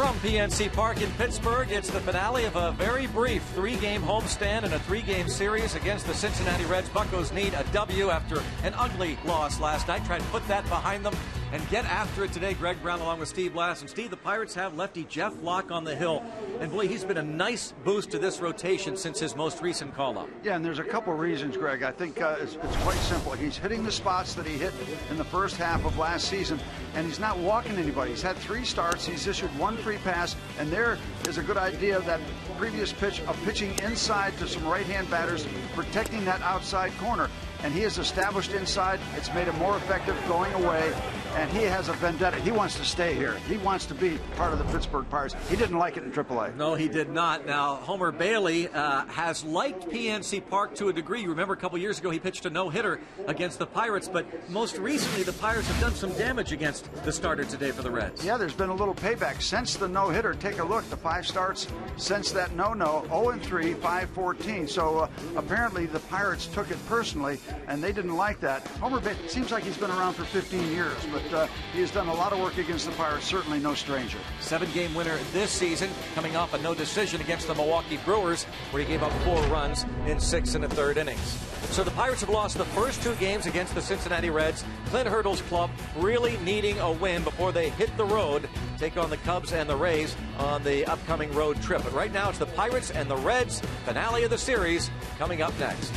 From PNC Park in Pittsburgh, it's the finale of a very brief 3-game homestand in a 3-game series against the Cincinnati Reds. Buccos need a W after an ugly loss last night. Try to put that behind them and get after it today. Greg Brown along with Steve Blass. And Steve, the Pirates have lefty Jeff Locke on the hill. And boy, he's been a nice boost to this rotation since his most recent call-up. Yeah, and there's a couple reasons, Greg. I think it's quite simple. He's hitting the spots that he hit in the first half of last season, and he's not walking anybody. He's had 3 starts. He's issued 1 free pass, and there is a good idea of that previous pitch of pitching inside to some right-hand batters, protecting that outside corner. And he has established inside. It's made him more effective going away, and he has a vendetta. He wants to stay here. He wants to be part of the Pittsburgh Pirates. He didn't like it in AAA. No, he did not. Now, Homer Bailey has liked PNC Park to a degree. You remember a couple years ago he pitched a no-hitter against the Pirates, but most recently the Pirates have done some damage against the starter today for the Reds. Yeah, there's been a little payback since the no-hitter. Take a look. The 5 starts since that no-no, 0-3, 5-14. So apparently the Pirates took it personally, and they didn't like that. Homer Bailey seems like he's been around for 15 years, but he has done a lot of work against the Pirates, certainly no stranger. 7-game winner this season, coming off a no decision against the Milwaukee Brewers, where he gave up 4 runs in 6 1/3 innings. So the Pirates have lost the first 2 games against the Cincinnati Reds. Clint Hurdle's club really needing a win before they hit the road, take on the Cubs and the Rays on the upcoming road trip. But right now it's the Pirates and the Reds, finale of the series, coming up next.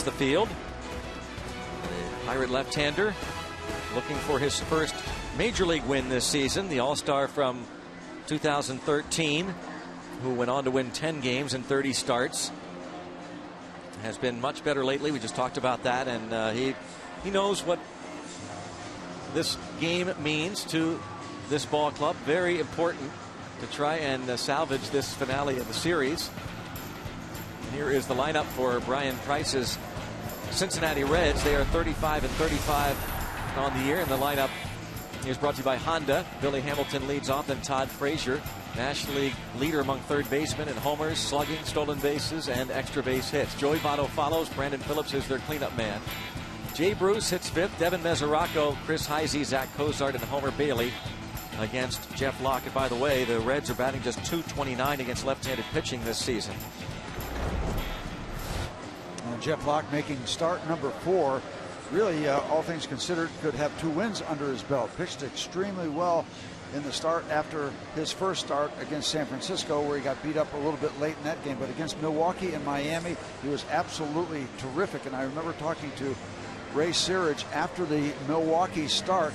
The field. The Pirate left-hander looking for his first major league win this season. The All-Star from 2013, who went on to win 10 games and 30 starts, has been much better lately. We just talked about that, and he knows what this game means to this ball club. Very important to try and salvage this finale of the series. And here is the lineup for Brian Price's Cincinnati Reds. They are 35-35 on the year, and the lineup is brought to you by Honda. Billy Hamilton leads off, then Todd Frazier, National League leader among third basemen in homers, slugging, stolen bases, and extra base hits. Joey Votto follows. Brandon Phillips is their cleanup man. Jay Bruce hits fifth. Devin Mesoraco, Chris Heisey, Zach Cozart, and Homer Bailey against Jeff Locke. And by the way, the Reds are batting just .229 against left-handed pitching this season. And Jeff Locke making start number 4. Really, all things considered, could have 2 wins under his belt. Pitched extremely well in the start after his first start against San Francisco, where he got beat up a little bit late in that game. But against Milwaukee and Miami, he was absolutely terrific. And I remember talking to Ray Searage after the Milwaukee start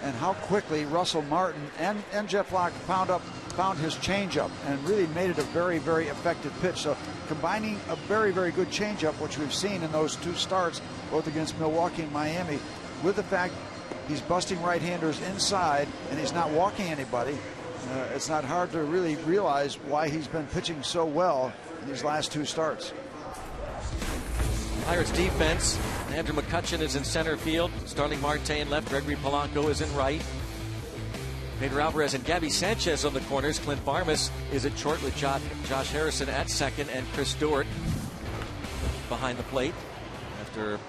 and how quickly Russell Martin and Jeff Locke found his changeup and really made it a very, very effective pitch. So combining a very, very good changeup, which we've seen in those 2 starts, both against Milwaukee and Miami, with the fact he's busting right-handers inside and he's not walking anybody, it's not hard to really realize why he's been pitching so well in these last 2 starts. Pirates defense. Andrew McCutchen is in center field. Starling Marte in left. Gregory Polanco is in right. Pedro Alvarez and Gabby Sanchez on the corners. Clint Varmus is at short with Josh Harrison at second, and Chris Stewart behind the plate after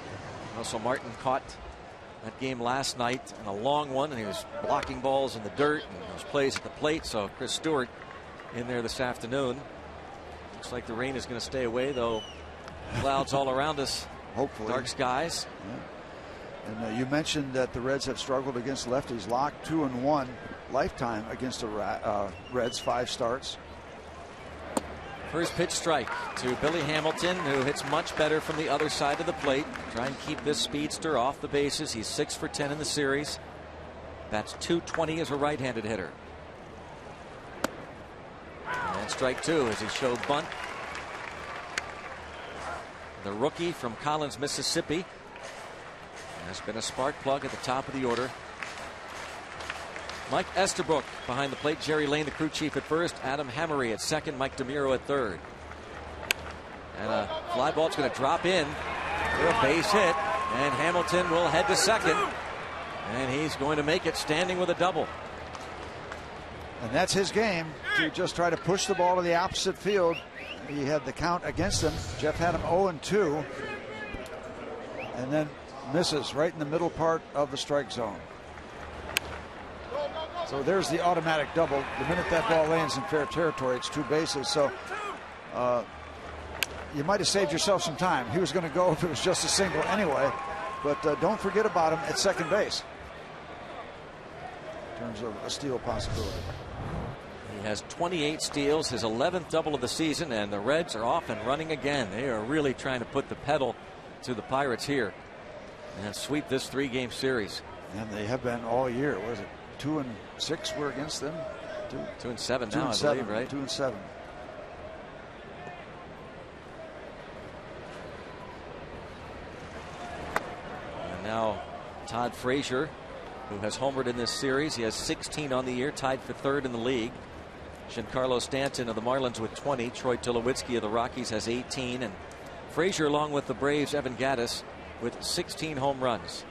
Russell Martin caught that game last night in a long one, and he was blocking balls in the dirt and those plays at the plate. So Chris Stewart in there this afternoon. Looks like the rain is going to stay away, though. Clouds all around us. Hopefully. Dark skies. Yeah. And you mentioned that the Reds have struggled against lefties. Locke 2-1 lifetime against the Reds, 5 starts. First pitch strike to Billy Hamilton, who hits much better from the other side of the plate. Try and keep this speedster off the bases. He's 6 for 10 in the series. That's .220 as a right-handed hitter. And strike 2 as he showed bunt. The rookie from Collins, Mississippi, has been a spark plug at the top of the order. Mike Estabrook behind the plate. Jerry Lane, the crew chief, at first. Adam Hammery at second. Mike DeMuro at third. And a fly ball is going to drop in for a base hit. And Hamilton will head to second. And he's going to make it standing with a double. And that's his game, to just try to push the ball to the opposite field. He had the count against him. Jeff had him 0-2. And then misses right in the middle part of the strike zone. So there's the automatic double. The minute that ball lands in fair territory, it's 2 bases. So you might have saved yourself some time. He was going to go if it was just a single anyway. But don't forget about him at second base in terms of a steal possibility. He has 28 steals, his 11th double of the season, and the Reds are off and running again. They are really trying to put the pedal to the Pirates here and sweep this 3-game series. And they have been all year. Was it 2-6 were against them? 2-7 now, I believe, right? 2-7. And now Todd Frazier, who has homered in this series. He has 16 on the year, tied for 3rd in the league. Giancarlo Stanton of the Marlins with 20. Troy Tulowitzki of the Rockies has 18. And Frazier, along with the Braves' Evan Gattis, with 16 home runs.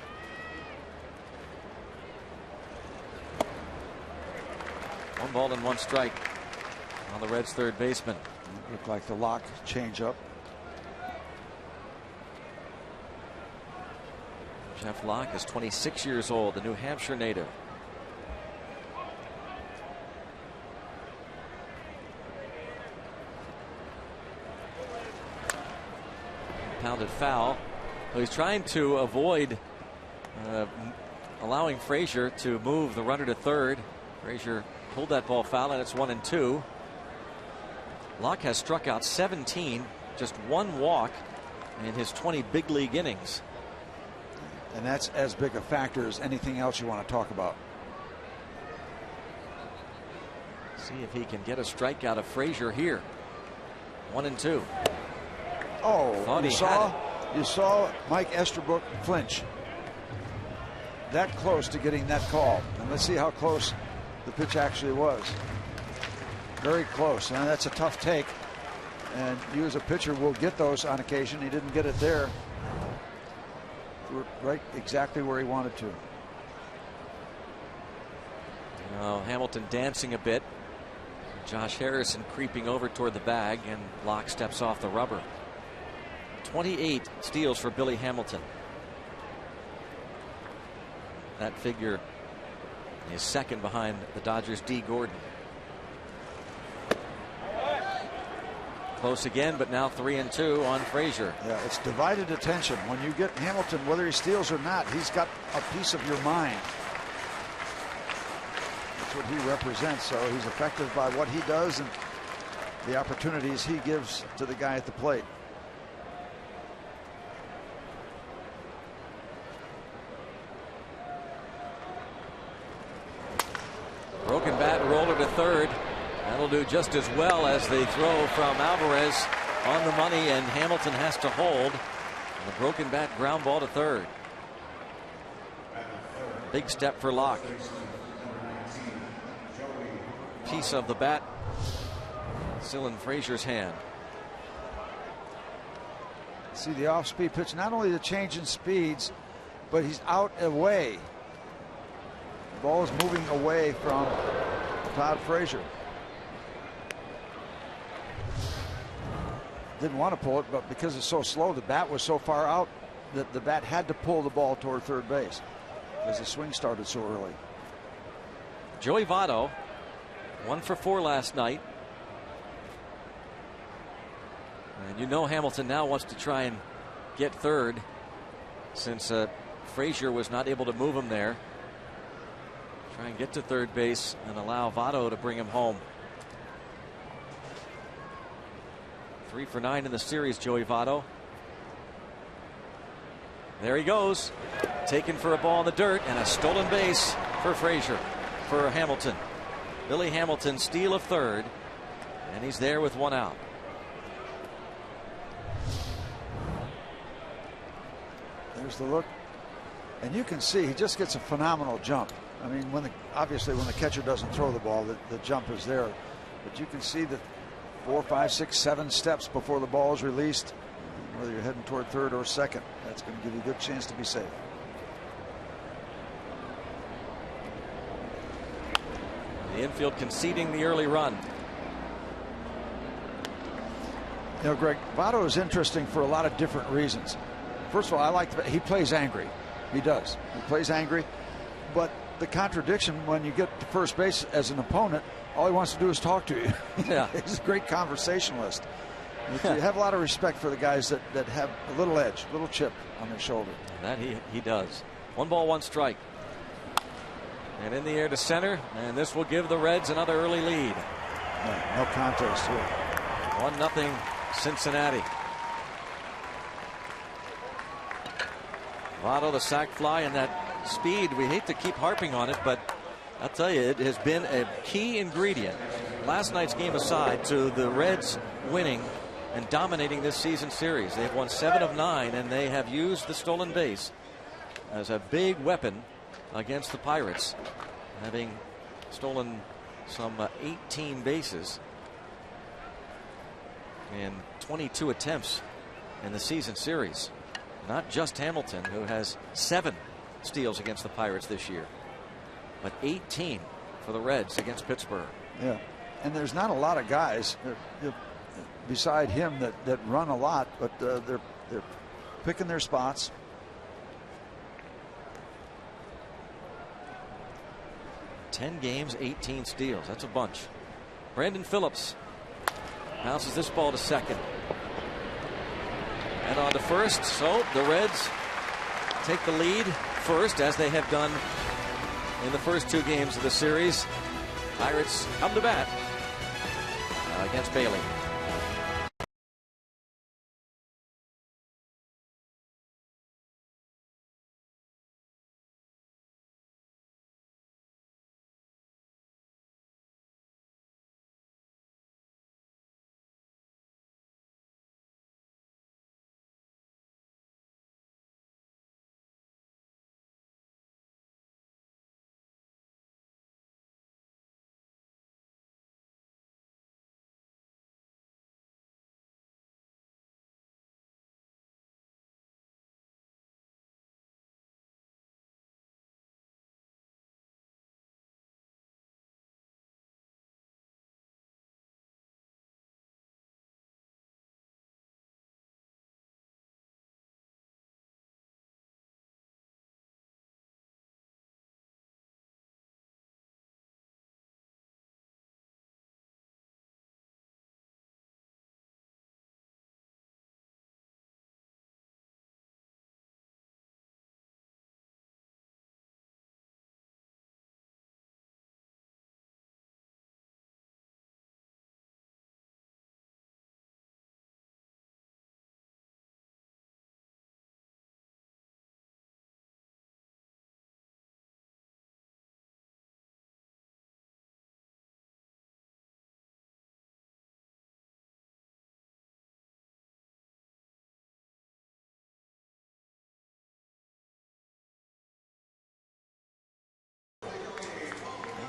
One ball and 1 strike on the Reds' third baseman. Looked like the Locke changeup. Jeff Locke is 26 years old, the New Hampshire native. Pounded foul. So he's trying to avoid allowing Frazier to move the runner to third. Frazier pulled that ball foul, and it's 1-2. Locke has struck out 17, just 1 walk in his 20 big league innings. And that's as big a factor as anything else you want to talk about. See if he can get a strikeout of Frazier here. 1-2. Oh, you saw Mike Estabrook flinch. That close to getting that call. And let's see how close the pitch actually was. Very close, and that's a tough take. And you as a pitcher will get those on occasion. He didn't get it there. Right exactly where he wanted to. Hamilton dancing a bit. Josh Harrison creeping over toward the bag, and Locke steps off the rubber. 28 steals for Billy Hamilton. That figure is second behind the Dodgers' D. Gordon. Close again, but now 3-2 on Frazier. Yeah, it's divided attention. When you get Hamilton, whether he steals or not, he's got a piece of your mind. That's what he represents. So he's effective by what he does and the opportunities he gives to the guy at the plate. Broken bat roller to third. That'll do just as well as the throw from Alvarez on the money, and Hamilton has to hold. And a broken bat ground ball to third. Big step for Locke. Piece of the bat still in Frazier's hand. See the off-speed pitch, not only the change in speeds, but he's out away. The ball is moving away from Todd Frazier. Didn't want to pull it, but because it's so slow, the bat was so far out that the bat had to pull the ball toward third base as the swing started so early. Joey Votto, 1 for 4 last night. And you know Hamilton now wants to try and get third, since Frazier was not able to move him there. Try and get to third base and allow Votto to bring him home. 3 for 9 in the series, Joey Votto. There he goes. Taken for a ball in the dirt, and a stolen base for Frazier, for Hamilton. Billy Hamilton, steal of third, and he's there with 1 out. There's the look, and you can see he just gets a phenomenal jump. I mean, obviously when the catcher doesn't throw the ball, the jump is there, but you can see that 4, 5, 6, 7 steps before the ball is released, whether you're heading toward third or second. That's going to give you a good chance to be safe. The infield conceding the early run. You know, Greg, Votto is interesting for a lot of different reasons. First of all, I like he plays angry. He does. He plays angry, but the contradiction when you get to first base as an opponent, all he wants to do is talk to you. Yeah. He's a great conversationalist. You have a lot of respect for the guys that have a little edge, a little chip on their shoulder. That he does. 1 ball, 1 strike. And in the air to center, and this will give the Reds another early lead. Yeah, no contest here. 1-0 Cincinnati. Votto, the sac fly, and that speed. We hate to keep harping on it, but I'll tell you, it has been a key ingredient, last night's game aside, to the Reds winning and dominating this season series. They've won 7 of 9, and they have used the stolen base as a big weapon against the Pirates, having stolen some 18 bases in 22 attempts in the season series. Not just Hamilton, who has 7 steals against the Pirates this year, but 18 for the Reds against Pittsburgh. Yeah, and there's not a lot of guys beside him that run a lot, but they're picking their spots. Ten games, 18 steals. That's a bunch. Brandon Phillips bounces this ball to second. And on to first. So the Reds take the lead first, as they have done in the first 2 games of the series. Pirates come to bat against Bailey.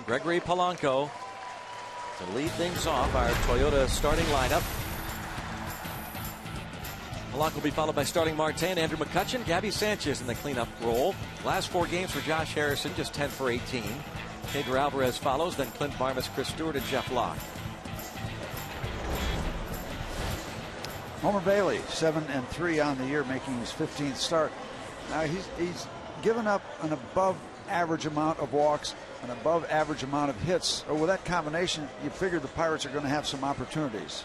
Gregory Polanco to lead things off our Toyota starting lineup. Polanco will be followed by starting Marte and Andrew McCutchen. Gabby Sanchez in the cleanup role. Last 4 games for Josh Harrison, just 10 for 18. Pedro Alvarez follows, then Clint Barmas, Chris Stewart, and Jeff Locke. Homer Bailey, 7-3 on the year, making his 15th start. Now he's given up an above average amount of walks, an above average amount of hits. Or with that combination, you figure the Pirates are going to have some opportunities.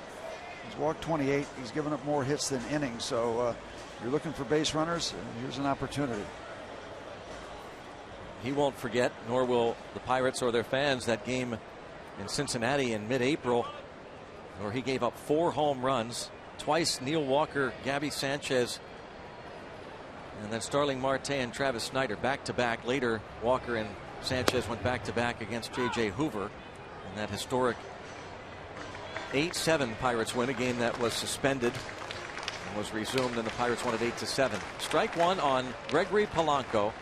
He's walked 28. He's given up more hits than innings. So you're looking for base runners. Here's an opportunity. He won't forget, nor will the Pirates or their fans, that game in Cincinnati in mid-April where he gave up 4 home runs. Twice Neil Walker, Gabby Sanchez, and then Starling Marte and Travis Snyder back-to-back. Later, Walker and Sanchez went back-to-back against J.J. Hoover in that historic 8-7 Pirates win, a game that was suspended and was resumed, and the Pirates won it 8-7. Strike one on Gregory Polanco.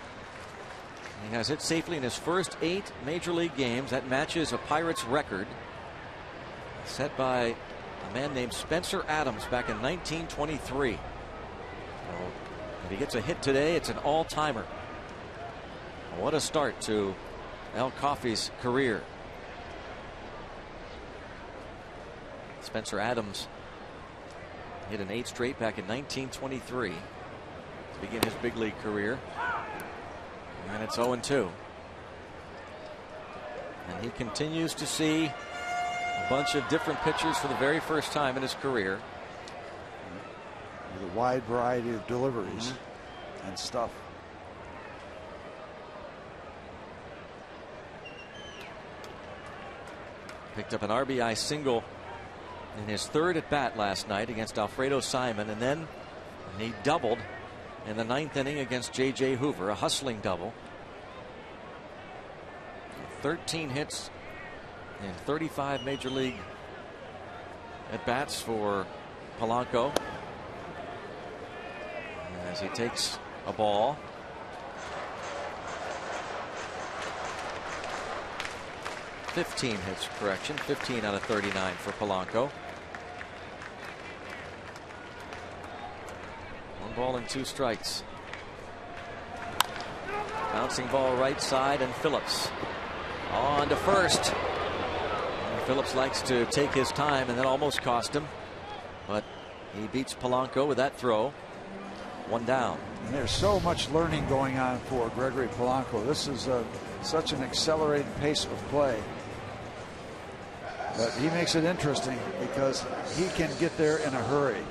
He has hit safely in his first 8 major league games. That matches a Pirates record set by a man named Spencer Adams back in 1923. So if he gets a hit today, it's an all-timer. What a start to Al Coffey's career. Spencer Adams hit an 8 straight back in 1923 to begin his big league career. And it's 0-2. And he continues to see a bunch of different pitchers for the very first time in his career. With a wide variety of deliveries and stuff. Picked up an RBI single in his 3rd at bat last night against Alfredo Simon, and then he doubled in the 9th inning against J.J. Hoover, a hustling double. 13 hits in 35 major league at bats for Polanco as he takes a ball. Fifteen hits, correction, 15 out of 39 for Polanco. 1 ball and 2 strikes. Bouncing ball right side, and Phillips on to first. And Phillips likes to take his time, and that almost cost him, but he beats Polanco with that throw. 1 down. And there's so much learning going on for Gregory Polanco. This is such an accelerated pace of play. But he makes it interesting because he can get there in a hurry.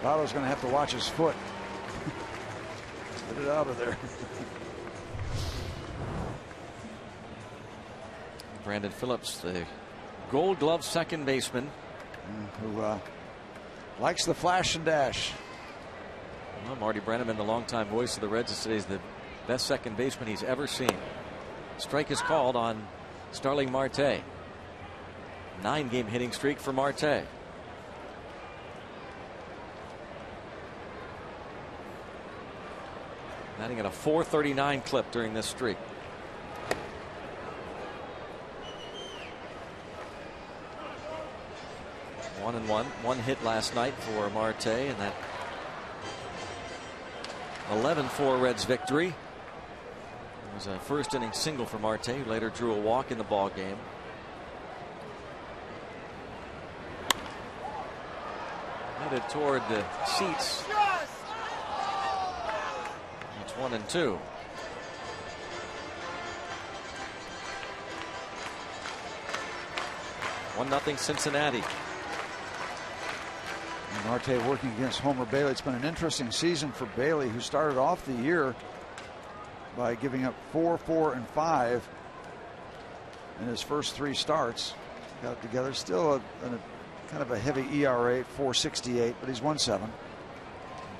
Votto's going to have to watch his foot. Get it out of there. Brandon Phillips, the Gold Glove second baseman, who likes the flash and dash. Well, Marty Brenneman, the longtime voice of the Reds, is the best second baseman he's ever seen. Strike is called on Starling Marte. 9-game hitting streak for Marte. Batting at a .439 clip during this streak. One and one hit last night for Marte, and that 11-4 Reds victory. It was a first inning single for Marte, who later drew a walk in the ball game. Headed toward the seats. It's 1-2. One nothing Cincinnati. And Marte working against Homer Bailey. It's been an interesting season for Bailey, who started off the year by giving up 4, 4, and 5 in his first 3 starts. Got it together. Still a kind of a heavy ERA, 4.68, but he's won 7.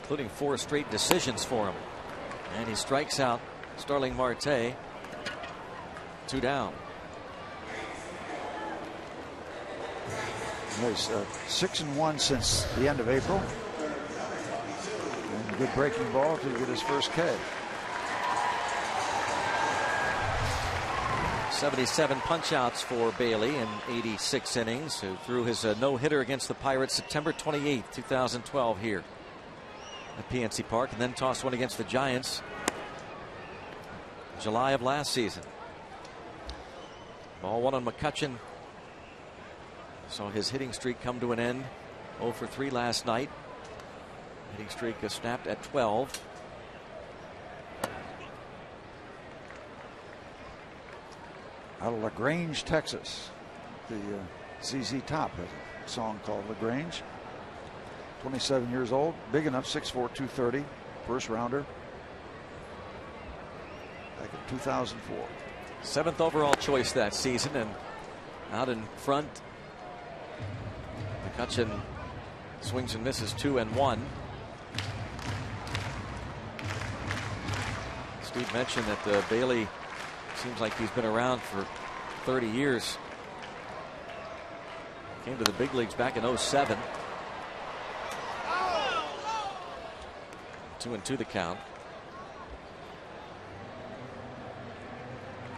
Including 4 straight decisions for him. And he strikes out Starling Marte. 2 down. He's 6-1 since the end of April. And a good breaking ball to get his first K. 77 punch-outs for Bailey in 86 innings, who threw his no-hitter against the Pirates September 28, 2012 here at PNC Park, and then tossed one against the Giants July of last season. Ball one on McCutchen. Saw his hitting streak come to an end. 0 for 3 last night. Hitting streak is snapped at 12. Out of LaGrange, Texas. The ZZ Top has a song called LaGrange. 27 years old, big enough, 6'4", 230, first rounder back in 2004. 7th overall choice that season, and out in front, McCutchen swings and misses 2-1. Steve mentioned that Bailey seems like he's been around for 30 years. Came to the big leagues back in 07. 2-2 the count.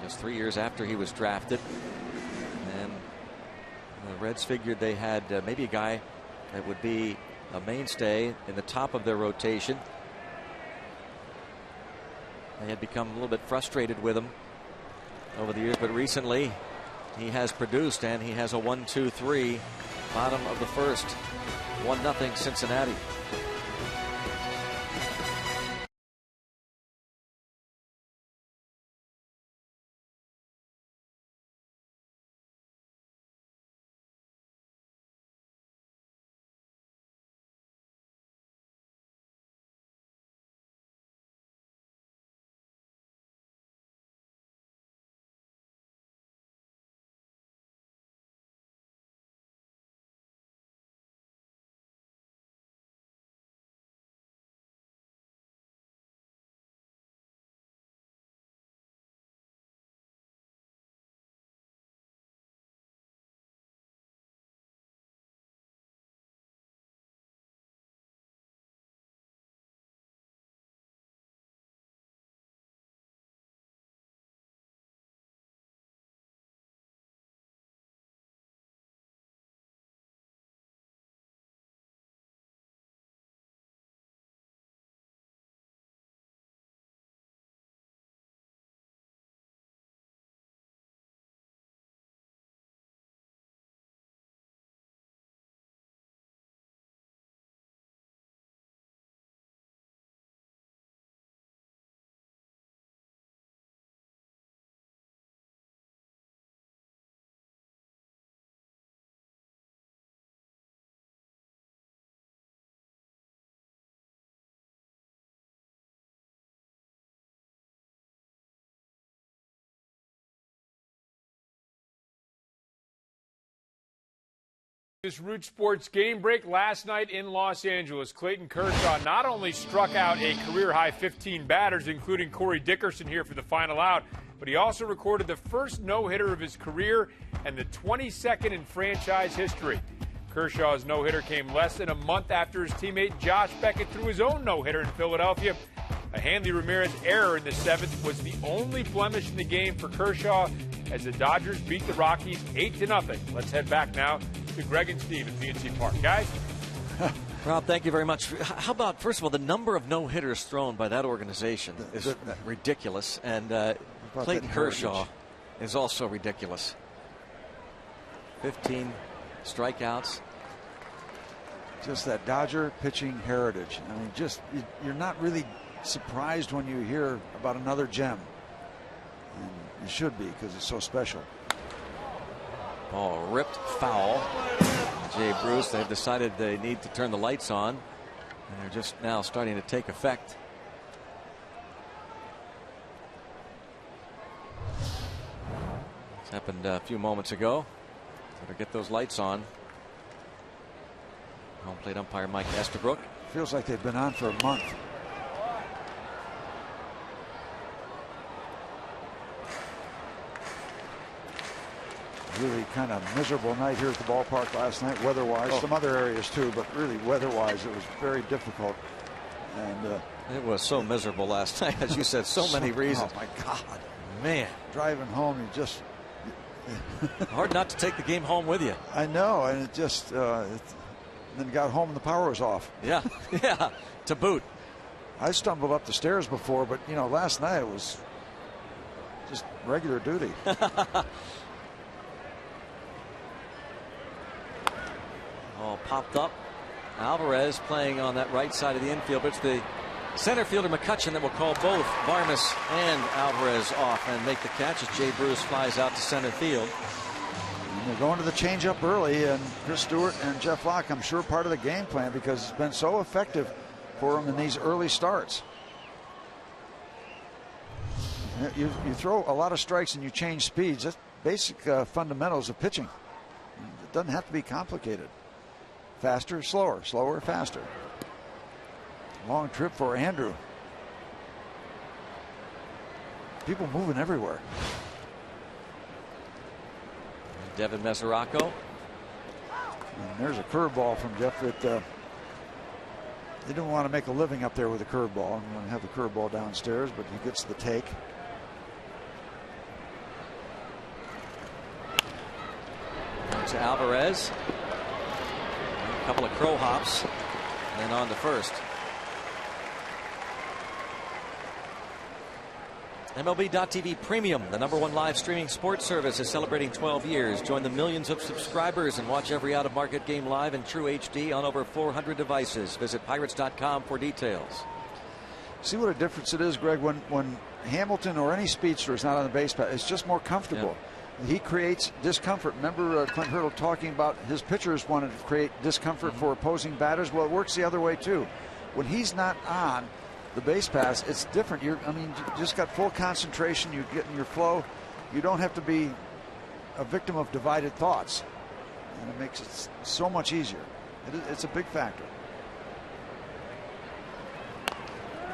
Just 3 years after he was drafted. And the Reds figured they had maybe a guy that would be a mainstay in the top of their rotation. They had become a little bit frustrated with him over the years, but recently he has produced, and he has a 1-2-3 bottom of the first. 1-0 Cincinnati. This Root Sports game break last night in Los Angeles. Clayton Kershaw not only struck out a career-high 15 batters, including Corey Dickerson here for the final out, but he also recorded the first no-hitter of his career and the 22nd in franchise history. Kershaw's no-hitter came less than a month after his teammate Josh Beckett threw his own no-hitter in Philadelphia. A Hanley Ramirez error in the 7th was the only blemish in the game for Kershaw as the Dodgers beat the Rockies 8-0. Let's head back now to Greg and Steve at PNC Park. Guys? Rob, thank you very much. How about, first of all, the number of no-hitters thrown by that organization is ridiculous, and Clayton Kershaw is also ridiculous. 15 strikeouts. Just that Dodger pitching heritage. I mean, just you're not really surprised when you hear about another gem. And you should be, because it's so special. Ball ripped foul. Jay Bruce, they've decided they need to turn the lights on, and they're just now starting to take effect. This happened a few moments ago. Better get those lights on. Home plate umpire Mike Estabrook. Feels like they've been on for a month. Really kind of miserable night here at the ballpark last night, weather-wise. Some other areas too, but really weather-wise, it was very difficult. And it was so miserable last night, as you said, so many reasons. Oh my God! Man, driving home, you just hard not to take the game home with you. I know, and it just then got home and the power was off. Yeah, yeah, to boot. I stumbled up the stairs before, but you know, last night it was just regular duty. All popped up. Alvarez playing on that right side of the infield, but it's the center fielder McCutchen that will call both Varmus and Alvarez off and make the catch as Jay Bruce flies out to center field. And they're going to the changeup early, and Chris Stewart and Jeff Locke, I'm sure, part of the game plan because it's been so effective for them in these early starts. You throw a lot of strikes and you change speeds. That's basic fundamentals of pitching. It doesn't have to be complicated. Faster, slower, slower, faster. Long trip for Andrew. People moving everywhere. Devin Mesoraco. And there's a curveball from Jeff that they didn't want to make a living up there with a curveball. I'm going to have the curveball downstairs, but he gets the take. To Alvarez. A couple of crow hops and on to first. MLB.TV Premium, the #1 live streaming sports service, is celebrating 12 years. Join the millions of subscribers and watch every out-of-market game live in true HD on over 400 devices. Visit Pirates.com for details. See what a difference it is, Greg, when Hamilton or any speedster is not on the base pad. It's just more comfortable. Yeah. He creates discomfort. Remember Clint Hurdle talking about his pitchers wanted to create discomfort for opposing batters. Well, it works the other way too. When he's not on the base pass, it's different. You just got full concentration. You get in your flow. You don't have to be a victim of divided thoughts, and it makes it so much easier. It's a big factor.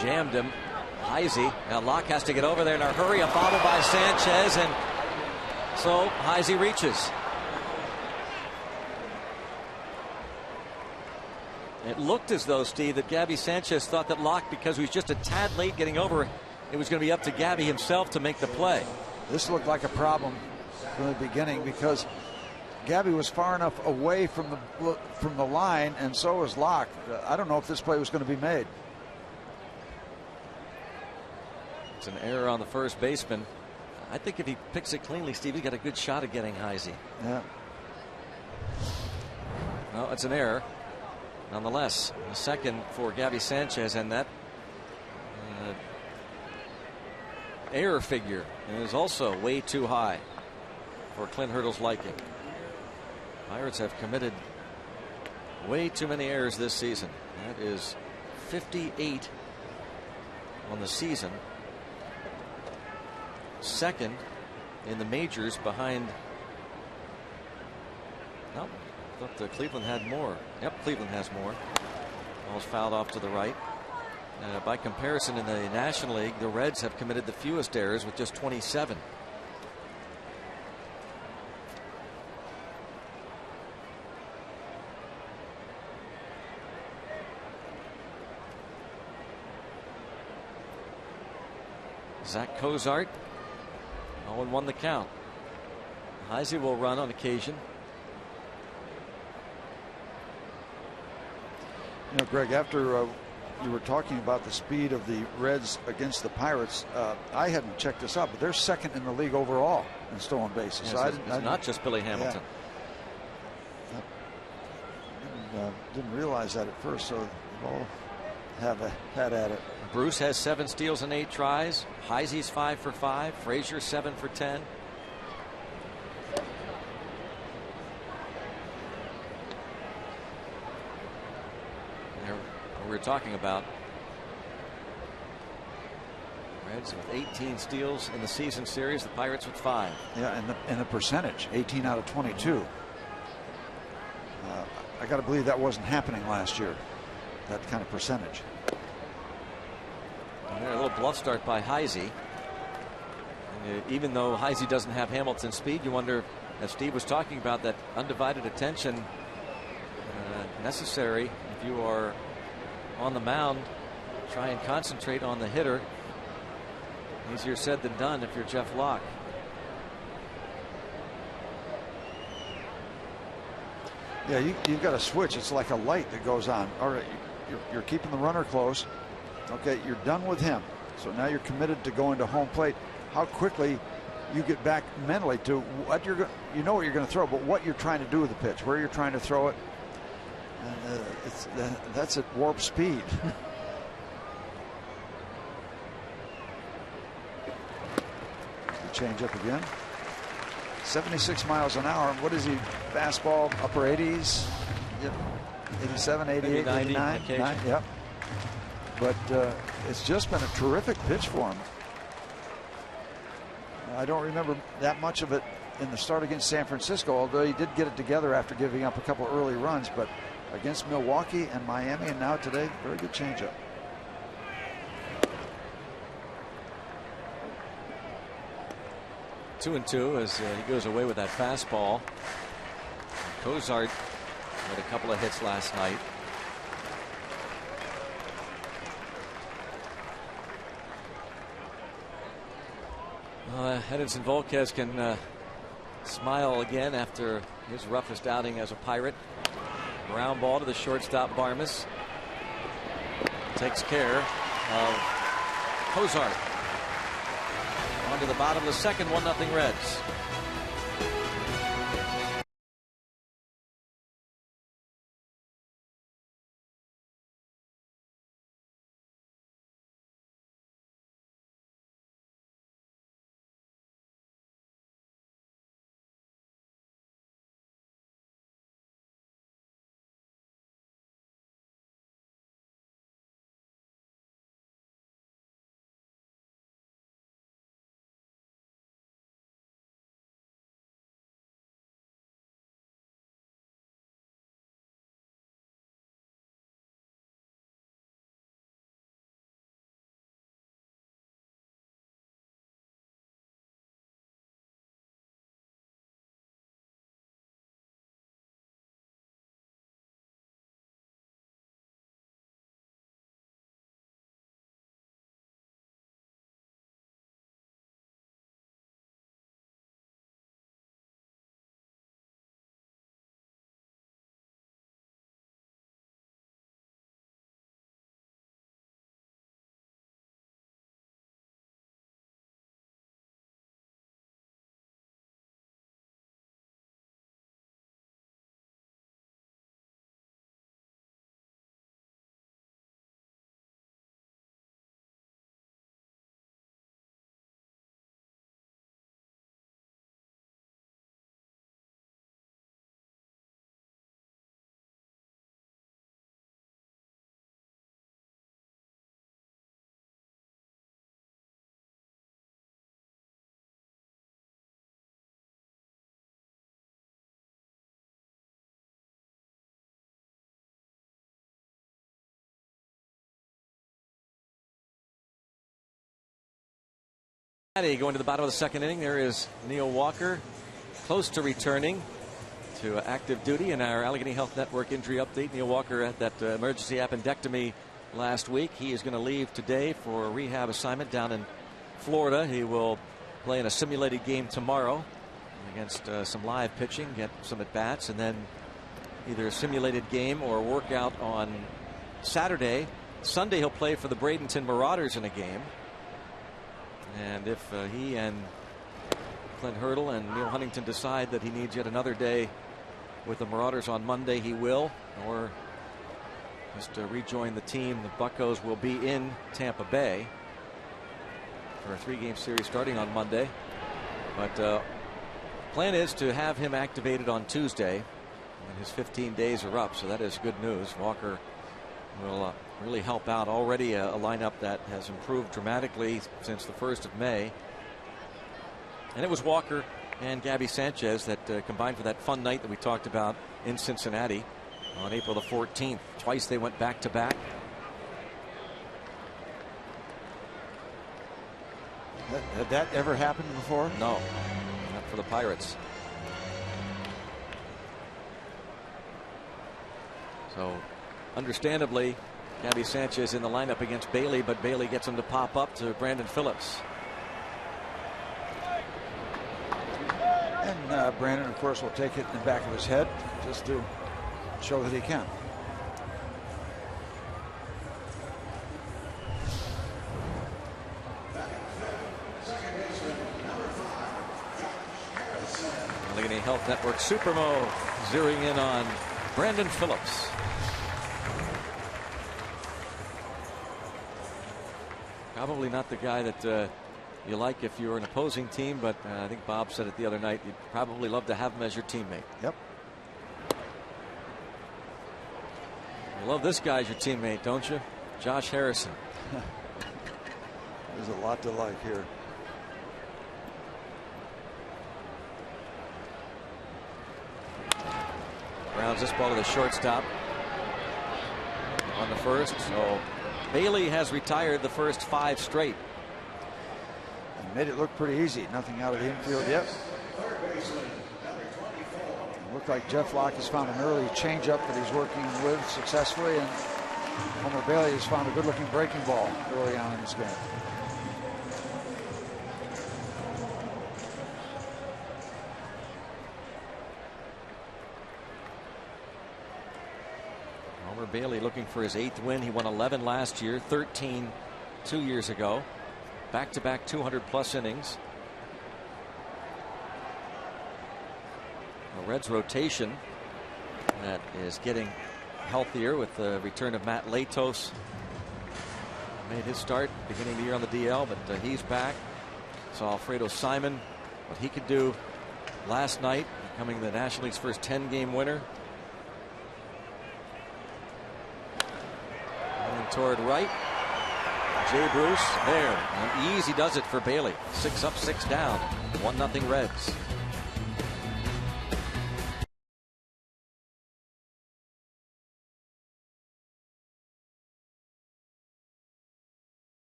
Jammed him. Heisey. Now Locke has to get over there in a hurry. A bobble by Sanchez, and so Heisey reaches. It looked as though, Steve, that Gabby Sanchez thought that Locke, because he was just a tad late getting over, it was going to be up to Gabby himself to make the play. This looked like a problem from the beginning because Gabby was far enough away from the line, and so was Locke. I don't know if this play was going to be made. It's an error on the first baseman. I think if he picks it cleanly, Steve, he's got a good shot at getting Heisey. Yeah. No, it's an error. Nonetheless, a second for Gabby Sanchez, and that error figure is also way too high for Clint Hurdle's liking. Pirates have committed way too many errors this season. That is 58 on the season. Second in the majors behind. No, I thought Cleveland had more. Yep, Cleveland has more. Ball's fouled off to the right. By comparison, in the National League, the Reds have committed the fewest errors with just 27. Zach Cozart 0-1 the count. Heisey will run on occasion. You know, Greg, after you were talking about the speed of the Reds against the Pirates, I hadn't checked this out, but they're second in the league overall in stolen bases. Yes, it's not just Billy Hamilton. Yeah. Didn't realize that at first, so they all have had at it. Bruce has 7 steals and 8 tries. Heisey's 5 for 5. Frazier 7 for 10. We were talking about Reds with 18 steals in the season series. The Pirates with 5. Yeah, and the percentage, 18 out of 22. I got to believe that wasn't happening last year. That kind of percentage. A little bluff start by Heisey. Even though Heisey doesn't have Hamilton's speed, you wonder, as Steve was talking about, that undivided attention necessary if you are on the mound. Try and concentrate on the hitter. Easier said than done if you're Jeff Locke. Yeah, you've got a switch. It's like a light that goes on. All right, you're keeping the runner close. Okay, you're done with him. So now you're committed to going to home plate. How quickly you get back mentally to what you're you know what you're going to throw, but what you're trying to do with the pitch, where you're trying to throw it. That's at warp speed. Change up again. 76 miles an hour. What is he? Fastball, upper 80s. Yep. 87, 88, 89. Yep. But it's just been a terrific pitch for him. I don't remember that much of it in the start against San Francisco, although he did get it together after giving up a couple early runs. But against Milwaukee and Miami, and now today, very good changeup. Two and two as he goes away with that fastball. Cozart had a couple of hits last night. Edinson Volquez can smile again after his roughest outing as a Pirate. Ground ball to the shortstop Barmes. Takes care of Cozart. On to the bottom of the second, 1-0 Reds. Going to the bottom of the second inning, there is Neil Walker, close to returning to active duty. In our Allegheny Health Network injury update, Neil Walker had that emergency appendectomy last week. He is going to leave today for a rehab assignment down in Florida. He will play in a simulated game tomorrow against some live pitching, get some at bats, and then either a simulated game or a workout on Saturday. Sunday he'll play for the Bradenton Marauders in a game. And if he and Clint Hurdle and Neil Huntington decide that he needs yet another day with the Marauders on Monday, he will, or just rejoin the team. The Buccos will be in Tampa Bay for a 3-game series starting on Monday. But plan is to have him activated on Tuesday, and his 15 days are up, so that is good news. Walker will really help out. Already a lineup that has improved dramatically since the 1st of May. And it was Walker and Gabby Sanchez that combined for that fun night that we talked about in Cincinnati on April the 14th. Twice they went back to back. Had that ever happened before? No, not for the Pirates. So understandably, Gabby Sanchez in the lineup against Bailey, but Bailey gets him to pop up to Brandon Phillips. And Brandon, of course, will take it in the back of his head just to show that he can. Allegheny Health Network Supermo zeroing in on Brandon Phillips. Probably not the guy that you like if you're an opposing team, but I think Bob said it the other night, you'd probably love to have him as your teammate. Yep. You love this guy as your teammate, don't you? Josh Harrison. There's a lot to like here. Grounds this ball to the shortstop on the first. So Bailey has retired the first 5 straight. And made it look pretty easy. Nothing out of the infield yet. It looked like Jeff Locke has found an early changeup that he's working with successfully, and Homer Bailey has found a good-looking breaking ball early on in this game. Homer Bailey looking for his 8th win. He won 11 last year, 13 2 years ago. Back-to-back 200-plus innings. The Reds rotation that is getting healthier with the return of Matt Latos. Made his start beginning of the year on the DL, but he's back. Saw Alfredo Simon, what he could do last night, becoming the National League's first 10-game winner. And toward right, Jay Bruce there, and easy does it for Bailey. 6 up, 6 down, 1-0 Reds.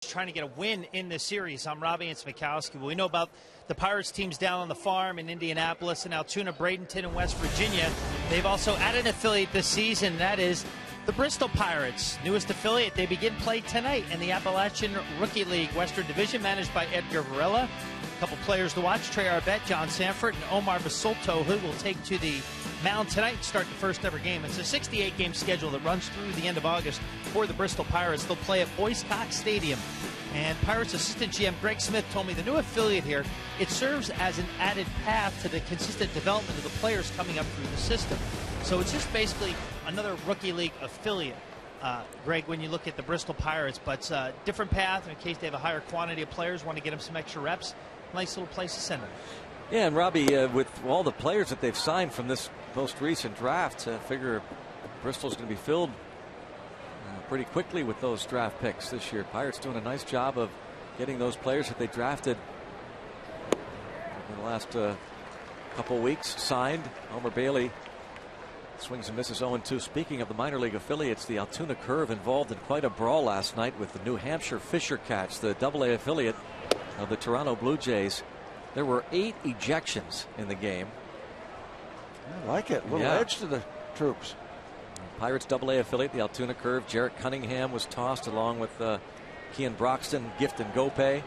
Trying to get a win in this series. I'm Robbie and Smikowski. Well, we know about the Pirates teams down on the farm in Indianapolis and Altoona, Bradenton, and West Virginia. They've also added an affiliate this season. That is the Bristol Pirates, newest affiliate. They begin play tonight in the Appalachian Rookie League Western Division, managed by Edgar Varela. A couple players to watch: Trey Arbett, John Sanford, and Omar Basolto, who will take to the mound tonight and start the first ever game. It's a 68-game schedule that runs through the end of August for the Bristol Pirates. They'll play at Boyce Cox Stadium. And Pirates assistant GM Greg Smith told me the new affiliate here, it serves as an added path to the consistent development of the players coming up through the system. So it's just basically another Rookie League affiliate, Greg, when you look at the Bristol Pirates. But different path in case they have a higher quantity of players, want to get them some extra reps. Nice little place to send them. Yeah, and Robbie, with all the players that they've signed from this most recent draft, I figure Bristol's going to be filled pretty quickly with those draft picks this year. Pirates doing a nice job of getting those players that they drafted in the last couple weeks signed. Homer Bailey Swings and misses 0-2. Speaking of the minor league affiliates, the Altoona Curve involved in quite a brawl last night with the New Hampshire Fisher Cats, the AA affiliate of the Toronto Blue Jays. There were 8 ejections in the game. I like it. A little edge to the troops. Pirates AA affiliate, the Altoona Curve. Jarrett Cunningham was tossed along with Kean Broxton, Gift and Gope. And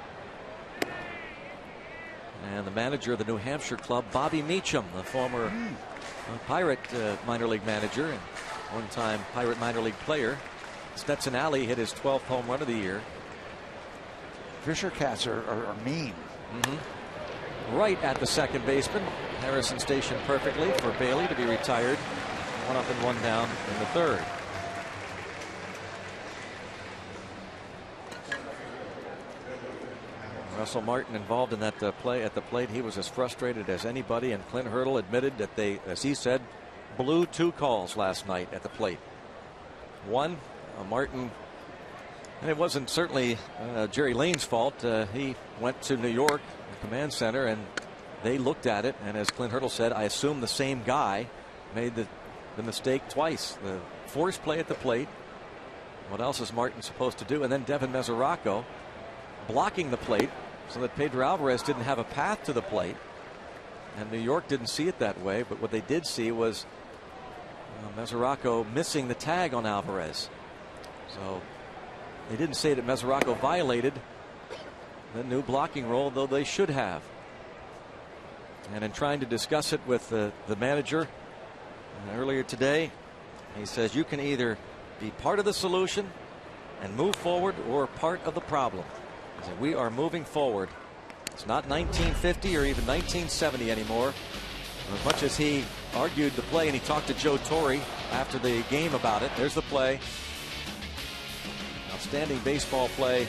the manager of the New Hampshire club, Bobby Meacham, the former Pirate minor league manager and one-time Pirate minor league player. Stetson Alley hit his 12th home run of the year. Fisher Cats are mean. Right at the second baseman. Harrison stationed perfectly for Bailey to be retired. 1 up and 1 down in the third. Russell Martin involved in that play at the plate. He was as frustrated as anybody, and Clint Hurdle admitted that they, as he said, blew 2 calls last night at the plate. One, Martin, and it wasn't certainly Jerry Lane's fault. He went to New York, the command center, and they looked at it, and as Clint Hurdle said, I assume the same guy made the mistake twice. The force play at the plate. What else is Martin supposed to do? And then Devin Mesoraco blocking the plate so that Pedro Alvarez didn't have a path to the plate. And New York didn't see it that way, but what they did see was Mesoraco missing the tag on Alvarez. So they didn't say that Mesoraco violated the new blocking rule, though they should have. And in trying to discuss it with the manager earlier today, he says you can either be part of the solution and move forward or part of the problem. He said, we are moving forward. It's not 1950 or even 1970 anymore. As much as he argued the play, and he talked to Joe Torre after the game about it. There's the play. Outstanding baseball play.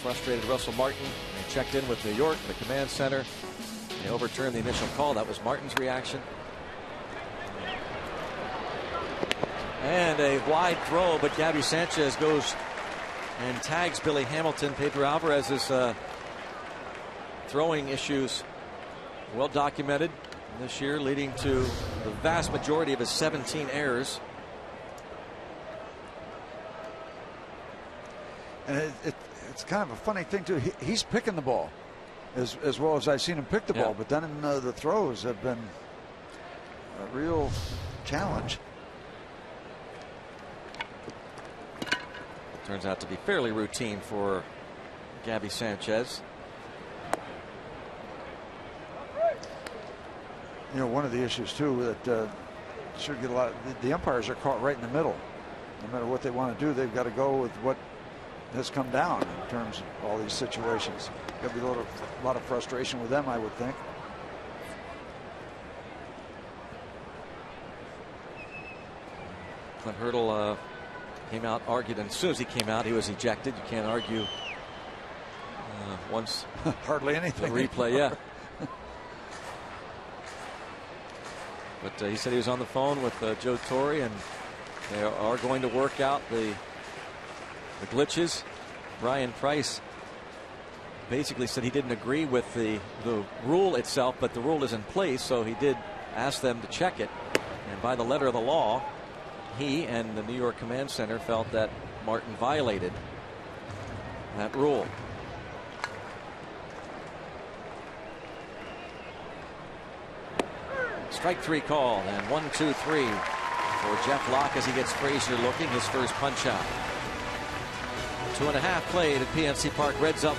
Frustrated Russell Martin. They checked in with New York, the command center. They overturned the initial call. That was Martin's reaction. And a wide throw, but Gabby Sanchez goes and tags Billy Hamilton. Pedro Alvarez's throwing issues well documented this year, leading to the vast majority of his 17 errors. And it's kind of a funny thing too. He's picking the ball as well as I've seen him pick the ball, but then the throws have been a real challenge. Turns out to be fairly routine for Gabby Sanchez. You know, one of the issues too that should get a lot. The umpires are caught right in the middle. No matter what they want to do, they've got to go with what has come down in terms of all these situations. Got to be a lot of frustration with them, I would think. Clint Hurdle came out, argued, and as soon as he came out, he was ejected. You can't argue once. Hardly anything. The replay, yeah. But he said he was on the phone with Joe Torre, and they are going to work out the glitches. Brian Price basically said he didn't agree with the rule itself, but the rule is in place, so he did ask them to check it. And by the letter of the law, he and the New York Command Center felt that Martin violated that rule. Strike 3 call, and 1-2-3 for Jeff Locke as he gets Frazier looking, his first punch out. 2.5 played at PNC Park. Reds up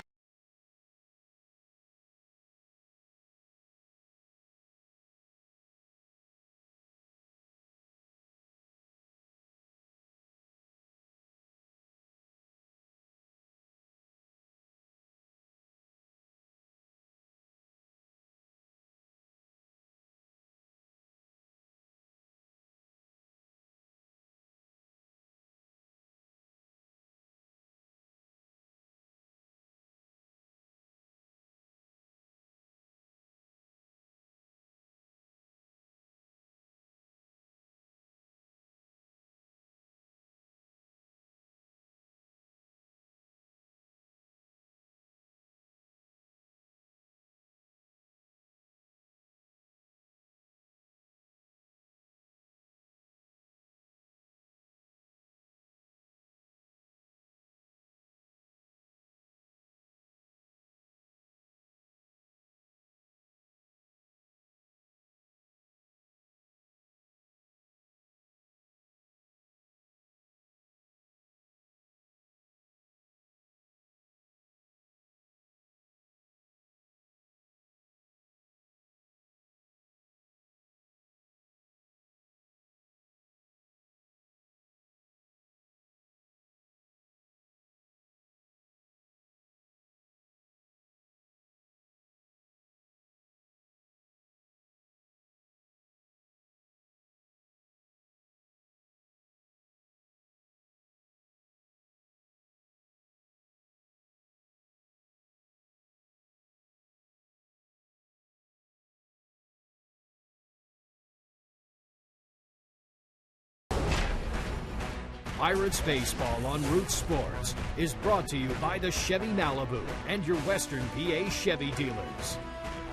Pirates Baseball on Root Sports is brought to you by the Chevy Malibu and your Western PA Chevy dealers.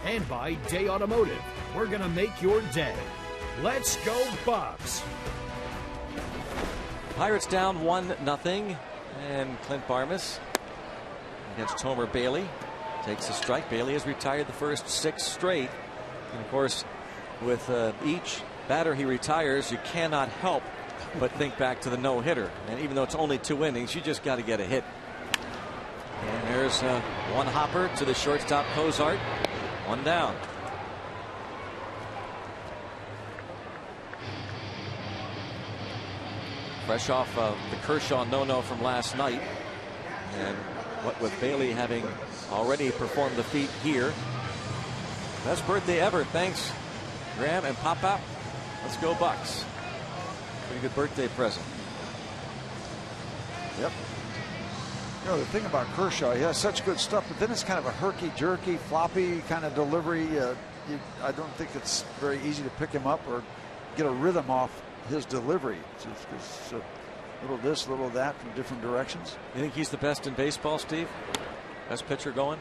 And by Day Automotive. We're going to make your day. Let's go Bucks! Pirates down 1-0. And Clint Barmas against Homer Bailey takes a strike. Bailey has retired the first 6 straight. And of course, with each batter he retires, you cannot help but think back to the no-hitter. And even though it's only 2 innings, you just got to get a hit. And there's one hopper to the shortstop, Cozart. 1 down. Fresh off of the Kershaw no-no from last night. And what with Bailey having already performed the feat here. Best birthday ever. Thanks, Graham and Papa. Let's go Bucks. Pretty good birthday present. Yep. You know, the thing about Kershaw, he has such good stuff, but then it's kind of a herky-jerky, floppy kind of delivery. I don't think it's very easy to pick him up or get a rhythm off his delivery. It's a little this, little that from different directions. You think he's the best in baseball, Steve? Best pitcher going?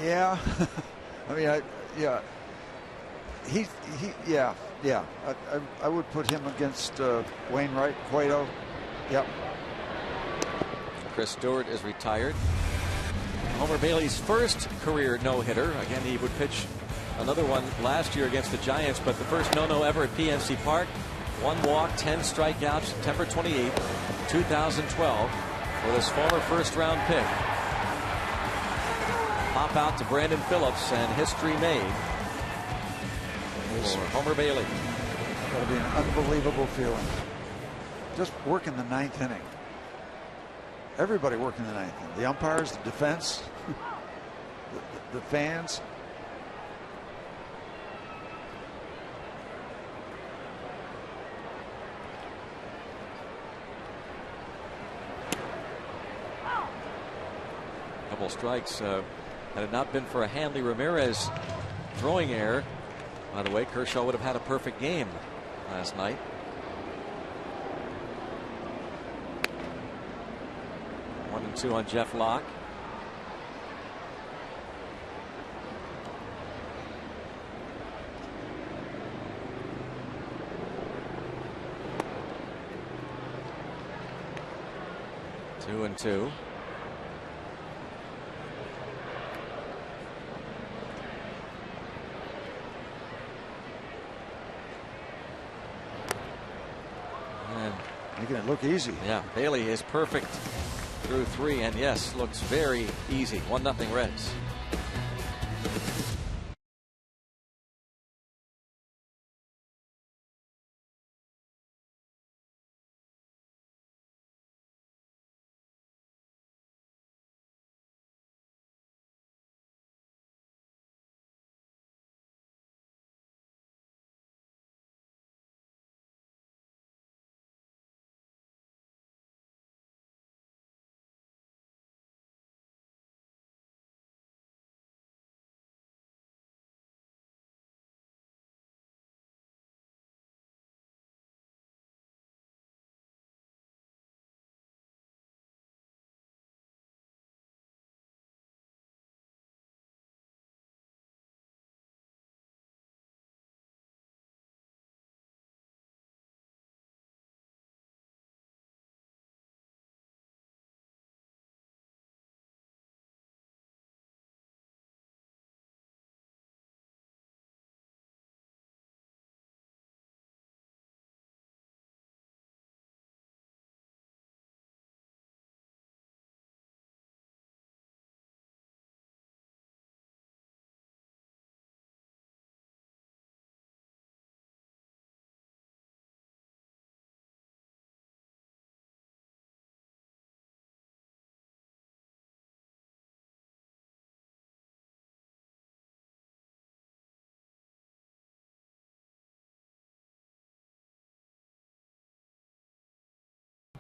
Yeah. I mean, yeah. Yeah. I would put him against Wainwright, Cueto. Yep. Chris Stewart is retired. Homer Bailey's first career no-hitter. Again, he would pitch another one last year against the Giants, but the first no-no ever at PNC Park. 1 walk, 10 strikeouts, September 28, 2012, with his former first-round pick. Pop out to Brandon Phillips, and history made for Homer Bailey. That'll be an unbelievable feeling. Just working the 9th inning. Everybody working the 9th inning. The umpires, the defense, the fans. Couple strikes. Had it not been for a Hanley Ramirez throwing error, by the way, Kershaw would have had a perfect game last night. One and 2 on Jeff Locke. Two and 2. Making it look easy. Yeah, Bailey is perfect through 3, and yes, looks very easy. 1-0 Reds.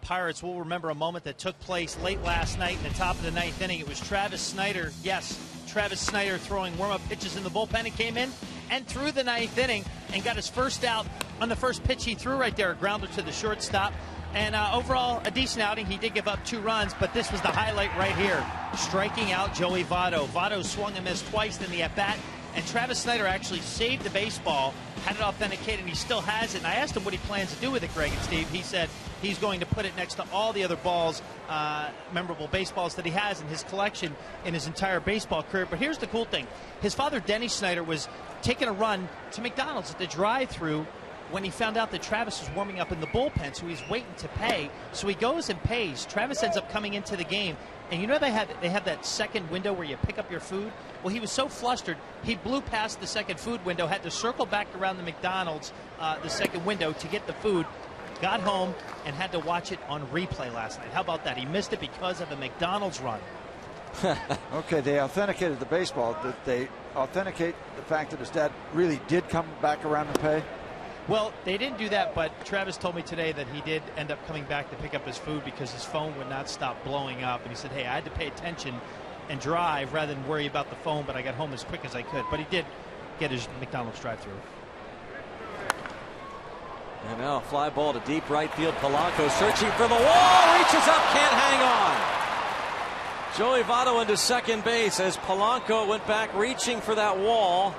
Pirates will remember a moment that took place late last night in the top of the 9th inning. It was Travis Snyder. Yes, Travis Snyder throwing warm-up pitches in the bullpen. It came in and through the 9th inning and got his first out on the first pitch he threw right there, a grounder to the shortstop. And overall, a decent outing. He did give up 2 runs, but this was the highlight right here, striking out Joey Votto. Votto swung and missed twice in the at-bat, and Travis Snyder actually saved the baseball, had it authenticated, and he still has it. And I asked him what he plans to do with it, Greg and Steve. He said he's going to put it next to all the other balls, memorable baseballs that he has in his collection in his entire baseball career. But here's the cool thing. His father, Denny Snyder, was taking a run to McDonald's at the drive-thru when he found out that Travis was warming up in the bullpen, so he's waiting to pay. So he goes and pays. Travis ends up coming into the game. And you know they have that second window where you pick up your food? Well, he was so flustered, he blew past the second food window, had to circle back around the McDonald's, the second window, to get the food. Got home and had to watch it on replay last night. How about that? He missed it because of a McDonald's run. Okay, they authenticated the baseball. Did they authenticate the fact that his dad really did come back around and pay? Well, they didn't do that, but Travis told me today that he did end up coming back to pick up his food because his phone would not stop blowing up. And he said, hey, I had to pay attention and drive rather than worry about the phone, but I got home as quick as I could. But he did get his McDonald's drive-thru. And now a fly ball to deep right field. Polanco searching for the wall. Reaches up, can't hang on. Joey Votto into second base as Polanco went back reaching for that wall.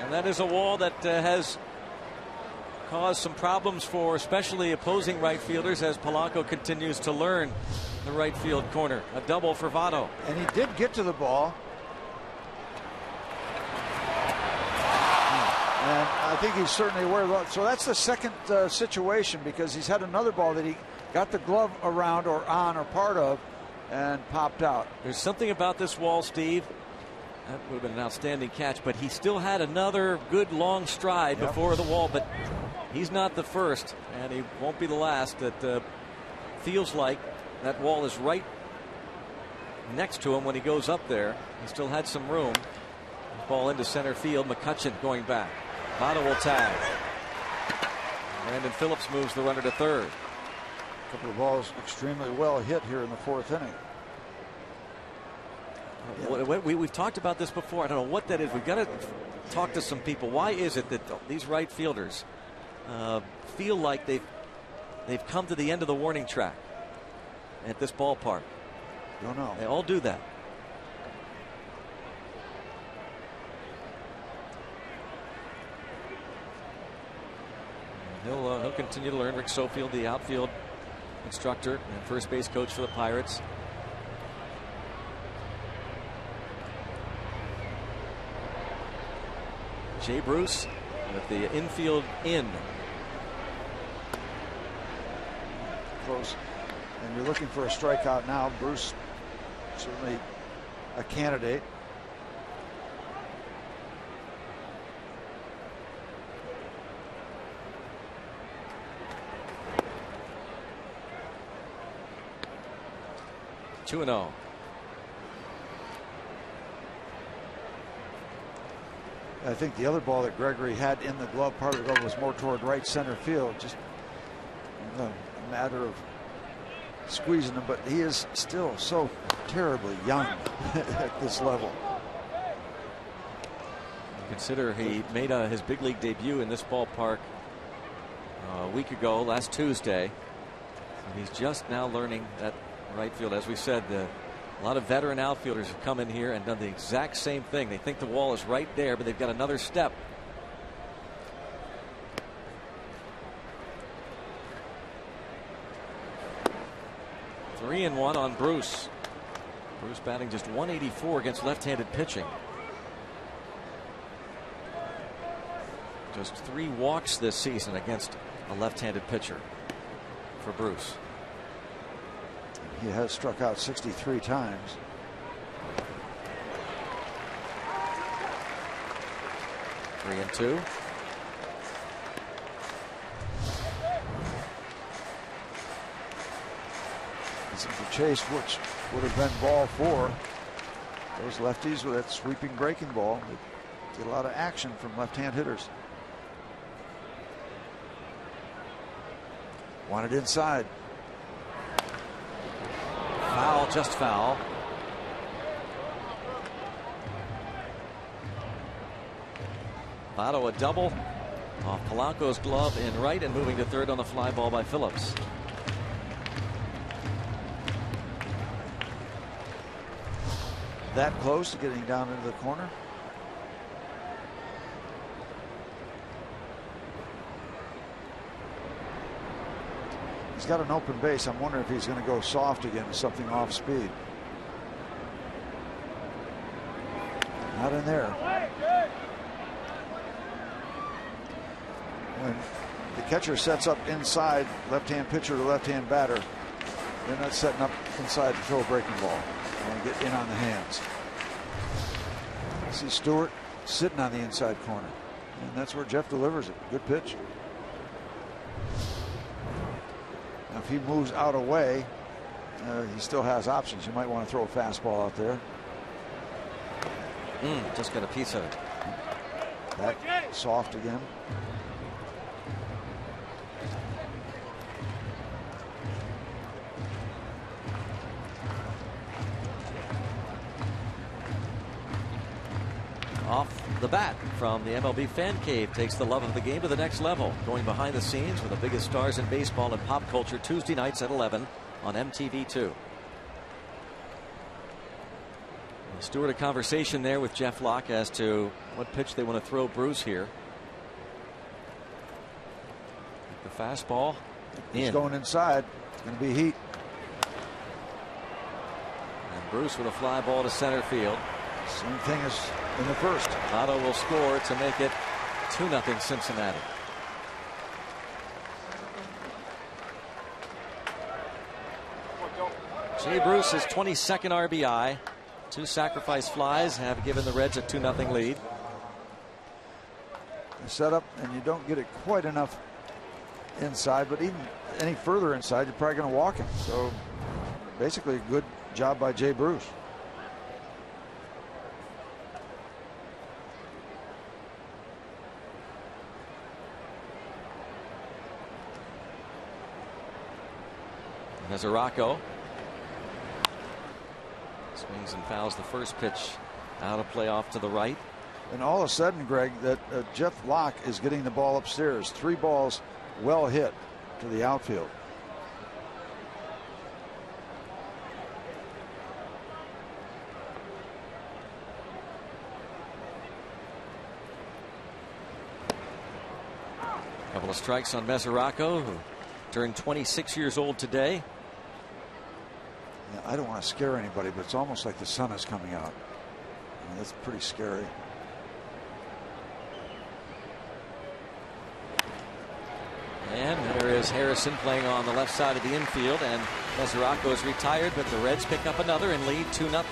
And that is a wall that has caused some problems for especially opposing right fielders as Polanco continues to learn the right field corner. A double for Votto. And he did get to the ball. And I think he's certainly aware of that. So that's the second situation, because he's had another ball that he got the glove around or on or part of and popped out. There's something about this wall, Steve. That would have been an outstanding catch, but he still had another good long stride before the wall. But he's not the first, and he won't be the last. That feels like that wall is right next to him when he goes up there. He still had some room. Ball into center field. McCutchen going back. Votto will tag. Brandon Phillips moves the runner to third. A couple of balls extremely well hit here in the 4th inning. Yeah. We've talked about this before. I don't know what that is. We've got to talk to some people. Why is it that these right fielders feel like they've come to the end of the warning track at this ballpark? Don't know. They all do that. He'll continue to learn. Rick Sofield, the outfield instructor and first base coach for the Pirates. Jay Bruce with the infield in. Close. And you're looking for a strikeout now. Bruce certainly a candidate. Two and 0. I think the other ball that Gregory had in the glove, part of the glove, was more toward right center field. Just a matter of squeezing him, but he is still so terribly young at this level. Consider he made his big league debut in this ballpark a week ago, last Tuesday. And he's just now learning that right field. As we said, a lot of veteran outfielders have come in here and done the exact same thing. They think the wall is right there, but they've got another step. Three and one on Bruce. Bruce batting just 184 against left-handed pitching. Just 3 walks this season against a left-handed pitcher for Bruce. He has struck out 63 times. Three and two. This is the chase, which would have been ball 4. Those lefties with that sweeping breaking ball. They get a lot of action from left-hand hitters. Wanted inside. Foul, just foul. Votto a double off Polanco's glove in right and moving to third on the fly ball by Phillips. That close to getting down into the corner. He's got an open base. I'm wondering if he's going to go soft again, something off speed. Not in there. When the catcher sets up inside, left-hand pitcher to left-hand batter, they're not setting up inside to throw a breaking ball. They want to get in on the hands. See Stewart sitting on the inside corner, and that's where Jeff delivers it. Good pitch. Now, if he moves out away, he still has options. You might want to throw a fastball out there. Just got a piece of it. That soft again. Off the bat from the MLB Fan Cave takes the love of the game to the next level. Going behind the scenes with the biggest stars in baseball and pop culture Tuesday nights at 11 on MTV2. Stewart, a conversation there with Jeff Locke as to what pitch they want to throw Bruce here. The fastball He's going inside. It's going to be heat. And Bruce with a fly ball to center field. Same thing as in the first. Votto will score to make it 2-0 Cincinnati. Jay Bruce's 22nd RBI. 2 sacrifice flies have given the Reds a 2-0 lead. You set up and you don't get it quite enough inside, but even any further inside, you're probably going to walk him. So basically a good job by Jay Bruce. Mesoraco swings and fouls the first pitch out of play off to the right. And all of a sudden, Greg, that Jeff Locke is getting the ball upstairs. 3 balls well hit to the outfield. Couple of strikes on Mesoraco, who turned 26 years old today. Yeah, I don't want to scare anybody, but it's almost like the sun is coming out. I mean, that's pretty scary. And there is Harrison playing on the left side of the infield, and Mesoraco is retired, but the Reds pick up another and lead 2-0.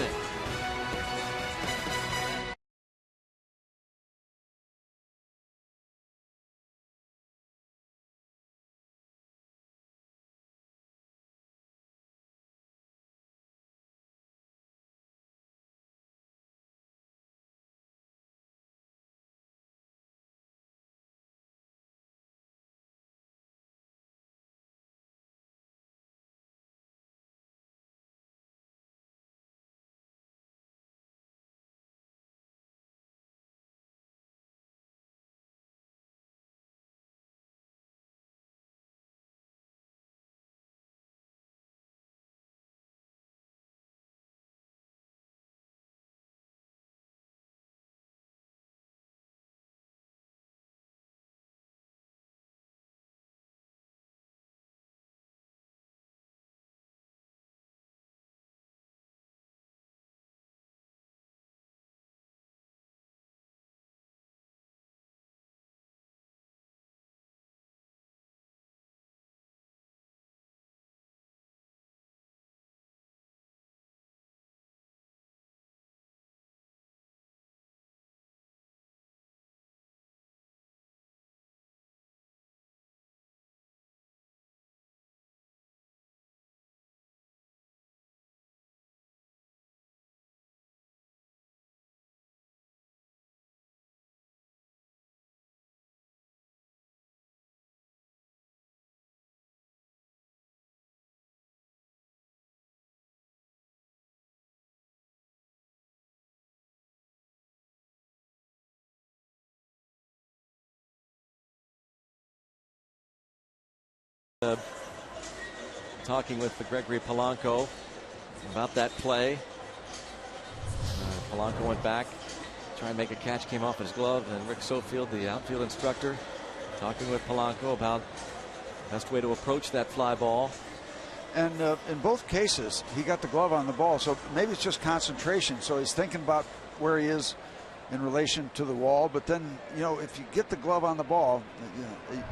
talking with the Gregory Polanco about that play. Polanco went back, tried to make a catch, came off his glove, and Rick Sofield, the outfield instructor, talking with Polanco about the best way to approach that fly ball. And in both cases, he got the glove on the ball, so maybe it's just concentration. So he's thinking about where he is in relation to the wall. But then, you know, if you get the glove on the ball, you know,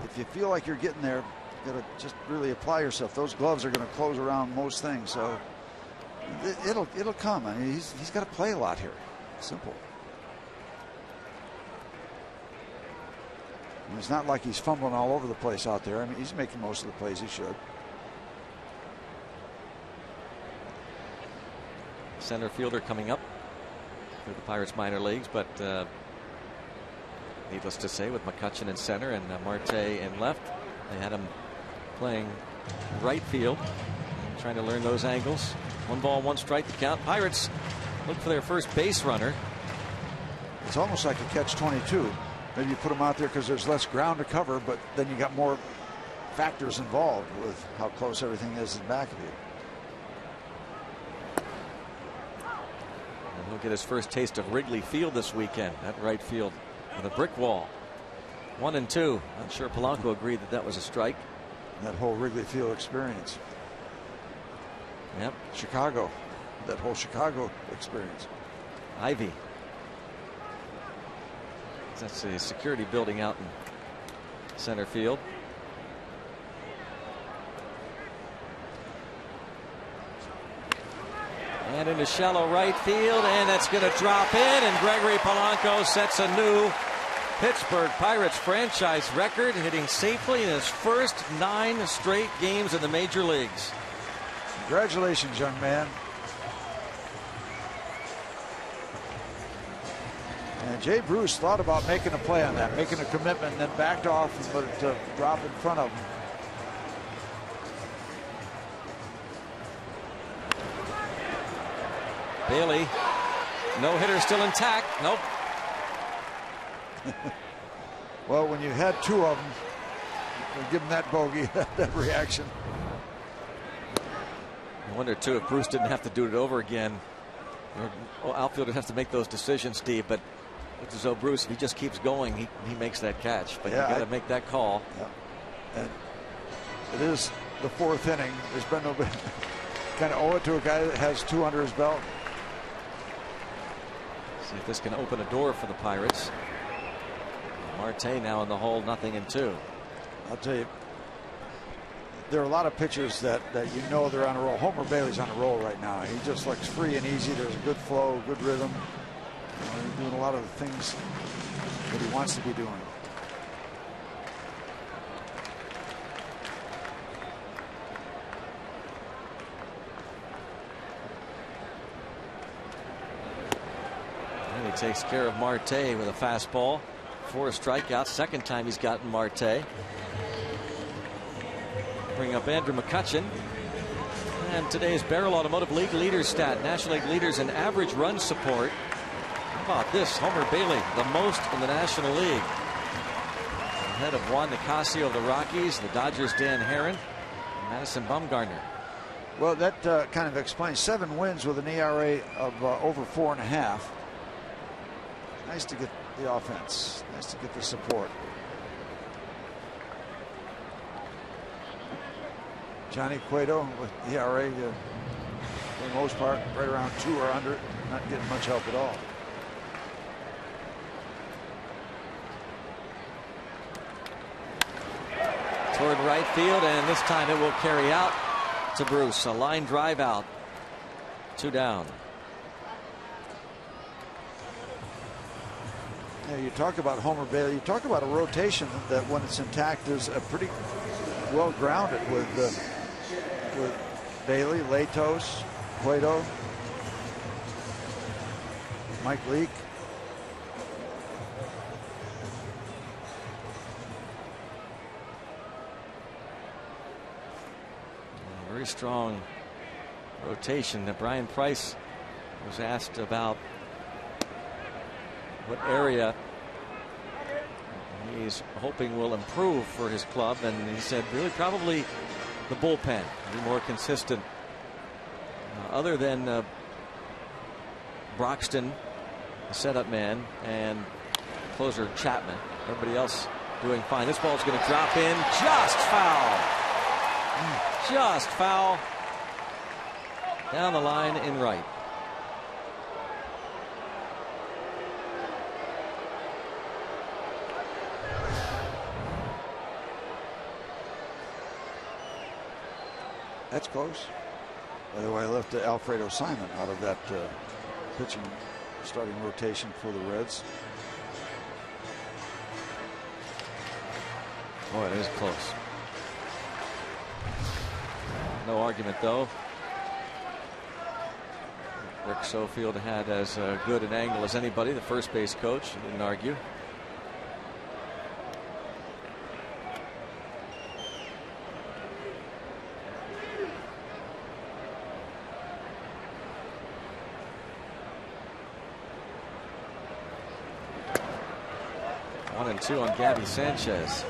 if you feel like you're getting there, you got to just really apply yourself. Those gloves are going to close around most things, so it'll come. I mean, he's got to play a lot here. Simple. And it's not like he's fumbling all over the place out there. I mean, he's making most of the plays he should. Center fielder coming up for the Pirates minor leagues, but needless to say, with McCutchen in center and Marte in left, they had him playing right field, trying to learn those angles. 1 ball, 1 strike to count. Pirates look for their first base runner. It's almost like a catch-22. Maybe you put them out there because there's less ground to cover, but then you got more factors involved with how close everything is in back of you. And he'll get his first taste of Wrigley Field this weekend at right field with a brick wall. 1-2. I'm sure Polanco agreed that that was a strike. That whole Wrigley Field experience. Yep. Chicago. That whole Chicago experience. Ivy. That's a security building out in center field. And into shallow right field, and that's going to drop in, and Gregory Polanco sets a new Pittsburgh Pirates franchise record, hitting safely in his first 9 straight games in the major leagues. Congratulations, young man. And Jay Bruce thought about making a play on that, making a commitment, and then backed off and let it drop in front of him. Bailey, no hitter still intact. Nope. Well, when you had 2 of them, give him that bogey, that reaction. I wonder, too, if Bruce didn't have to do it over again. Outfielders have to make those decisions, Steve, but it's as though Bruce, if he just keeps going, he makes that catch. But yeah, you got to make that call. Yeah. And it is the 4th inning. There's been no kind of owe it to a guy that has 2 under his belt. See if this can open a door for the Pirates. Marte now in the hole, 0-2. I'll tell you, there are a lot of pitchers that you know they're on a roll. Homer Bailey's on a roll right now. He just looks free and easy. There's a good flow, good rhythm. He's doing a lot of the things that he wants to be doing. And he takes care of Marte with a fastball. 4 strikeouts. Second time he's gotten Marte. Bring up Andrew McCutchen. And today's Barrel Automotive League leaders stat. National League leaders in average run support. How about this? Homer Bailey, the most in the National League. Ahead of Juan Nicasio of the Rockies, the Dodgers' Dan Herron, and Madison Bumgarner. Well, that kind of explains 7 wins with an ERA of over 4.5. Nice to get the offense. Nice to get the support. Johnny Cueto with ERA for the most part right around 2 or under, not getting much help at all. Toward right field, and this time it will carry out to Bruce. A line drive out. 2 down. Yeah, you talk about Homer Bailey. You talk about a rotation that, when it's intact, is a pretty well grounded with Bailey, Latos, Cueto, Mike Leake. Very strong rotation. Brian Price was asked about what area he's hoping will improve for his club. And he said really probably the bullpen be more consistent. Other than Broxton, the setup man, and closer Chapman, everybody else doing fine. This ball's going to drop in. Just foul. Just foul. Down the line in right. That's close. By the way, I left Alfredo Simon out of that pitching starting rotation for the Reds. Boy, it is close. No argument, though. Rick Sofield had as good an angle as anybody, the first base coach. He didn't argue. One and two on Gabby Sanchez.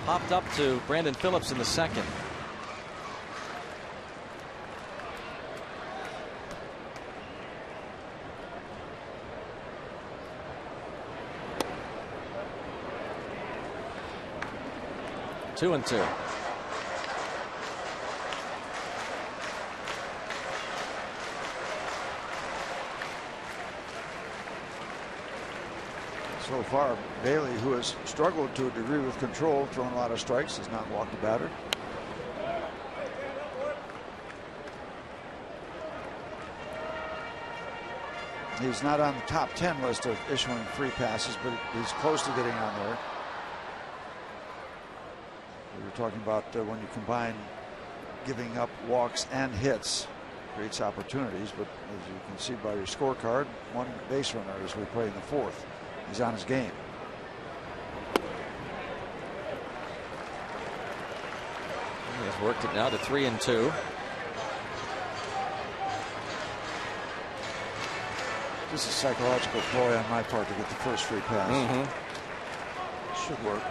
Popped up to Brandon Phillips in the second. Two and two. So far, Bailey, who has struggled to a degree with control, thrown a lot of strikes, has not walked a batter. He's not on the top 10 list of issuing free passes, but he's close to getting on there. We were talking about when you combine giving up walks and hits, creates opportunities, but as you can see by your scorecard, one base runner as we play in the fourth. He's on his game. He's worked it now to 3 and 2. This is a psychological ploy on my part to get the first free pass. Should work.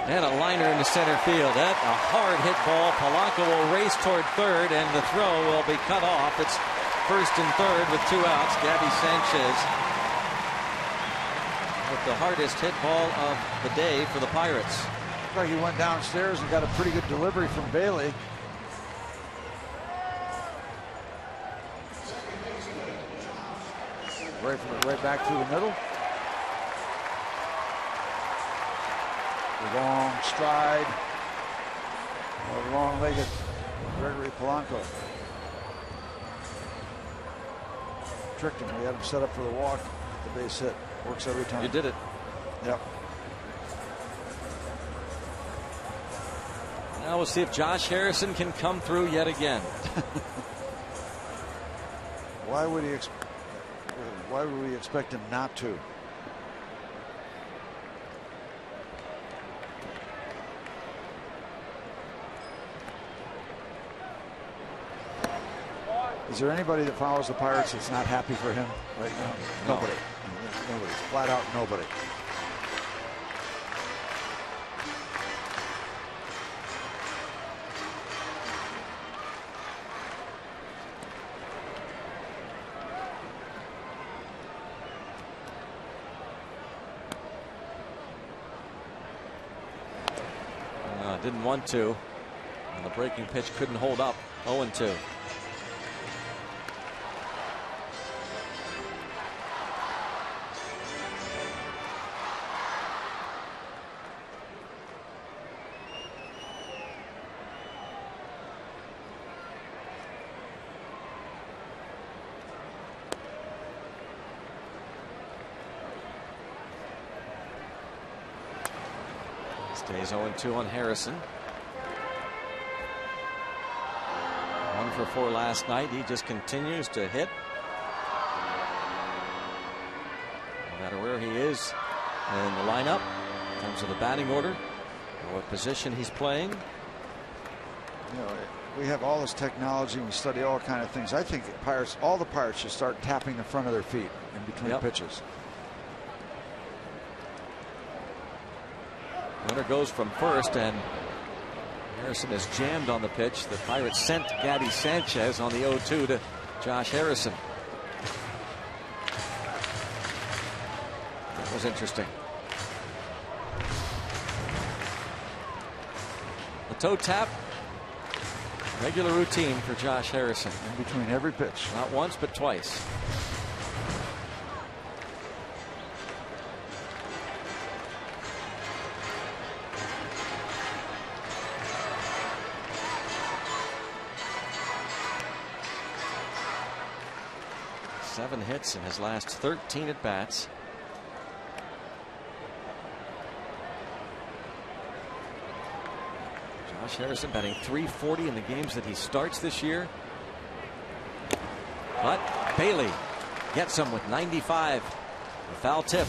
And a liner into center field. That a hard hit ball. Polanco will race toward third, and the throw will be cut off. It's first and third with 2 outs. Gabby Sanchez with the hardest hit ball of the day for the Pirates. Looks like he went downstairs and got a pretty good delivery from Bailey. Right back through the middle. Long stride. Long-legged Gregory Polanco. Tricked him. We had him set up for the walk. The base hit. Works every time. You did it. Yep. Now we'll see if Josh Harrison can come through yet again. Why would we expect him not to? Is there anybody that follows the Pirates that's not happy for him right now? No. Nobody. Nobody. Flat out nobody. Didn't want to. And the breaking pitch couldn't hold up. 0-2. Stays 0-2 on Harrison. 1 for 4 last night. He just continues to hit. No matter where he is in the lineup, in terms of the batting order, or what position he's playing. You know, we have all this technology and we study all kind of things. I think all the Pirates should start tapping the front of their feet in between pitches. Runner goes from first, and Harrison is jammed on the pitch. The Pirates sent Gaddy Sanchez on the 0-2 to Josh Harrison. That was interesting. The toe tap, regular routine for Josh Harrison. In between every pitch. Not once, but twice. Seven hits in his last 13 at bats. Josh Harrison batting .340 in the games that he starts this year. But Bailey gets him with 95. A foul tip.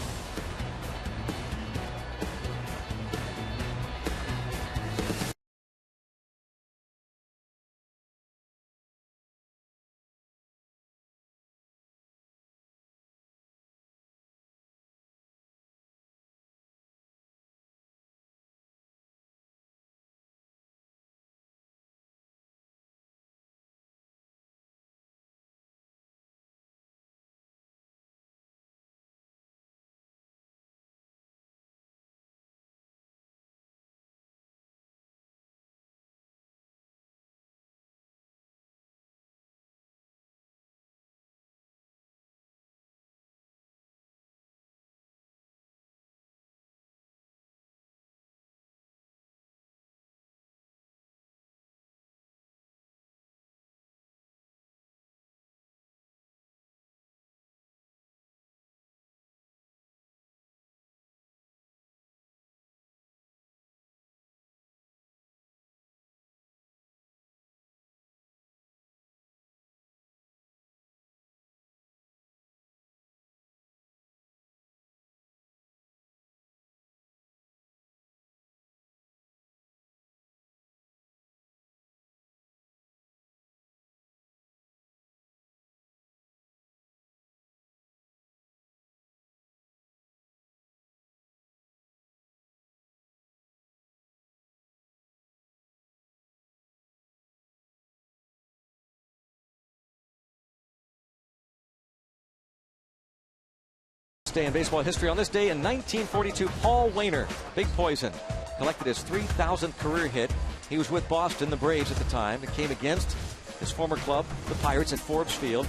Day in baseball history. On this day in 1942, Paul Wainer, Big Poison, collected his 3,000th career hit. He was with Boston, the Braves at the time. It came against his former club, the Pirates, at Forbes Field.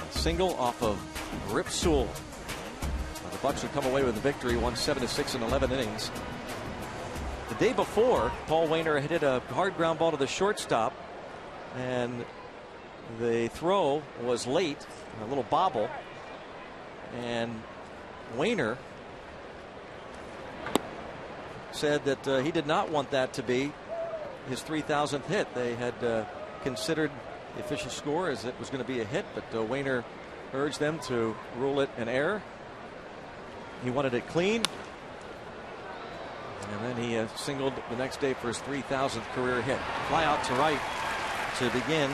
Single off of Rip Sewell. The Bucks would come away with the victory, won 7-6 in 11 innings. The day before, Paul Wainer hit a hard ground ball to the shortstop, and the throw was late, a little bobble. And Wainer said that he did not want that to be his 3,000th hit. They had considered the official score as it was going to be a hit, but Wainer urged them to rule it an error. He wanted it clean. And then he singled the next day for his 3,000th career hit. Fly out to right to begin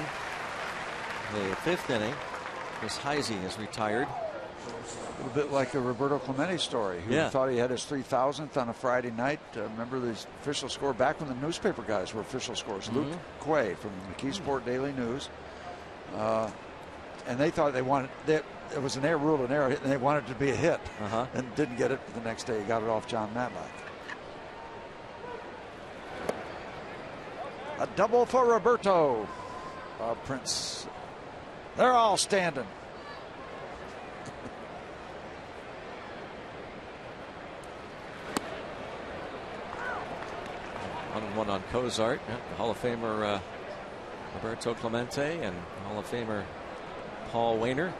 the fifth inning. Chris Heisey has retired. A little bit like a Roberto Clemente story. He thought he had his 3,000th on a Friday night. Remember the official score back when the newspaper guys were official scores. Luke Quay from the McKeesport Daily News. And they thought they wanted it was an error, ruled an error, and they wanted it to be a hit. And didn't get it the next day. He got it off John Matlack. A double for Roberto. Prince. They're all standing. 1-1 on Cozart. The Hall of Famer Roberto Clemente and Hall of Famer Paul Wainer.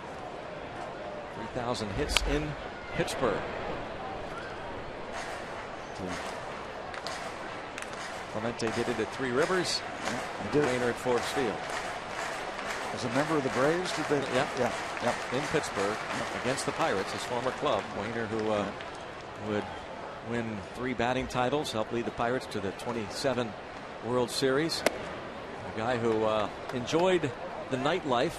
3,000 hits in Pittsburgh. Clemente did it at Three Rivers. And Wainer at Forbes Field. As a member of the Braves, did they? Yeah. In Pittsburgh against the Pirates, his former club. Wainer, who would win 3 batting titles, helped lead the Pirates to the 27 World Series. A guy who enjoyed the nightlife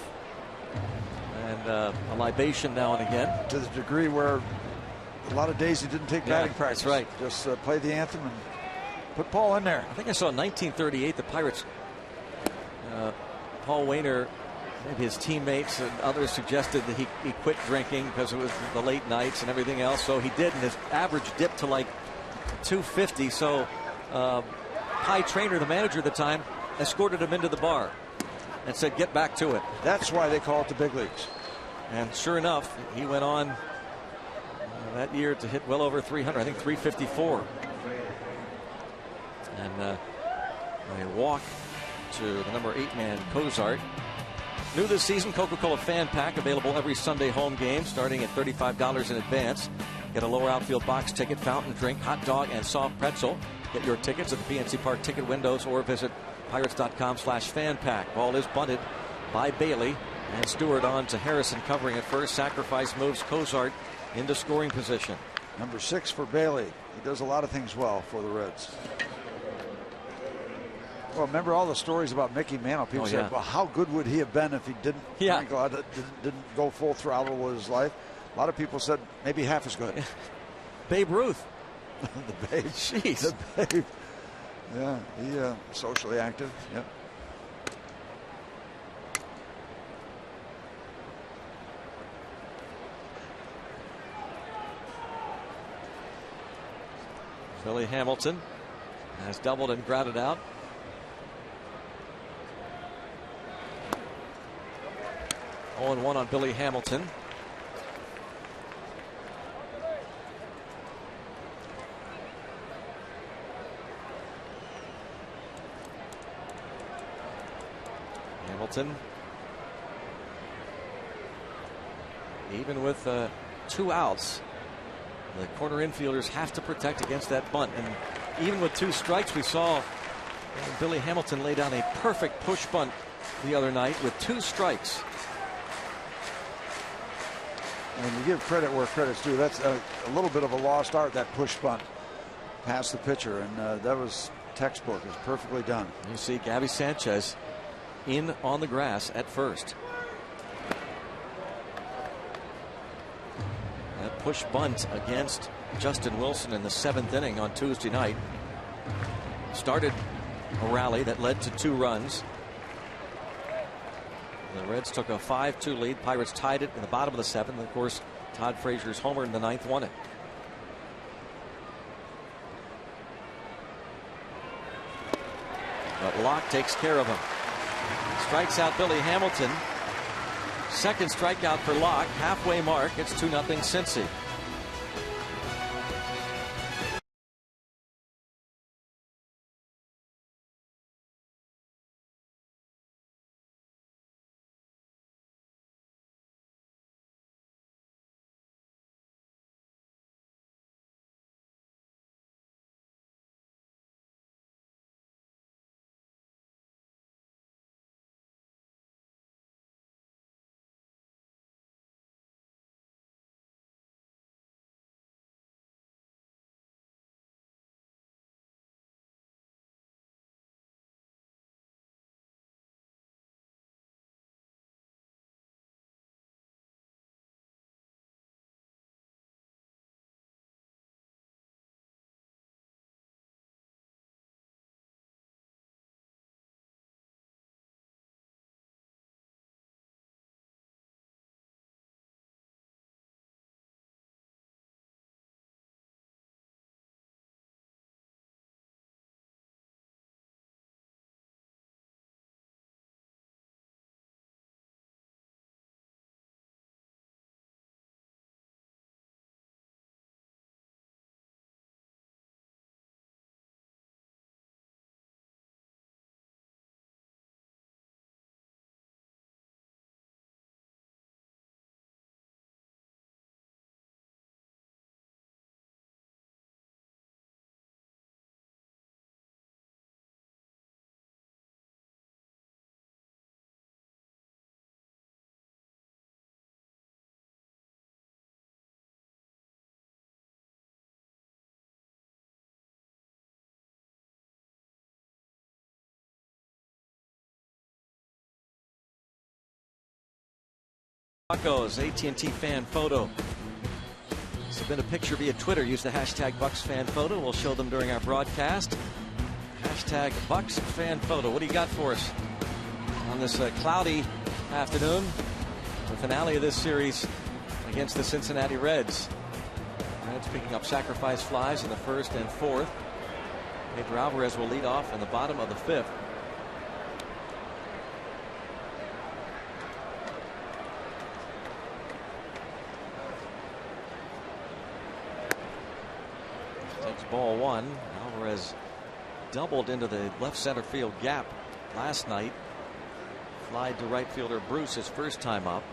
and a libation now and again. To the degree where a lot of days he didn't take batting practice. That's right. Just play the anthem and put Paul in there. I think I saw in 1938 the Pirates, Paul Wainer, maybe his teammates and others suggested that he quit drinking because it was the late nights and everything else. So he did, and his average dipped to like 250. So High Trainer, the manager at the time, escorted him into the bar and said, "Get back to it." That's why they call it the big leagues. And sure enough, he went on that year to hit well over 300. I think 354. And a walk to the number 8 man, Cozart. New this season, Coca-Cola Fan Pack, available every Sunday home game, starting at $35 in advance. Get a lower outfield box ticket, fountain drink, hot dog, and soft pretzel. Get your tickets at the PNC Park ticket windows or visit Pirates.com/fanpack. Ball is bunted by Bailey, and Stewart on to Harrison covering at first. Sacrifice moves Cozart into scoring position. Number 6 for Bailey. He does a lot of things well for the Reds. Well, remember all the stories about Mickey Mantle? People said, well, how good would he have been if he didn't go full throttle with his life? A lot of people said maybe half as good. Babe Ruth. The Babe. Jeez. The Babe. Yeah, he socially active. Yep. Billy Hamilton has doubled and grounded out. Oh, 0-1 on Billy Hamilton. Hamilton, even with 2 outs, the corner infielders have to protect against that bunt. And even with 2 strikes, we saw Billy Hamilton lay down a perfect push bunt the other night with 2 strikes. And you give credit where credit's due. That's a little bit of a lost art, that push bunt past the pitcher. And that was textbook. It was perfectly done. You see Gabby Sanchez in on the grass at first. That push bunt against Justin Wilson in the 7th inning on Tuesday night started a rally that led to 2 runs. The Reds took a 5-2 lead. Pirates tied it in the bottom of the 7th. And of course, Todd Frazier's homer in the 9th won it. But Locke takes care of him. Strikes out Billy Hamilton. 2nd strikeout for Locke. Halfway mark. It's 2-0 Cincy. Broncos AT&T fan photo. Submit a picture via Twitter. Use the hashtag Bucks fan photo. We'll show them during our broadcast. Hashtag Bucks fan photo. What do you got for us on this cloudy afternoon? The finale of this series against the Cincinnati Reds. Reds picking up sacrifice flies in the first and fourth. Pedro Alvarez will lead off in the bottom of the fifth. Takes ball one. Alvarez doubled into the left center field gap last night. Flied to right fielder Bruce his first time up.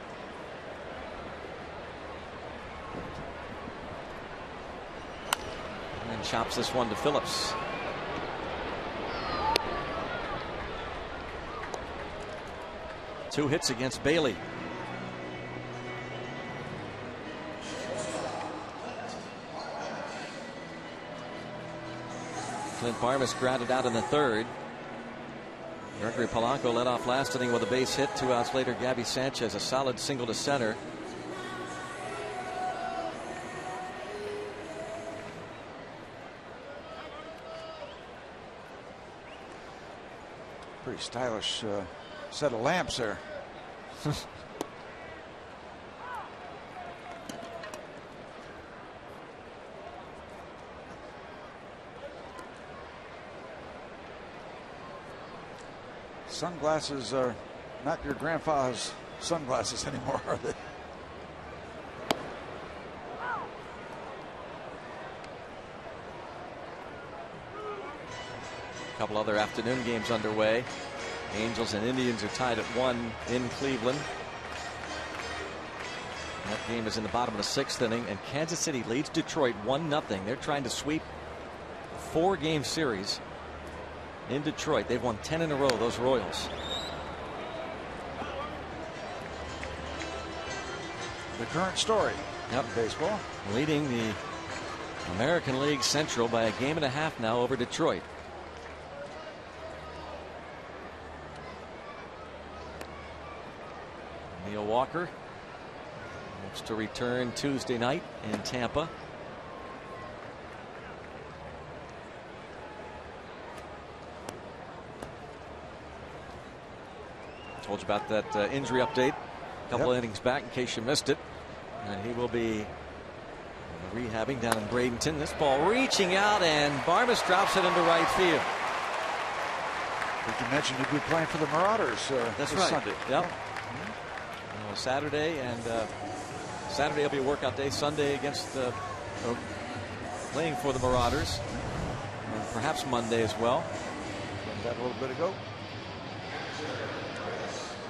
And chops this one to Phillips. Two hits against Bailey. Clint Barmes grounded out in the third. Gregory Polanco led off last inning with a base hit. 2 outs later, Gabby Sanchez a solid single to center. Pretty stylish set of lamps there. Sunglasses are not your grandfather's sunglasses anymore, are they? A couple other afternoon games underway. Angels and Indians are tied at 1 in Cleveland. That game is in the bottom of the 6th inning, and Kansas City leads Detroit 1-0. They're trying to sweep a 4-game series in Detroit. They've won 10 in a row, those Royals. The current story. Yep. In baseball. Leading the American League Central by a game and a half now over Detroit. Neil Walker looks to return Tuesday night in Tampa. Told you about that injury update a couple of innings back in case you missed it. And he will be rehabbing down in Bradenton. This ball reaching out, and Barmes drops it into right field. I think you mentioned you'd be playing for the Marauders That's this right. Sunday. Yep. Saturday, and Saturday will be a workout day. Sunday against playing for the Marauders, and perhaps Monday as well. That a little bit ago.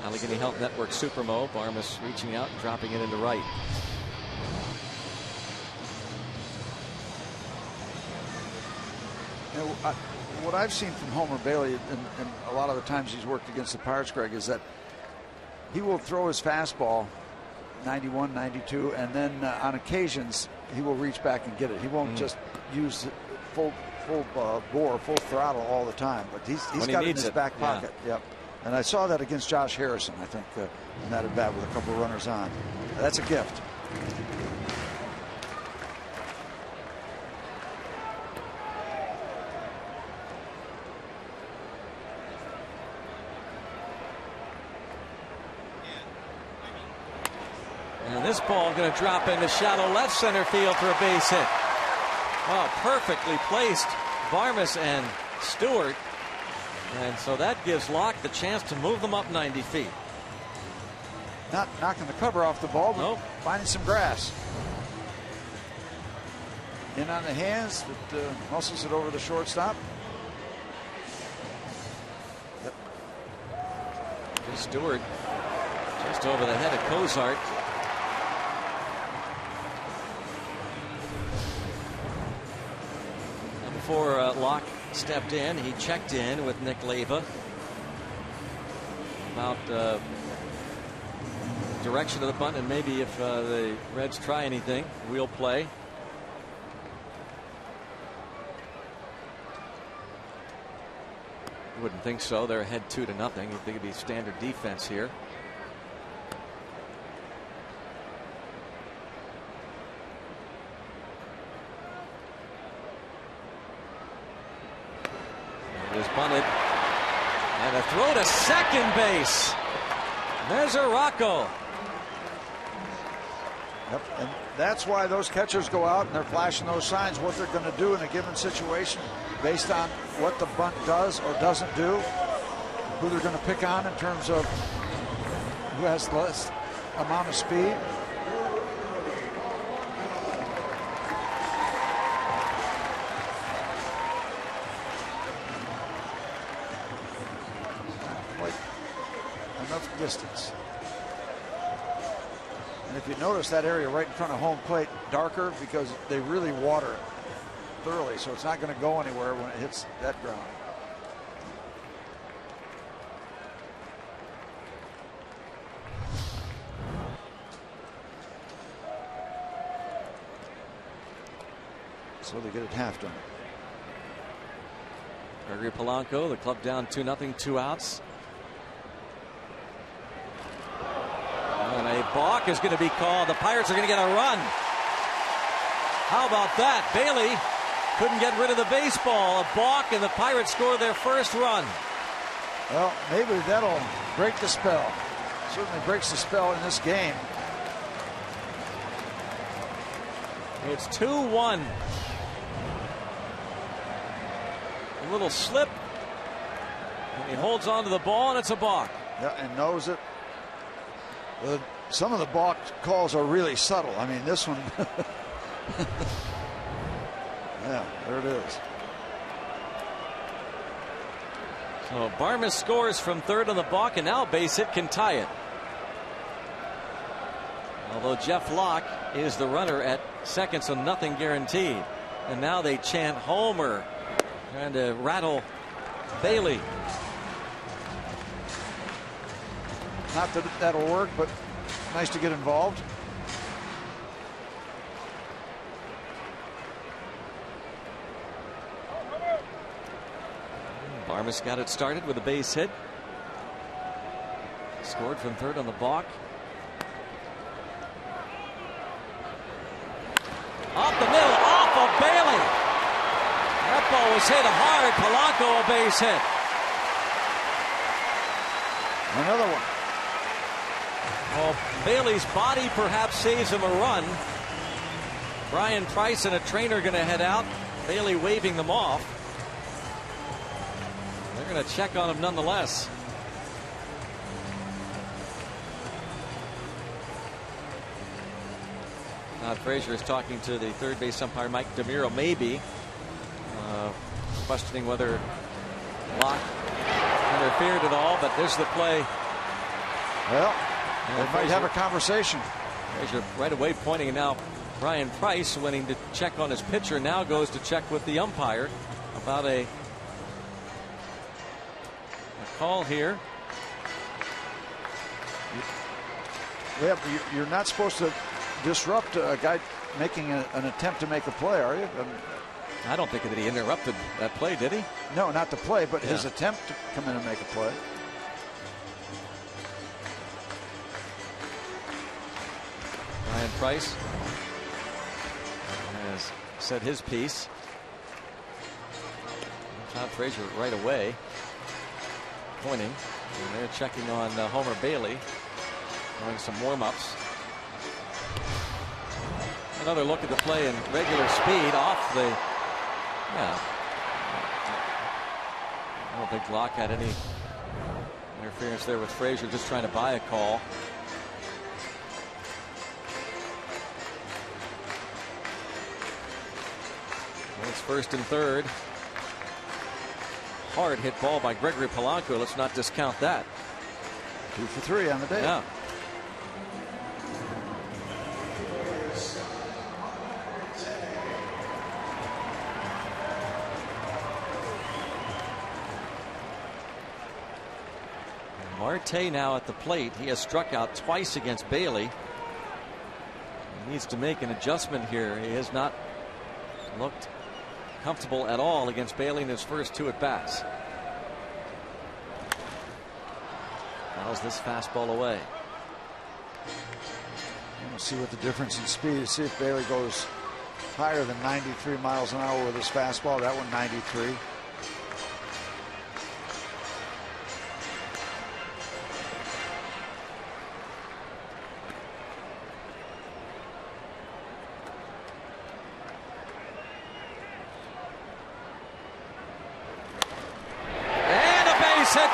Allegheny Health Network Supermo. Barmes reaching out and dropping it into right. You know, what I've seen from Homer Bailey, and a lot of the times he's worked against the Pirates, Greg, is that he will throw his fastball 91, 92, and then on occasions he will reach back and get it. He won't just use full bore, full throttle all the time, but he's got it in his back pocket. Yep. And I saw that against Josh Harrison, I think, in that at bat with a couple of runners on. That's a gift. And this ball going to drop into shallow left center field for a base hit. Oh, perfectly placed, Barmes and Stewart. And so that gives Locke the chance to move them up 90 feet. Not knocking the cover off the ball, but finding some grass. In on the hands, but muscles it over the shortstop. Yep. Stewart just over the head of Cozart. And before Locke stepped in, he checked in with Nick Leyva about direction of the bunt, and maybe if the Reds try anything, we'll play. Wouldn't think so. They're ahead 2-0. You'd think it'd be standard defense here. is bunted. And a throw to second base. There's a Rocco. Yep, and that's why those catchers go out and they're flashing those signs, what they're going to do in a given situation based on what the bunt does or doesn't do, who they're going to pick on in terms of who has less amount of speed. Enough distance. And if you notice that area right in front of home plate darker because they really water it thoroughly, so it's not going to go anywhere when it hits that ground. So they get it half done. Gregory Polanco, the club down 2-0, 2 outs. And a balk is going to be called. The Pirates are going to get a run. How about that? Bailey couldn't get rid of the baseball. A balk, and the Pirates score their first run. Well, maybe that'll break the spell. Certainly breaks the spell in this game. It's 2-1. A little slip. And he holds on to the ball, and it's a balk. Yeah, and knows it. Some of the balk calls are really subtle. I mean, this one. Yeah, there it is. So Barmes scores from third on the balk, and now a base hit can tie it. Although Jeff Locke is the runner at second, so nothing guaranteed. And now they chant homer, trying to rattle Bailey. Not that that'll work, but nice to get involved. Barmes got it started with a base hit. Scored from third on the balk. Off the middle, off of Bailey. That ball was hit hard. Polanco, a base hit. Another one. Well, Bailey's body perhaps saves him a run. Brian Price and a trainer going to head out. Bailey waving them off. They're going to check on him nonetheless. Todd Frazier is talking to the third base umpire Mike DeMuro, maybe questioning whether Locke interfered at all, but there's the play. Well, they might have a conversation. Frazier right away pointing, and now Brian Price, wanting to check on his pitcher, now goes to check with the umpire about a call here. Yeah, but you're not supposed to disrupt a guy making an attempt to make a play, are you? I don't think that he interrupted that play, did he? No, not the play, but his attempt to come in and make a play. Brian Price has said his piece. Todd Frazier right away pointing, and they're checking on Homer Bailey, doing some warm-ups. Another look at the play in regular speed off the. Yeah. I don't think Locke had any interference there with Frazier, just trying to buy a call. It's first and third. Hard hit ball by Gregory Polanco. Let's not discount that. 2 for 3 on the day. Yeah. Marte now at the plate. He has struck out twice against Bailey. He needs to make an adjustment here. He has not looked comfortable at all against Bailey in his first 2 at-bats. Fouls this fastball away. We'll see what the difference in speed is. See if Bailey goes higher than 93 miles an hour with his fastball. That one 93.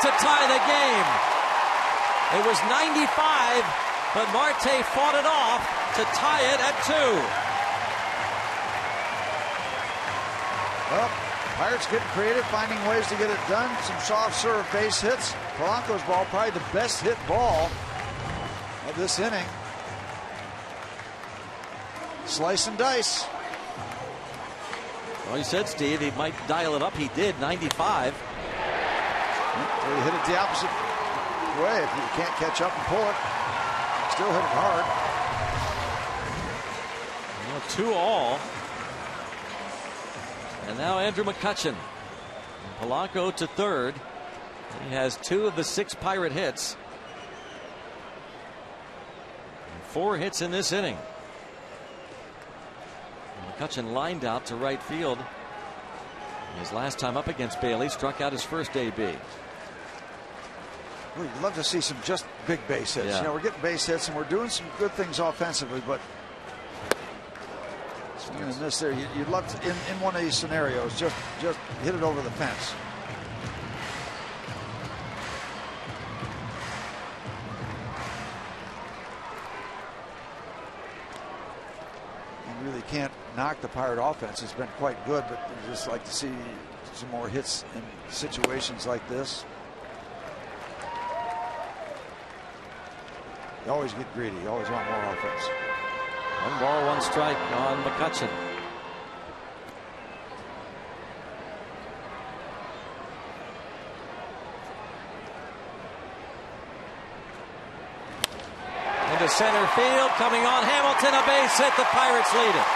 to tie the game. It was 95, but Marte fought it off to tie it at 2. Well, Pirates getting creative, finding ways to get it done. Some soft serve base hits. Polanco's ball, probably the best hit ball of this inning. Slice and dice. Well, you said, Steve, he might dial it up. He did, 95. Well, he hit it the opposite way. If you can't catch up and pull it, still hit it hard. 2-all. And now Andrew McCutchen. Polanco to third. He has 2 of the 6 Pirate hits. 4 hits in this inning. McCutchen lined out to right field. His last time up against Bailey, struck out his first AB. We'd love to see some just big base hits. Yeah. You know, we're getting base hits and we're doing some good things offensively, but in this there, you'd love to, in one of these scenarios, just hit it over the fence. You really can't knock the Pirate offense. It's been quite good, but you just like to see some more hits in situations like this. You always get greedy. You always want more offense. 1 ball, 1 strike on McCutchen. Into center field, coming on Hamilton, a base hit. The Pirates lead it.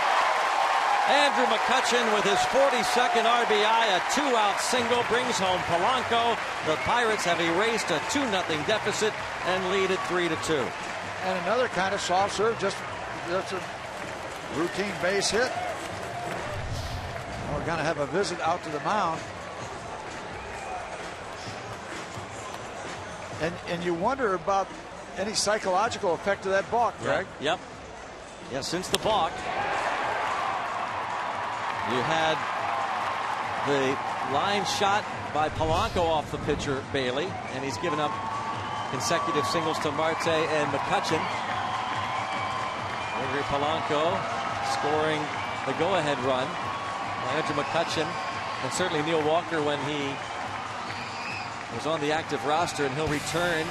Andrew McCutchen with his 42nd RBI, a 2-out single brings home Polanco. The Pirates have erased a 2-0 deficit and lead it 3-2. And another kind of soft serve, just a routine base hit. We're going to have a visit out to the mound. And you wonder about any psychological effect of that balk, Greg. Yep. Yeah, since the balk, you had the line shot by Polanco off the pitcher, Bailey, and he's given up consecutive singles to Marte and McCutchen. Gregory Polanco scoring the go-ahead run. Andrew McCutchen and certainly Neil Walker when he was on the active roster, and he'll return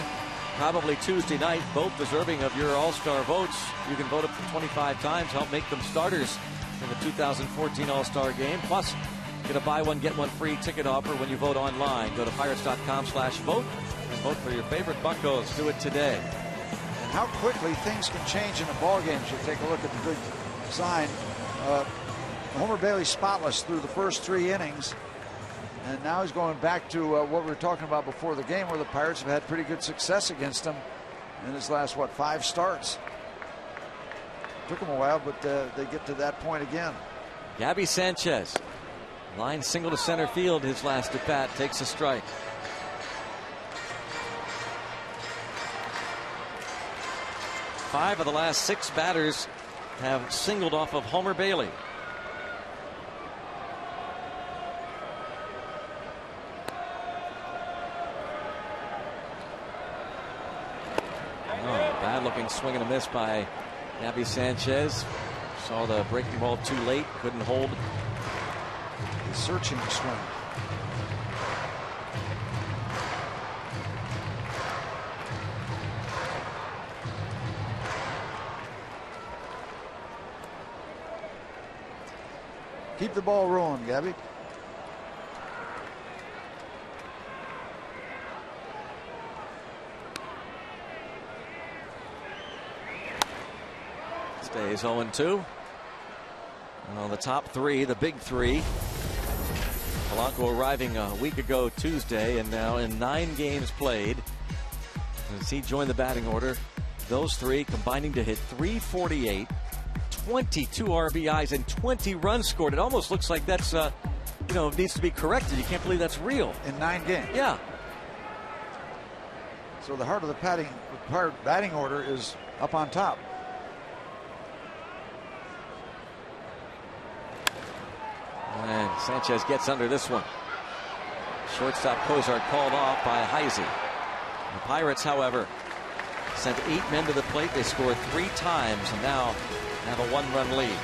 probably Tuesday night, both deserving of your All-Star votes. You can vote up to 25 times, help make them starters in the 2014 All-Star Game. Plus, get a buy one, get one free ticket offer when you vote online. Go to pirates.com/vote and vote for your favorite Buccos. Do it today. And how quickly things can change in a ball game. You take a look at the good sign. Homer Bailey spotless through the first 3 innings. And now he's going back to what we were talking about before the game, where the Pirates have had pretty good success against him in his last, 5 starts. Took him a while, but they get to that point again. Gabby Sanchez, line single to center field, his last at bat, takes a strike. Five of the last 6 batters have singled off of Homer Bailey. Bad looking swing and a miss by Gabby Sanchez. Saw the breaking ball too late, couldn't hold. The searching swing. Keep the ball rolling, Gabby. Stays 0-2. Well, the top 3, the big 3. Polanco arriving a week ago Tuesday, and now in 9 games played, as he joined the batting order, those 3 combining to hit .348, 22 RBIs, and 20 runs scored. It almost looks like that's, needs to be corrected. You can't believe that's real. In 9 games. Yeah. So the heart of the batting order is up on top. And Sanchez gets under this one. Shortstop Kozar called off by Heisey. The Pirates, however, sent 8 men to the plate. They scored 3 times and now have a 1-run lead.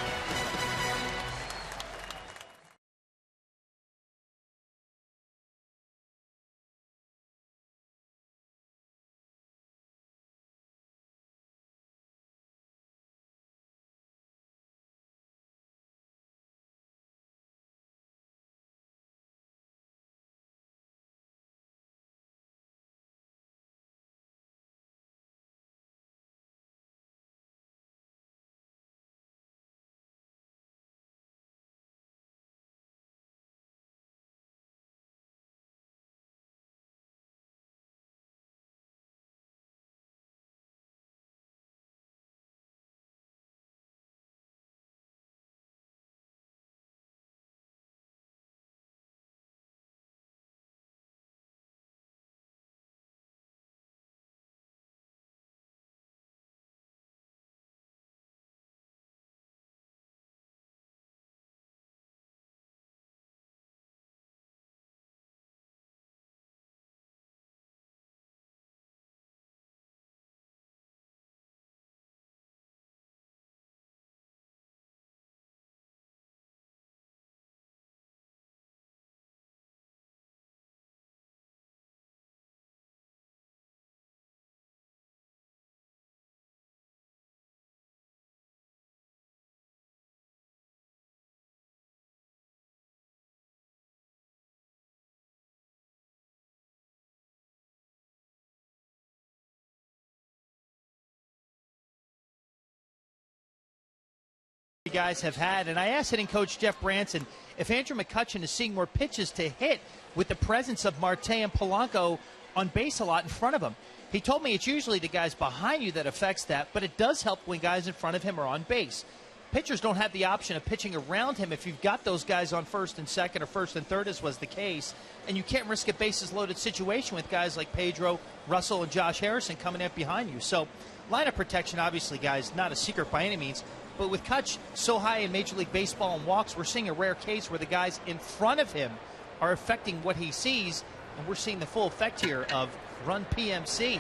Guys have had, and I asked hitting coach Jeff Branson if Andrew McCutchen is seeing more pitches to hit with the presence of Marte and Polanco on base a lot in front of him. He told me it's usually the guys behind you that affects that, but it does help when guys in front of him are on base. Pitchers don't have the option of pitching around him if you've got those guys on first and second or first and third, as was the case, and you can't risk a bases loaded situation with guys like Pedro, Russell, and Josh Harrison coming up behind you. So lineup protection, obviously, guys, not a secret by any means. But with Kutch so high in Major League Baseball and walks, we're seeing a rare case where the guys in front of him are affecting what he sees, and we're seeing the full effect here of run PMC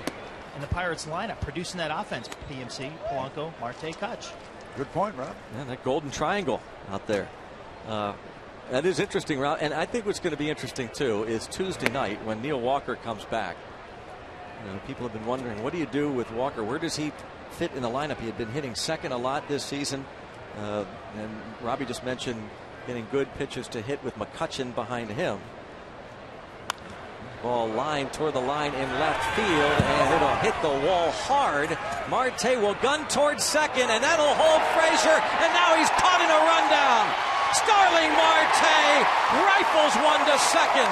and the Pirates lineup producing that offense. PMC, Polanco, Marte, Kutch. Good point, Rob. Yeah, that golden triangle out there. That is interesting, Rob. And I think what's going to be interesting, too, is Tuesday night when Neil Walker comes back. You know, people have been wondering, what do you do with Walker? Where does he fit in the lineup? He had been hitting second a lot this season, and Robbie just mentioned getting good pitches to hit with McCutchen behind him. Ball lined toward the line in left field, and it'll hit the wall hard. Marte will gun towards second, and that'll hold Frazier, and now he's caught in a rundown. Starling Marte rifles one to second.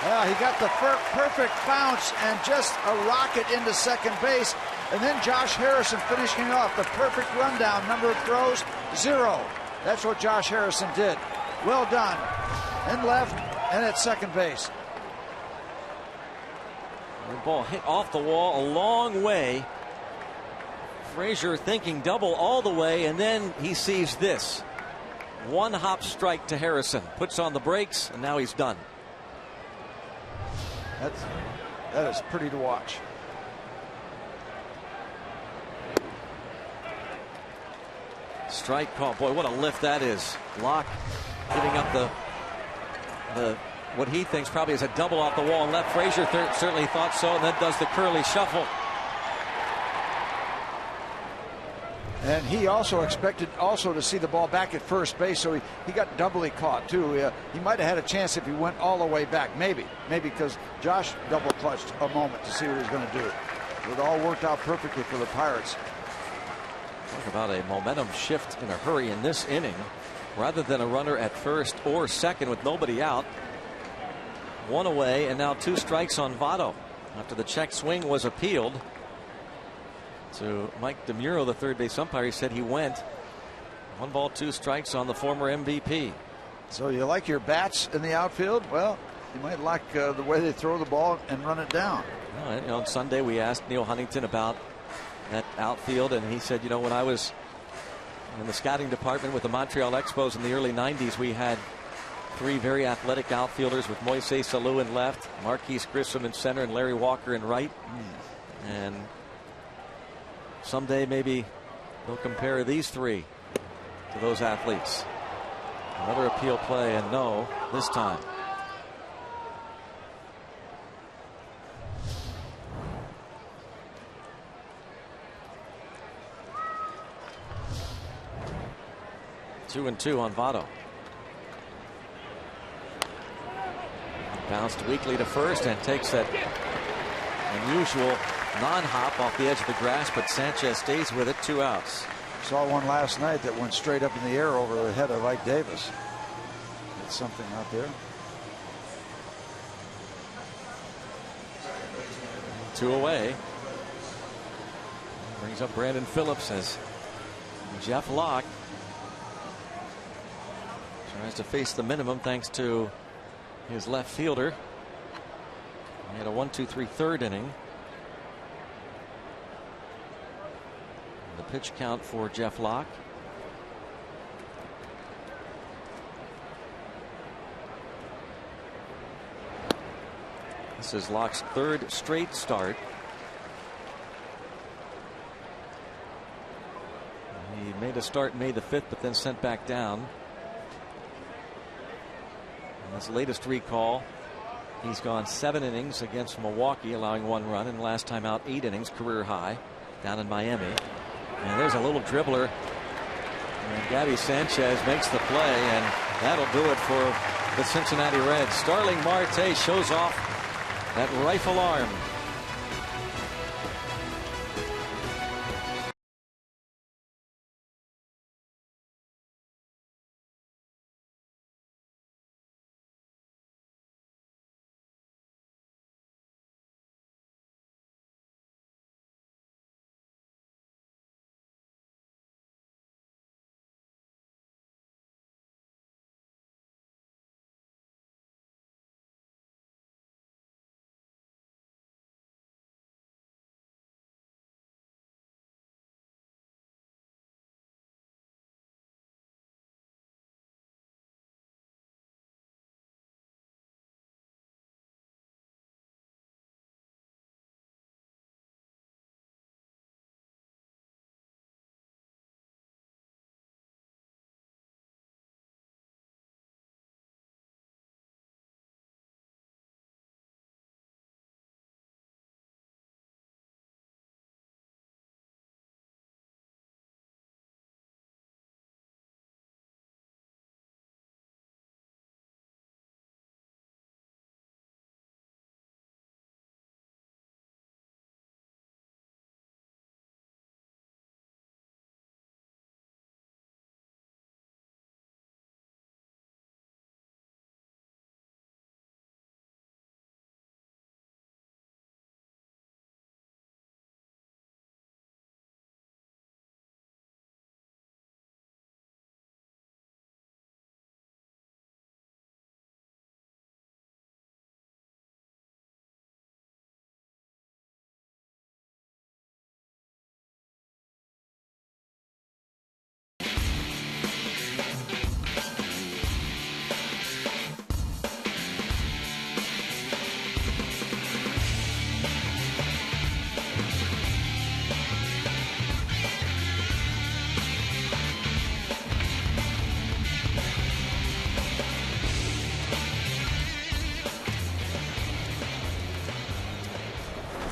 Yeah, he got the perfect bounce and just a rocket into second base. And then Josh Harrison finishing off the perfect rundown. Number of throws, 0. That's what Josh Harrison did. Well done. And left and at second base. The ball hit off the wall a long way. Frazier thinking double all the way, and then he sees this. One hop strike to Harrison. Puts on the brakes, and now he's done. That is pretty to watch. Strike call. Boy, what a lift that is. Locke giving up the what he thinks probably is a double off the wall and left. Frazier certainly thought so, and then does the curly shuffle. And he also expected to see the ball back at first base, so he got doubly caught too. He might have had a chance if he went all the way back, maybe because Josh double clutched a moment to see what he was going to do. It all worked out perfectly for the Pirates. Talk about a momentum shift in a hurry in this inning. Rather than a runner at first or second with nobody out, 1 away, and now 2 strikes on Votto after the check swing was appealed to Mike DeMuro, the third base umpire. He said he went. 1 ball, 2 strikes on the former MVP. So you like your bats in the outfield? Well, you might like the way they throw the ball and run it down. On Sunday we asked Neil Huntington about that outfield, and he said, when I was in the scouting department with the Montreal Expos in the early 90s, we had Three very athletic outfielders with Moises Alou in left, Marquise Grissom in center, and Larry Walker in right. And someday maybe they'll compare these three to those athletes. Another appeal play, and no this time. Two and two on Votto. Bounced weakly to first and takes that unusual non-hop off the edge of the grass, but Sanchez stays with it. 2 outs. Saw one last night that went straight up in the air over the head of Ike Davis. It's something out there. 2 away. Brings up Brandon Phillips as Jeff Locke tries to face the minimum thanks to his left fielder. He had a 1-2-3 third inning. The pitch count for Jeff Locke. This is Locke's 3rd straight start. He made a start May the 5th, but then sent back down. In his latest recall, he's gone 7 innings against Milwaukee, allowing 1 run, and last time out 8 innings, career high, down in Miami. And there's a little dribbler, and Gabby Sanchez makes the play, and that'll do it for the Cincinnati Reds. Starling Marte shows off that rifle arm.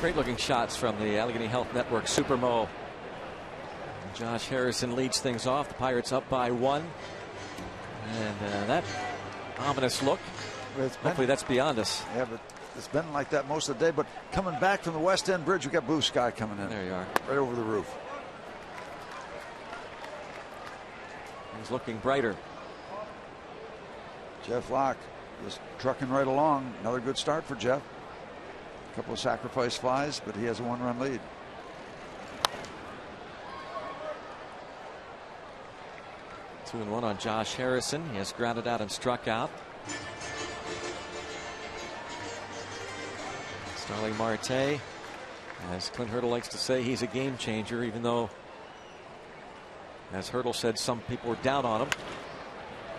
Great looking shots from the Allegheny Health Network Super Mo. Josh Harrison leads things off. The Pirates up by 1. And that ominous look. Hopefully that's beyond us. Yeah, but it's been like that most of the day. But coming back from the West End Bridge, we got blue sky coming in. There you are. Right over the roof. He's looking brighter. Jeff Locke just trucking right along. Another good start for Jeff. A couple of sacrifice flies, but he has a 1-run lead. Two and 1 on Josh Harrison. He has grounded out and struck out. Starling Marte, as Clint Hurdle likes to say, he's a game changer, even though, as Hurdle said, some people were down on him.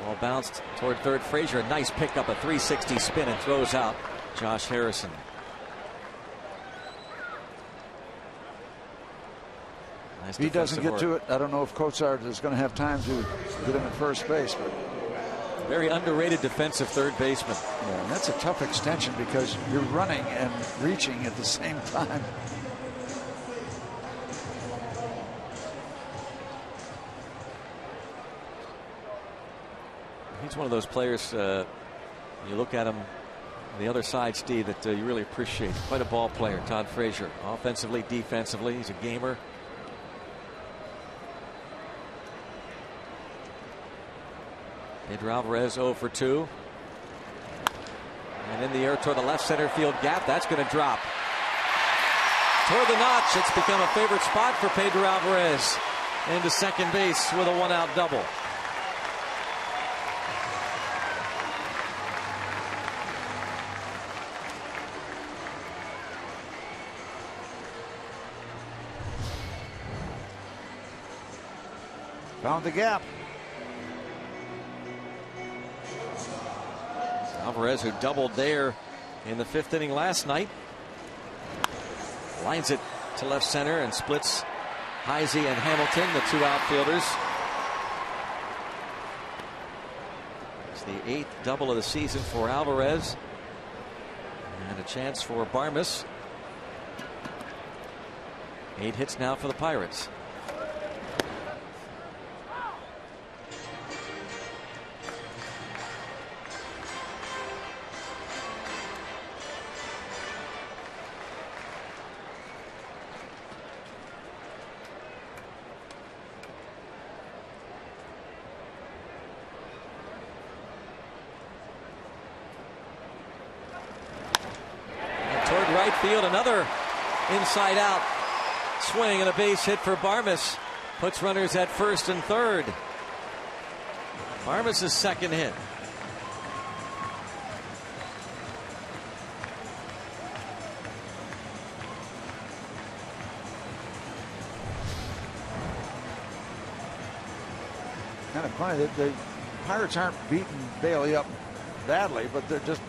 Ball bounced toward third. Frazier, a nice pickup, a 360 spin, and throws out Josh Harrison. Nice if he doesn't get work. to it, I don't know if Cozart is going to have time to get him at first base. But very underrated defensive third baseman. Yeah, and that's a tough extension because you're running and reaching at the same time. He's one of those players, you look at him on the other side, Steve, that you really appreciate. Quite a ball player, Todd Frazier. Offensively, defensively, he's a gamer. Pedro Alvarez 0 for 2. And in the air toward the left center field gap. That's going to drop. Toward the notch. It's become a favorite spot for Pedro Alvarez. Into second base with a 1-out double. Found the gap. Alvarez, who doubled there in the 5th inning last night, lines it to left center and splits Heisey and Hamilton, the 2 outfielders. It's the 8th double of the season for Alvarez, and a chance for Barmes. 8 hits now for the Pirates. Right field, another inside out swing and a base hit for Barmes. Puts runners at first and third. Barmes' second hit. Kind of funny that the Pirates aren't beating Bailey up badly, but they're just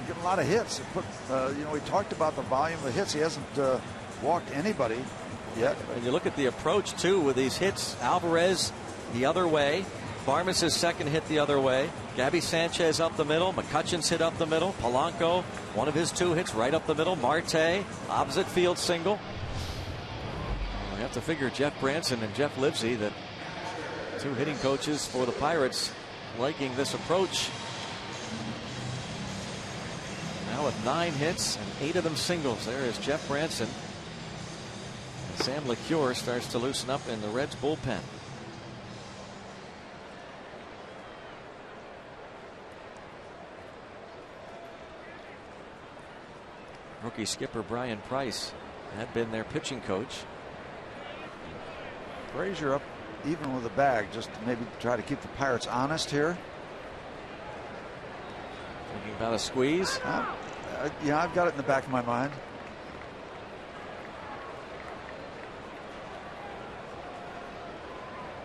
getting a lot of hits. You know, we talked about the volume of hits. He hasn't walked anybody yet. And you look at the approach too with these hits. Alvarez the other way. Barmes' second hit the other way. Gabby Sanchez up the middle. McCutcheon's hit up the middle. Polanco, one of his 2 hits right up the middle. Marte, opposite field single. We have to figure Jeff Branson and Jeff Livesey, that 2 hitting coaches for the Pirates, liking this approach. Now with 9 hits and 8 of them singles. There is Jeff Branson. And Sam LeCure starts to loosen up in the Reds bullpen. Rookie skipper Brian Price had been their pitching coach. Frazier up even with the bag, just to maybe try to keep the Pirates honest here. Thinking about a squeeze. Yeah, I've got it in the back of my mind.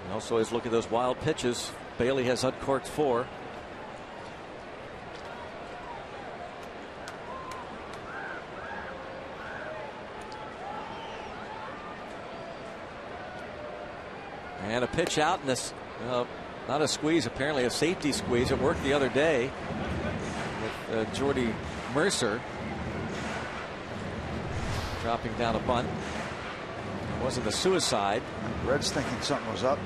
And also always look at those wild pitches. Bailey has uncorked 4. And a pitch out, and this not a squeeze, apparently a safety squeeze. It worked the other day with Jordy Mercer dropping down a bunt. It wasn't a suicide. Reds thinking something was up.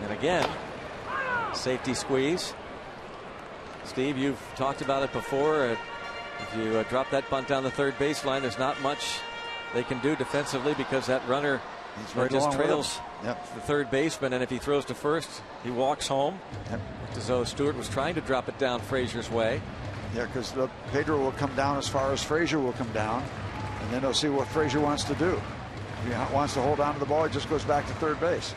And again, safety squeeze. Steve, you've talked about it before. If you drop that bunt down the third baseline, there's not much they can do defensively because that runner just trails the third baseman, and if he throws to first, he walks home. Yep. As though Stewart was trying to drop it down Frazier's way. Yeah, because Pedro will come down as far as Frazier will come down, and then they'll see what Frazier wants to do. If he wants to hold on to the ball, he just goes back to third base.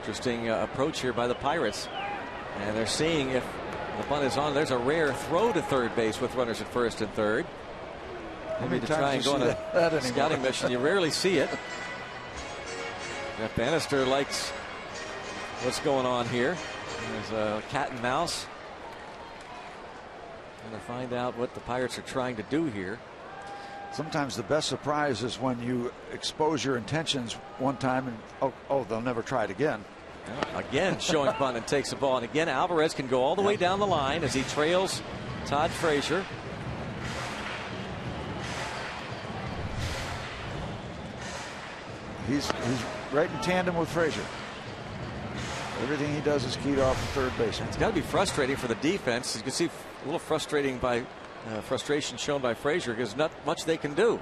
Interesting approach here by the Pirates. And they're seeing if the bunt is on. There's a rare throw to third base with runners at first and third. Maybe to try and go on a scouting mission. You rarely see it. Jeff Bannister likes what's going on here. There's a cat and mouse. Going to find out what the Pirates are trying to do here. Sometimes the best surprise is when you expose your intentions one time and oh they'll never try it again. Again showing bunt and takes the ball, and again Alvarez can go all the way down the line as he trails Todd Frazier. He's right in tandem with Frazier. Everything he does is keyed off the third base. It's got to be frustrating for the defense. You can see a little frustrating by frustration shown by Frazier because not much they can do.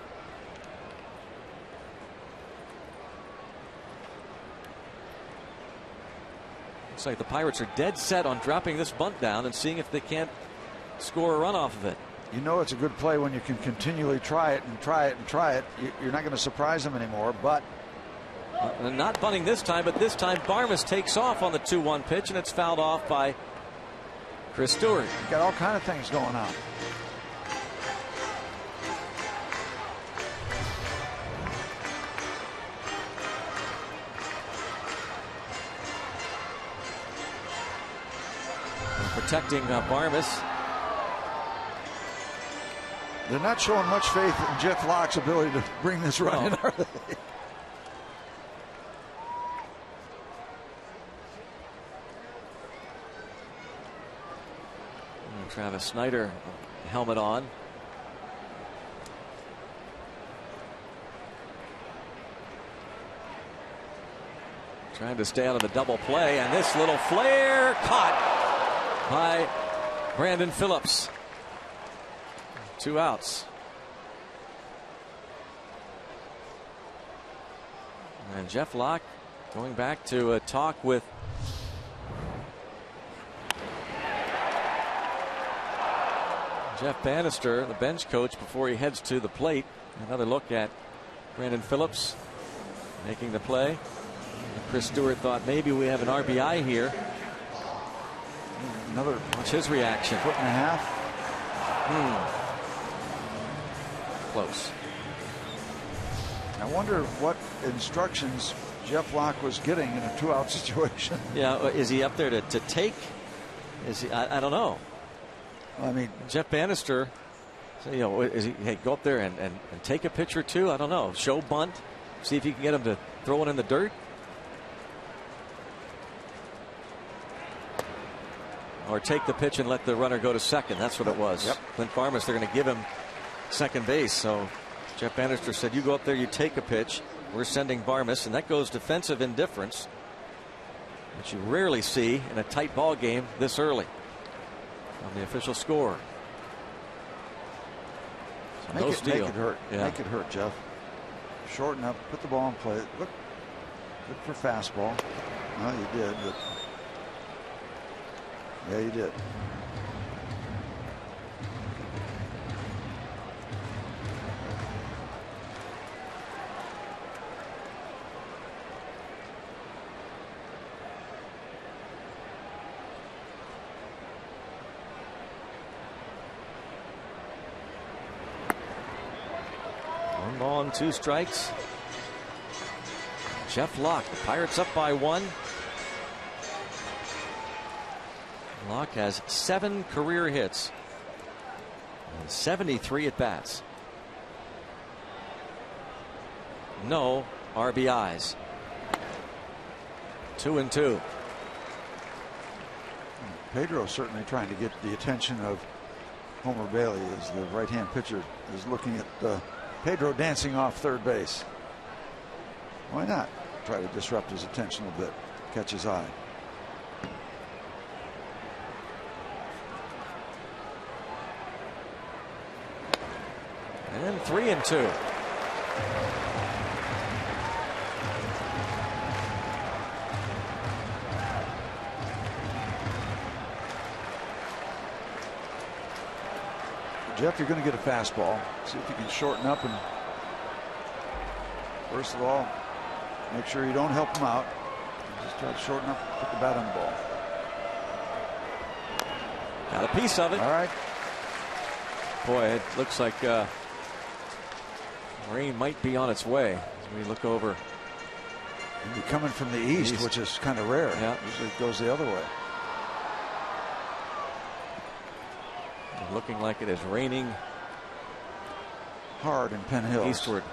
Looks like the Pirates are dead set on dropping this bunt down and seeing if they can't score a run off of it. You know it's a good play when you can continually try it and try it and try it. You're not going to surprise them anymore, but not bunting this time, but this time Barmes takes off on the 2-1 pitch and it's fouled off by Chris Stewart. You got all kind of things going on. Protecting Barmes. They're not showing much faith in Jeff Locke's ability to bring this run in, are they? Travis Snyder, helmet on. Trying to stay out of the double play, and this little flare caught by Brandon Phillips. 2 outs. And Jeff Locke going back to talk with Jeff Bannister, the bench coach, before he heads to the plate. Another look at Brandon Phillips making the play. Chris Stewart thought maybe we have an RBI here. Watch his reaction. 1.5 feet. Close. I wonder what instructions Jeff Locke was getting in a 2-out situation. Yeah, is he up there to take? Is he? I don't know. I mean, Jeff Bannister, is he? Hey, go up there and take a pitch or two. I don't know. Show bunt. See if you can get him to throw it in the dirt. Or take the pitch and let the runner go to second. That's what it was. Yep. Clint Barmes, they're going to give him second base. So Jeff Bannister said, you go up there, you take a pitch. We're sending Barmes, and that goes defensive indifference, which you rarely see in a tight ball game this early on the official score. So make it hurt. Yeah. Make it hurt, Jeff. Shorten up, put the ball in play. Look for fastball. Well, you did, but yeah, you did. One ball and 2 strikes. Jeff Locke, the Pirates up by 1. Locke has 7 career hits and 73 at bats. No RBIs. 2-2. Pedro certainly trying to get the attention of Homer Bailey as the right-hand pitcher is looking at Pedro dancing off third base. Why not try to disrupt his attention a bit, catch his eye? And 3-2. Jeff, you're going to get a fastball. See if you can shorten up and, first of all, make sure you don't help him out. Just Try to shorten up, put the bat on the ball. Got a piece of it. All right. Boy, it looks like rain might be on its way as we look over. It'll be coming from the east, which is kind of rare. Yeah. Usually it goes the other way. Looking like it is raining hard in Penn Hills. Eastward.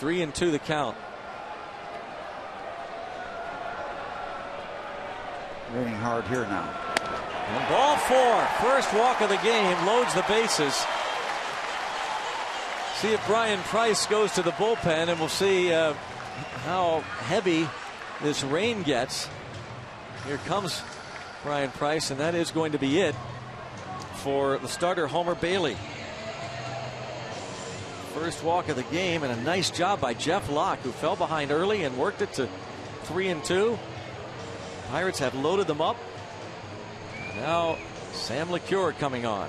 3-2 the count. Raining hard here now. And ball 4. First walk of the game. Loads the bases. See if Brian Price goes to the bullpen, and we'll see how heavy this rain gets. Here comes Brian Price, and that is going to be it for the starter Homer Bailey. First walk of the game, and a nice job by Jeff Locke, who fell behind early and worked it to 3-2. Pirates have loaded them up. Now Sam LeCure coming on.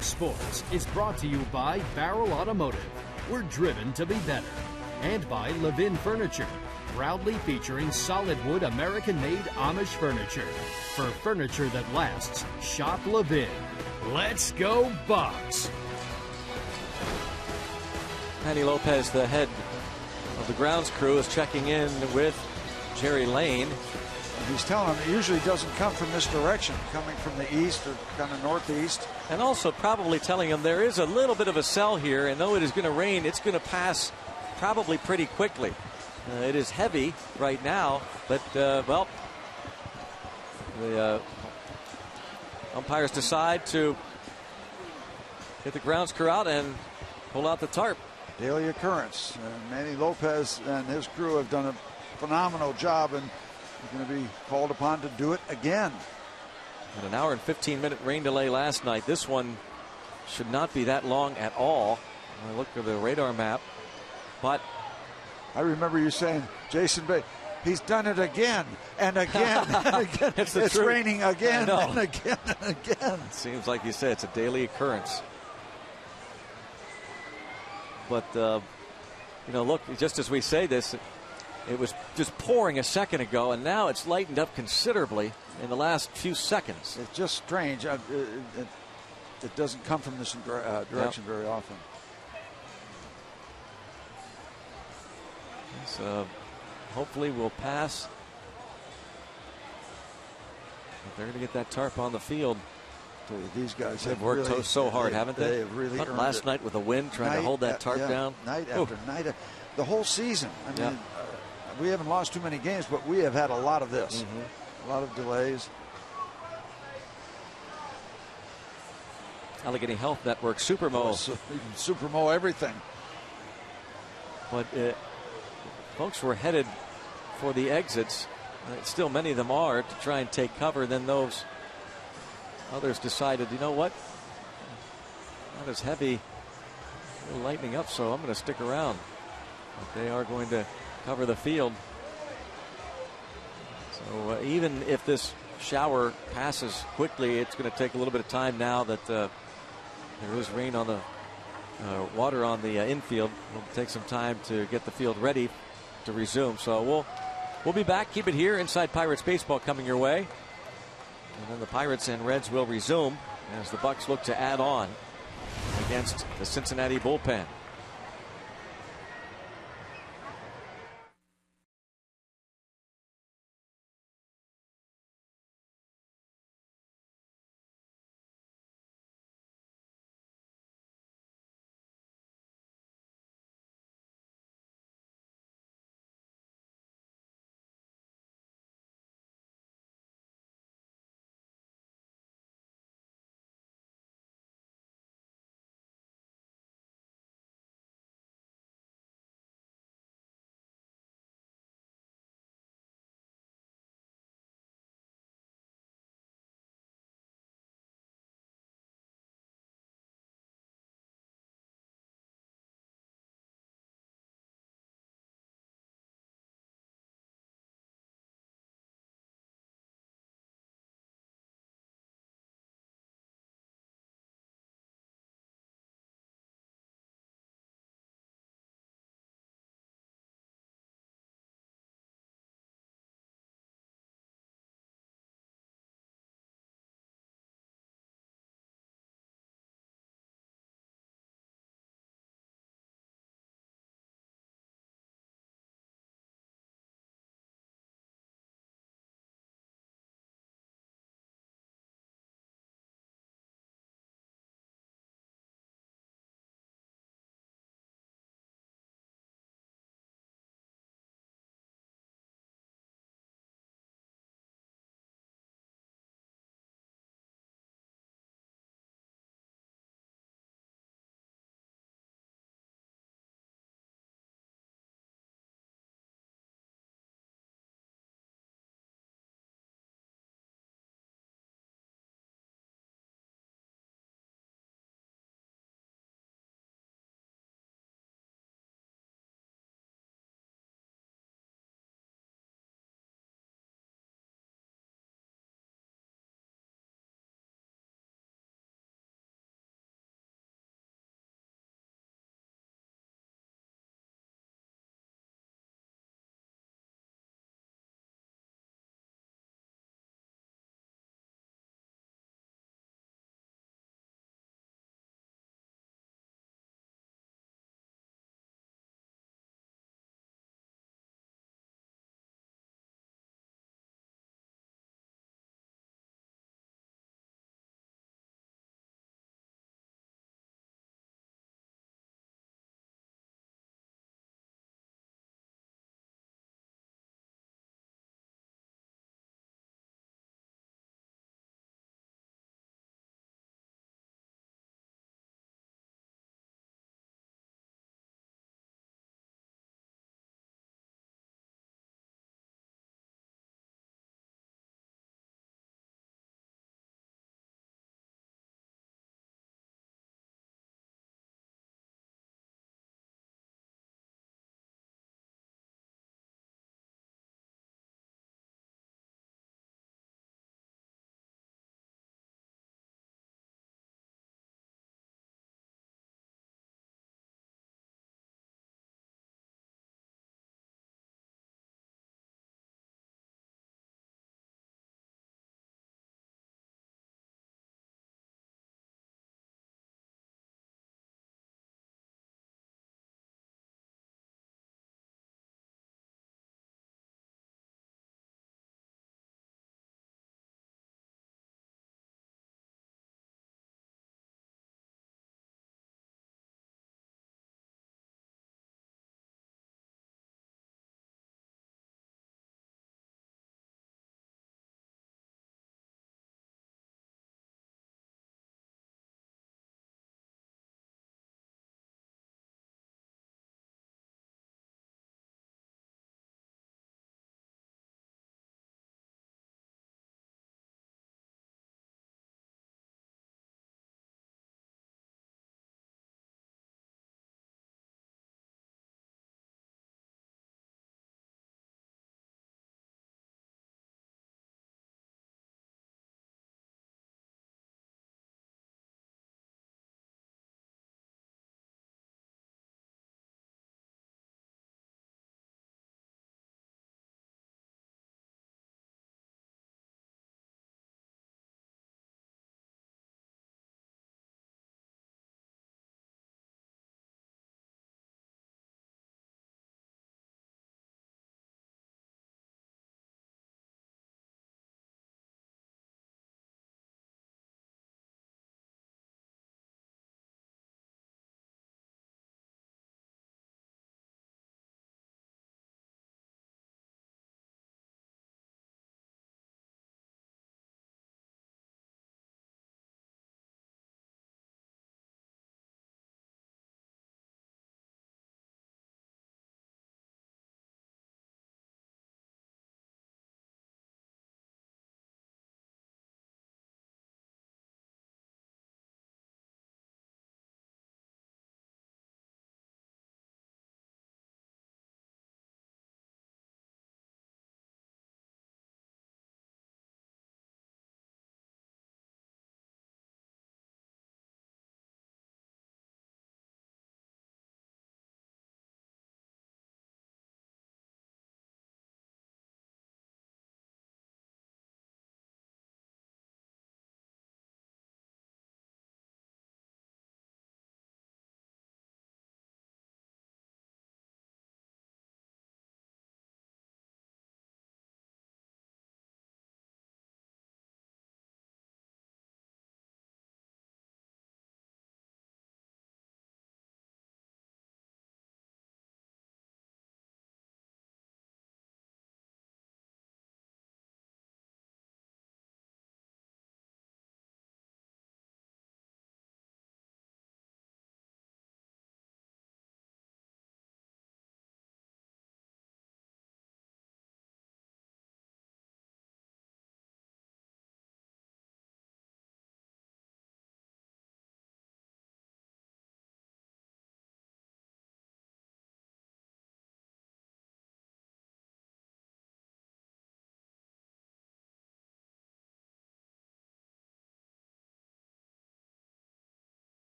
Sports is brought to you by Barrel Automotive. We're driven to be better. And by Levin Furniture, proudly featuring solid wood American-made Amish furniture. For furniture that lasts, shop Levin. Let's go Bucks! Manny Lopez, the head of the grounds crew, is checking in with Jerry Lane. He's telling him it usually doesn't come from this direction, coming from the east or kind of northeast. And also probably telling him there is a little bit of a cell here, and though it is going to rain, it's going to pass probably pretty quickly. It is heavy right now, but, well, the umpires decide to get the grounds crew out and pull out the tarp. Daily occurrence. Manny Lopez and his crew have done a phenomenal job, and they're going to be called upon to do it again. And an hour and 15-minute rain delay last night. This one should not be that long at all. I look at the radar map, but I remember you saying, Jason Bay, he's done it again and again and again. It's raining again and again and again. It seems like you said it's a daily occurrence. But you know, look, just as we say this, it was just pouring a second ago, and now it's lightened up considerably in the last few seconds. It's just strange. It doesn't come from this direction very often. So hopefully we'll pass. They're going to get that tarp on the field. These guys have have worked really, so hard, haven't they? They have really earned last it. night with the wind, trying to hold that tarp down. Night after night. The whole season. I mean, we haven't lost too many games, but we have had a lot of this. A lot of delays. Allegheny Health Network, Supermo. Supermo everything. But folks were headed for the exits. Still many of them are to try and take cover. Then those Others decided, you know what? Not as heavy. Lightening up, so I'm going to stick around. But they are going to cover the field. So even if this shower passes quickly, it's going to take a little bit of time now that there is rain on the water on the infield. It'll take some time to get the field ready to resume. So we'll be back. Keep it here. Inside Pirates Baseball coming your way. And then the Pirates and Reds will resume as the Bucks look to add on against the Cincinnati bullpen.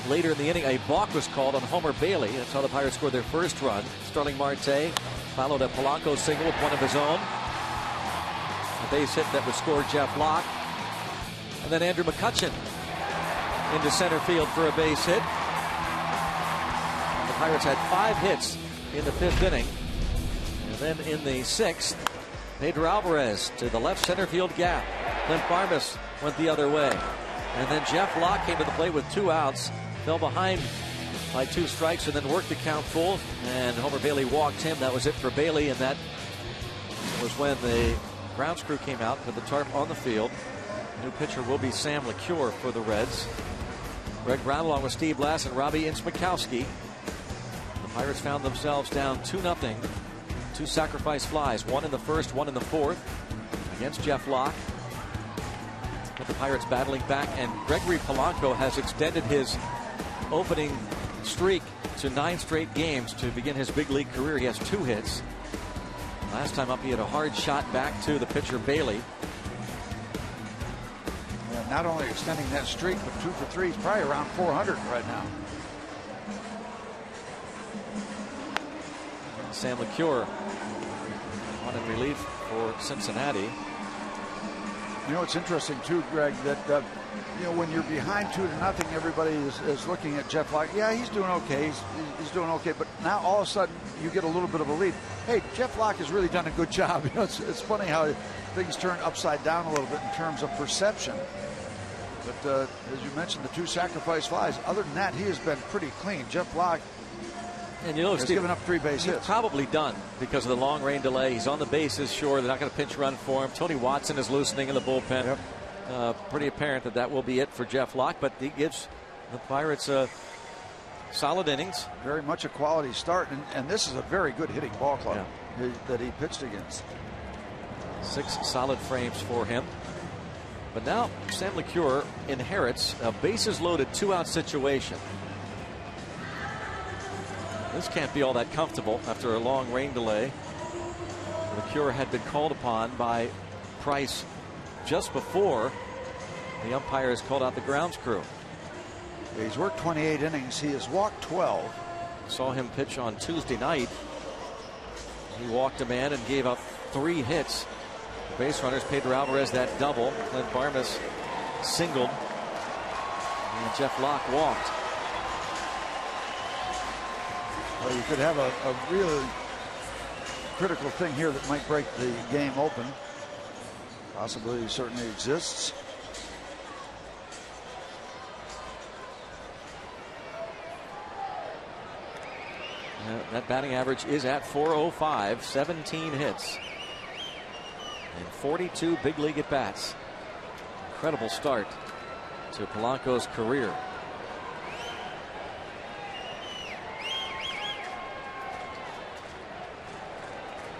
later in the inning, a balk was called on Homer Bailey. That's how the Pirates scored their first run. Starling Marte followed a Polanco single with one of his own. A base hit that would score Jeff Locke. And then Andrew McCutchen into center field for a base hit. And the Pirates had 5 hits in the 5th inning. And then in the 6th, Pedro Alvarez to the left center field gap. Clint Barmes went the other way. And then Jeff Locke came to the plate with 2 outs, fell behind by 2 strikes, and then worked the count full. And Homer Bailey walked him. That was it for Bailey, and that was when the grounds crew came out with the tarp on the field. New pitcher will be Sam LeCure for the Reds. Greg Brown along with Steve Blass and Robbie Ince-Mikowski. The Pirates found themselves down 2-0. 2 sacrifice flies, 1 in the 1st, 1 in the 4th against Jeff Locke. But the Pirates battling back, and Gregory Polanco has extended his opening streak to 9 straight games to begin his big league career. He has 2 hits. Last time up, he had a hard shot back to the pitcher Bailey. Yeah, not only extending that streak, but 2 for 3. He's probably around 400 right now. Sam LeCure on in relief for Cincinnati. You know, it's interesting too, Greg, that you know, when you're behind 2-0, everybody is looking at Jeff Locke. Yeah, he's doing okay. He's doing okay. But now all of a sudden you get a little bit of a lead. Hey, Jeff Locke has really done a good job. You know, it's funny how things turn upside down a little bit in terms of perception. But as you mentioned, the 2 sacrifice flies. Other than that, he has been pretty clean. Jeff Locke. And you know, he's given up 3 base hits. He's probably done because of the long rain delay. He's on the bases, sure. They're not going to pinch run for him. Tony Watson is loosening in the bullpen. Yep. Pretty apparent that will be it for Jeff Locke, but he gives the Pirates solid innings. Very much a quality start, and this is a very good hitting ball club that he pitched against. 6 solid frames for him. But now Sam LeCure inherits a bases loaded 2-out situation. This can't be all that comfortable after a long rain delay. LeCure had been called upon by Price just before the umpires called out the grounds crew. He's worked 28 innings. He has walked 12. Saw him pitch on Tuesday night. He walked a man and gave up 3 hits. The base runners, Pedro Alvarez, that double. Clint Barmes singled. And Jeff Locke walked. Well, you could have a really critical thing here that might break the game open. Possibility certainly exists. That batting average is at .405, 17 hits, and 42 big league at bats. Incredible start to Polanco's career.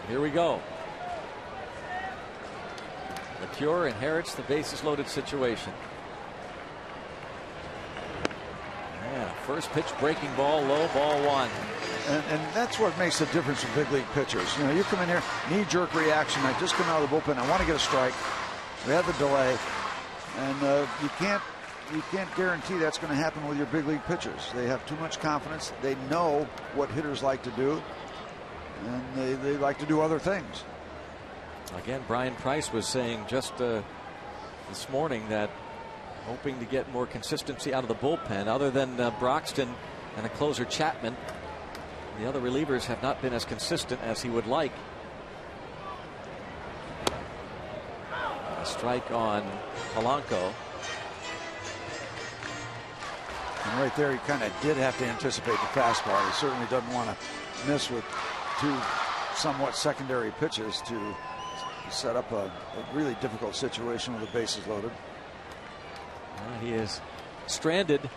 Here we go. LeCure inherits the bases loaded situation. Yeah, first pitch breaking ball, low, ball 1. And that's what makes the difference in big league pitchers. You know, you come in here, knee-jerk reaction. I just come out of the bullpen. I want to get a strike. We have the delay, and you can't guarantee that's going to happen with your big league pitchers. They have too much confidence. They know what hitters like to do, and they like to do other things. Again, Brian Price was saying just this morning that hoping to get more consistency out of the bullpen, other than Broxton and the closer Chapman. The other relievers have not been as consistent as he would like. A strike on Polanco. And right there, he kind of did have to anticipate the fastball. He certainly doesn't want to miss with 2 somewhat secondary pitches to set up a really difficult situation with the bases loaded. He is stranded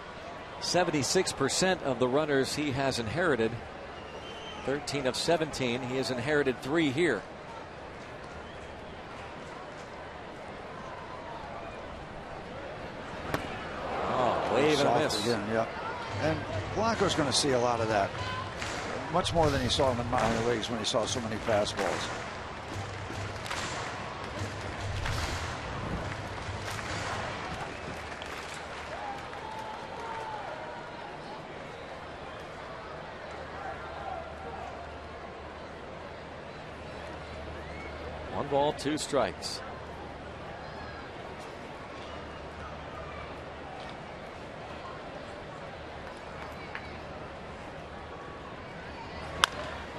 76% of the runners he has inherited. 13 of 17. He has inherited 3 here. Oh, wave and a miss. Again, yeah. And Polanco's going to see a lot of that. Much more than he saw in the minor leagues when he saw so many fastballs. 1 ball, 2 strikes.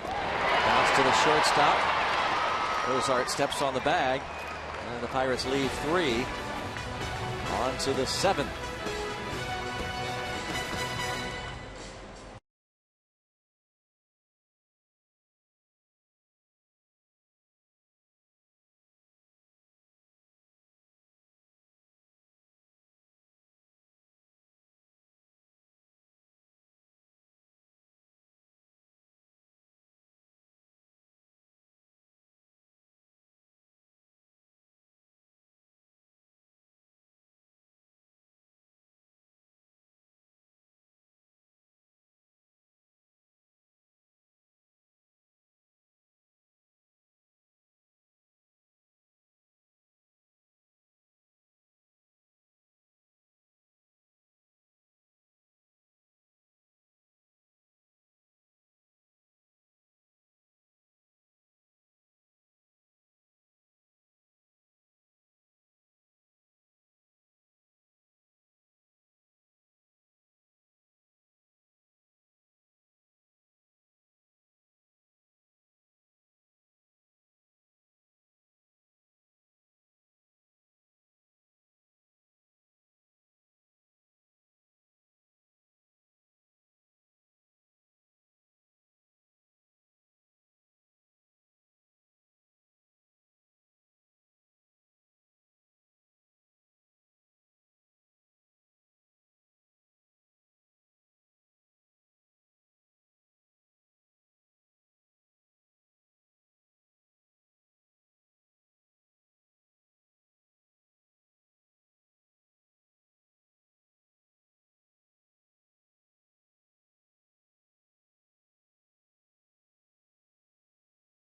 Bounce to the shortstop. Cozart steps on the bag, and the Pirates leave 3. On to the 7th.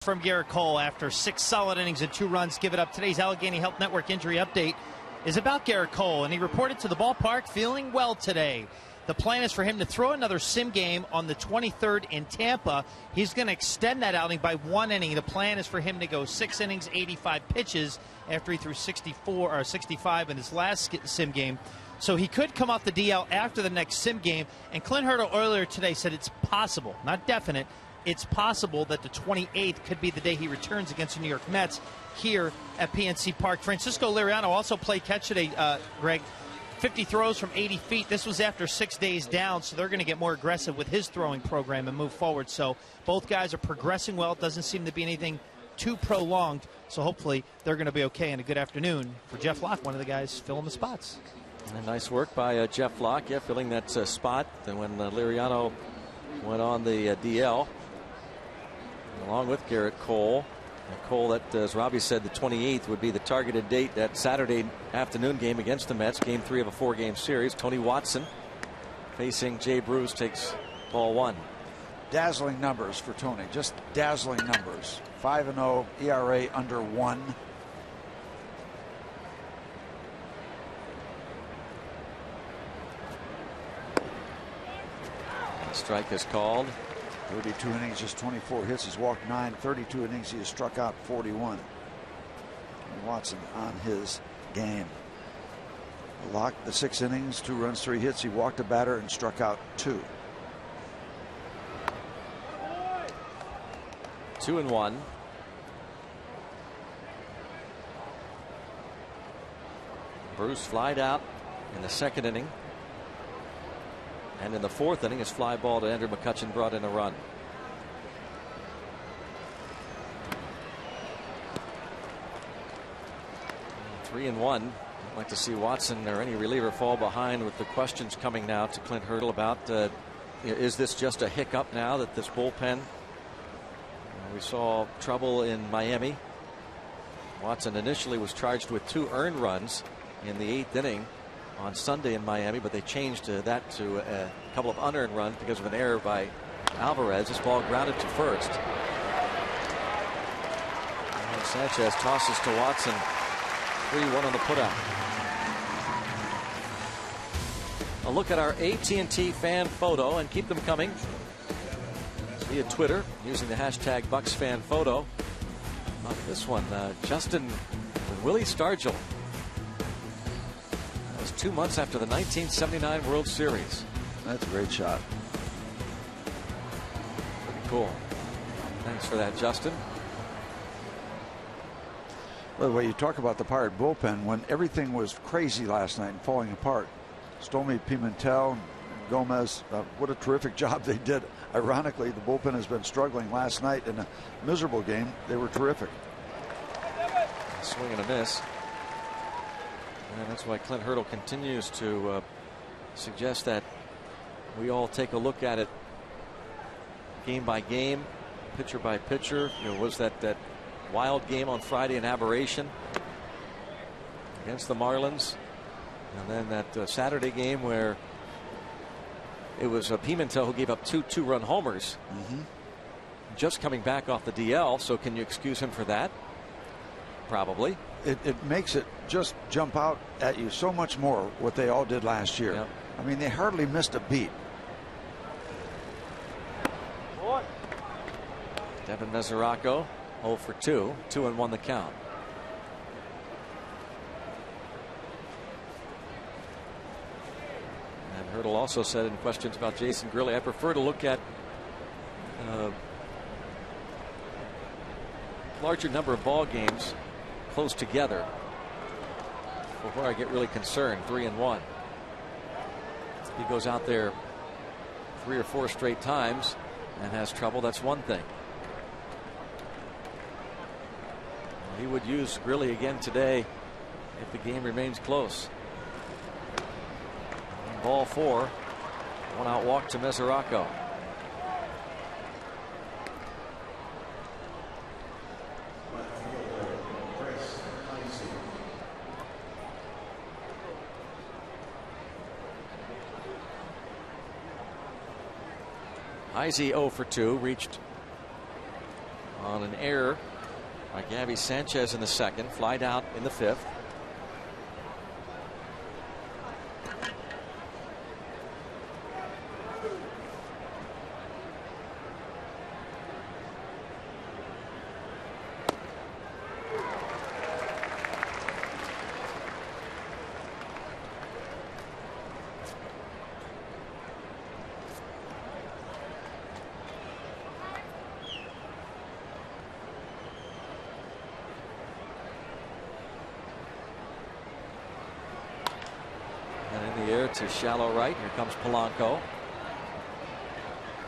From Garrett Cole after 6 solid innings and 2 runs give it up. Today's Allegheny Health Network injury update is about Garrett Cole, and he reported to the ballpark feeling well today. The plan is for him to throw another sim game on the 23rd in Tampa. He's going to extend that outing by 1 inning. The plan is for him to go 6 innings, 85 pitches after he threw 64 or 65 in his last sim game. So he could come off the DL after the next sim game. And Clint Hurdle earlier today said it's possible, not definite, it's possible that the 28th could be the day he returns against the New York Mets here at PNC Park. Francisco Liriano also played catch today, Greg. 50 throws from 80 feet. This was after 6 days down, so they're going to get more aggressive with his throwing program and move forward. So both guys are progressing well. It doesn't seem to be anything too prolonged, so hopefully they're going to be okay. And a good afternoon for Jeff Locke, one of the guys filling the spots. And nice work by Jeff Locke, filling that spot. And when Liriano went on the DL, along with Garrett Cole. And Cole, that, as Robbie said, the 28th would be the targeted date, that Saturday afternoon game against the Mets, game 3 of a 4-game series. Tony Watson facing Jay Bruce, takes ball 1. Dazzling numbers for Tony, just dazzling numbers. 5-0, ERA under 1. Strike is called. 32 innings, just 24 hits. He's walked 9. 32 innings, he has struck out 41. Watson on his game. Locked the 6 innings, 2 runs, 3 hits. He walked a batter and struck out 2. 2-1. Bruce flied out in the 2nd inning. And in the 4th inning, his fly ball to Andrew McCutchen brought in a run. And 3-1. I'd like to see Watson or any reliever fall behind, with the questions coming now to Clint Hurdle about is this just a hiccup now that this bullpen? We saw trouble in Miami. Watson initially was charged with 2 earned runs in the 8th inning on Sunday in Miami, but they changed that to a couple of unearned runs because of an error by Alvarez. This ball grounded to first. And Sanchez tosses to Watson. 3-1 on the putout. A look at our AT&T fan photo, and keep them coming via Twitter using the hashtag BucksFanPhoto. This one, Justin with Willie Stargell. That was 2 months after the 1979 World Series. That's a great shot. Pretty cool. Thanks for that, Justin. By the way, you talk about the Pirate bullpen when everything was crazy last night and falling apart. Stormy Pimentel and Gomez, what a terrific job they did. Ironically, the bullpen has been struggling. Last night in a miserable game, they were terrific. Swing and a miss. And that's why Clint Hurdle continues to suggest that we all take a look at it game by game, pitcher by pitcher. You know, was that wild game on Friday an aberration against the Marlins? And then that Saturday game where it was Pimentel who gave up two two-run homers. Just coming back off the DL, so can you excuse him for that? Probably. It makes it just jump out at you so much more what they all did last year. Yep. I mean, they hardly missed a beat. Devin Mesoraco 0 for 2, 2-1 the count. And Hurdle also said in questions about Jason Grilli, I prefer to look at larger number of ball games close together before I get really concerned. 3-1. He goes out there 3 or 4 straight times and has trouble. That's one thing. He would use Grilli again today if the game remains close. Ball 4. 1 out walk to Mesoraco. Izzy 0 for 2, reached on an error by Gabby Sanchez in the second, flied out in the fifth. To shallow right. Here comes Polanco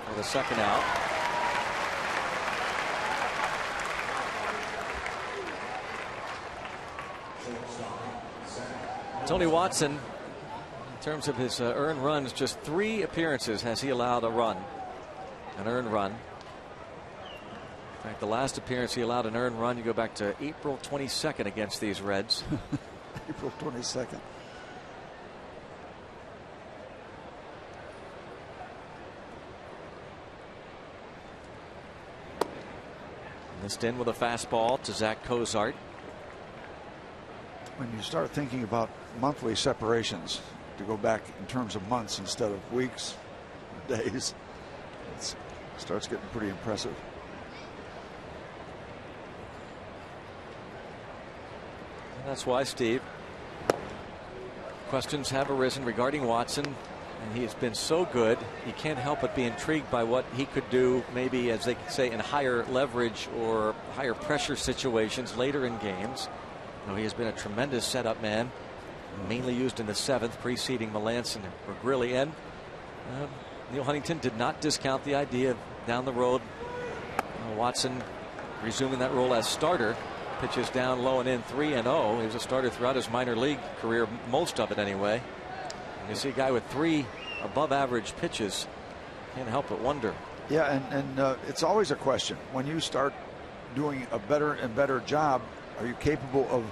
for the second out. Tony Watson, in terms of his earned runs, just 3 appearances has he allowed a run, an earned run. In fact, the last appearance he allowed an earned run, you go back to April 22nd against these Reds. April 22nd. Missed in with a fastball to Zach Cozart. When you start thinking about monthly separations, to go back in terms of months instead of weeks, days, it starts getting pretty impressive. And that's why, Steve, questions have arisen regarding Watson. And he has been so good, you can't help but be intrigued by what he could do, maybe, as they say, in higher leverage or higher pressure situations later in games. You know, he has been a tremendous setup man, mainly used in the 7th, preceding Melanson or Grilli. And Neil Huntington did not discount the idea of down the road Watson resuming that role as starter. Pitches down low and in 3-0. He was a starter throughout his minor league career, most of it anyway. You see a guy with 3 above average pitches. Can't help but wonder. Yeah, and it's always a question. When you start doing a better and better job, are you capable of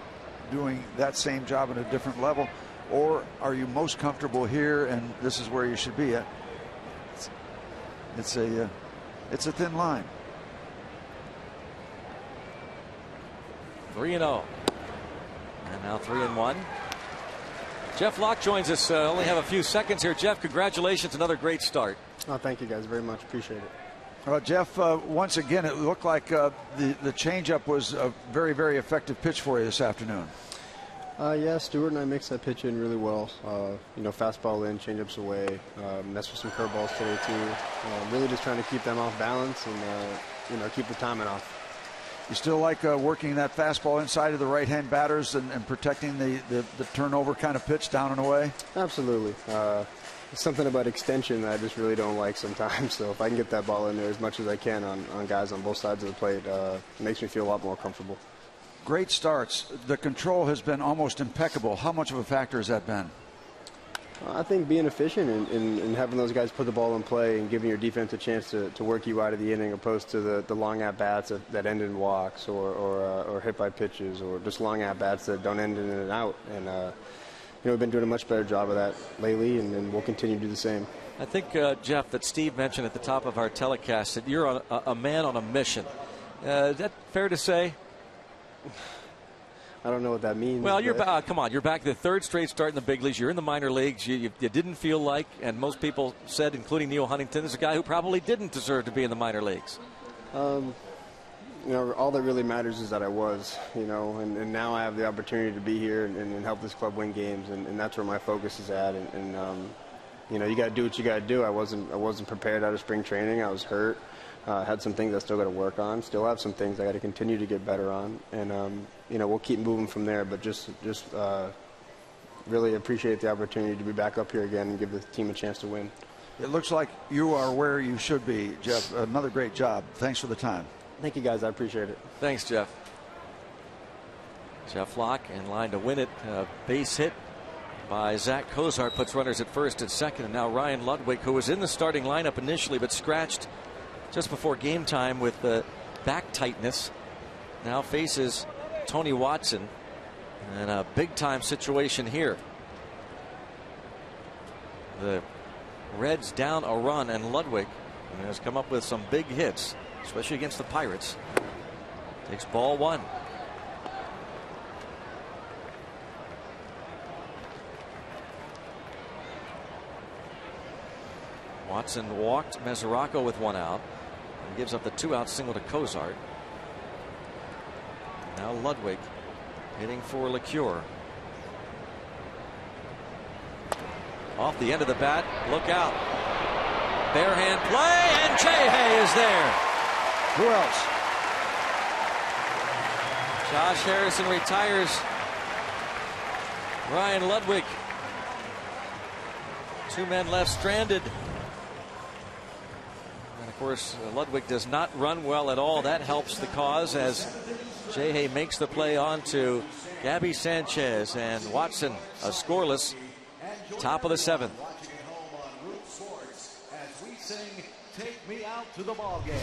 doing that same job at a different level? Or are you most comfortable here and this is where you should be at? It's a thin line. 3-0. And now 3-1. Jeff Locke joins us. Only have a few seconds here. Jeff, congratulations. Another great start. Oh, thank you guys very much. Appreciate it. Jeff, once again, it looked like the changeup was a very, very effective pitch for you this afternoon. Yeah, Stewart and I mixed that pitch in really well. Fastball in, changeups away. Messed with some curveballs today too. Really just trying to keep them off balance and keep the timing off. You still like working that fastball inside of the right-hand batters and protecting the turnover kind of pitch down and away? Absolutely. It's something about extension that I just really don't like sometimes. So if I can get that ball in there as much as I can on guys on both sides of the plate, it makes me feel a lot more comfortable. Great starts. The control has been almost impeccable. How much of a factor has that been? I think being efficient and having those guys put the ball in play and giving your defense a chance to work you out of the inning, opposed to the long at-bats that end in walks or hit by pitches, or just long at-bats that don't end in an out. And we've been doing a much better job of that lately, and we'll continue to do the same. I think, Jeff, that Steve mentioned at the top of our telecast that you're a man on a mission. Is that fair to say? I don't know what that means. Well, come on. You're back to the third straight start in the big leagues. You're in the minor leagues. You didn't feel like, and most people said, including Neil Huntington, is a guy who probably didn't deserve to be in the minor leagues. All that really matters is that I was, and now I have the opportunity to be here and help this club win games, and that's where my focus is at. And you got to do what you got to do. I wasn't prepared out of spring training. I was hurt. Had some things I still got to work on. Still have some things I got to continue to get better on, and we'll keep moving from there. But just really appreciate the opportunity to be back up here again and give the team a chance to win. It looks like you are where you should be, Jeff. Another great job. Thanks for the time. Thank you, guys. I appreciate it. Thanks, Jeff. Jeff Locke in line to win it. Base hit by Zach Cozart puts runners at first and second, and now Ryan Ludwig, who was in the starting lineup initially but scratched just before game time with back tightness, now faces Tony Watson in a big-time situation here. The Reds down a run, and Ludwig has come up with some big hits, especially against the Pirates. Takes ball one. Watson walked Mesoraco with one out and gives up the 2-out single to Cozart. Now Ludwig hitting for LeCure. Off the end of the bat, look out. Bare hand play, and J-Hay is there. Who else? Josh Harrison retires Ryan Ludwig. Two men left stranded. And of course, Ludwig does not run well at all. That helps the cause as J-Hay makes the play on to Gabby Sanchez, and Watson a scoreless top of the seventh. As we sing, "Take Me Out to the Ball Game."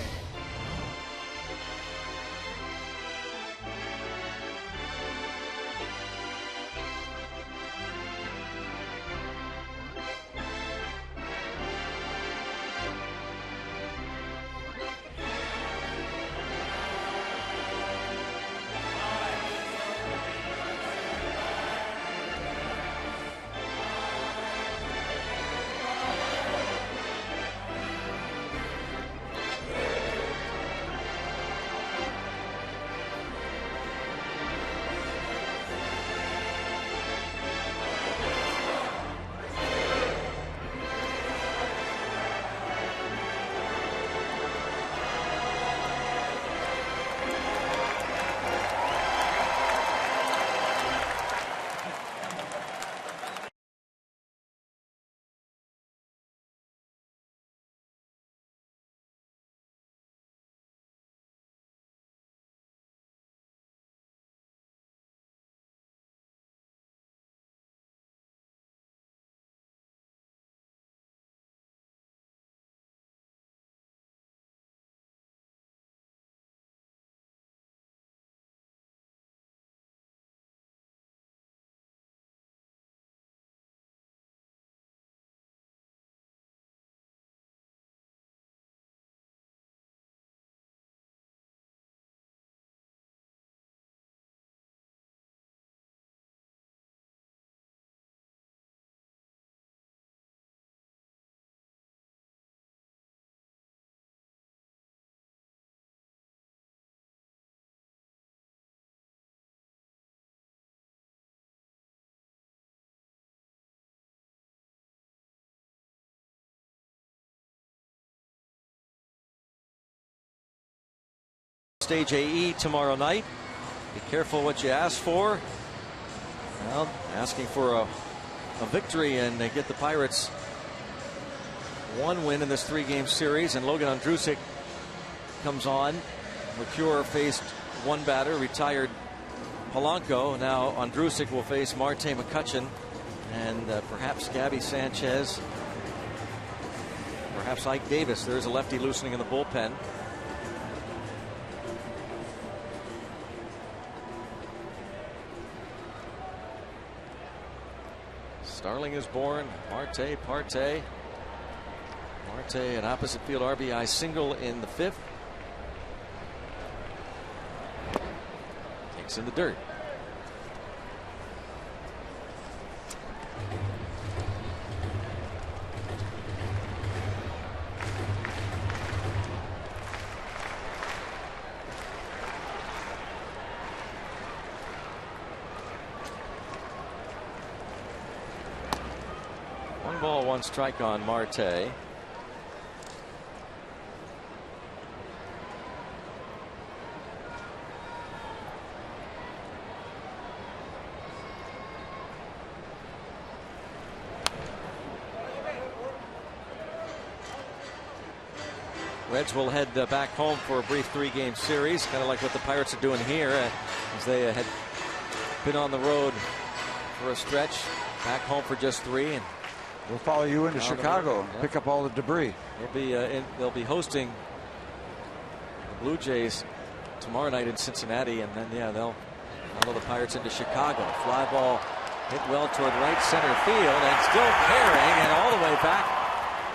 Stage AE tomorrow night. Be careful what you ask for. Well, asking for a victory and get the Pirates one win in this 3-game series. And Logan Ondrusek comes on. McCure faced one batter, retired Polanco. Now Ondrusek will face Marte McCutchen and perhaps Gabby Sanchez. Perhaps Ike Davis. There's a lefty loosening in the bullpen. Starling is born. Marte, Parte. Marte, an opposite field RBI single in the 5th. Takes in the dirt. One ball, one strike on Marte. Reds will head back home for a brief 3-game series, kind of like what the Pirates are doing here, as they had been on the road for a stretch, back home for just 3. And we'll follow you into Chicago, pick up all the debris. They'll be hosting the Blue Jays tomorrow night in Cincinnati, and then they'll follow the Pirates into Chicago. Fly ball hit well toward right center field, and still carrying, and all the way back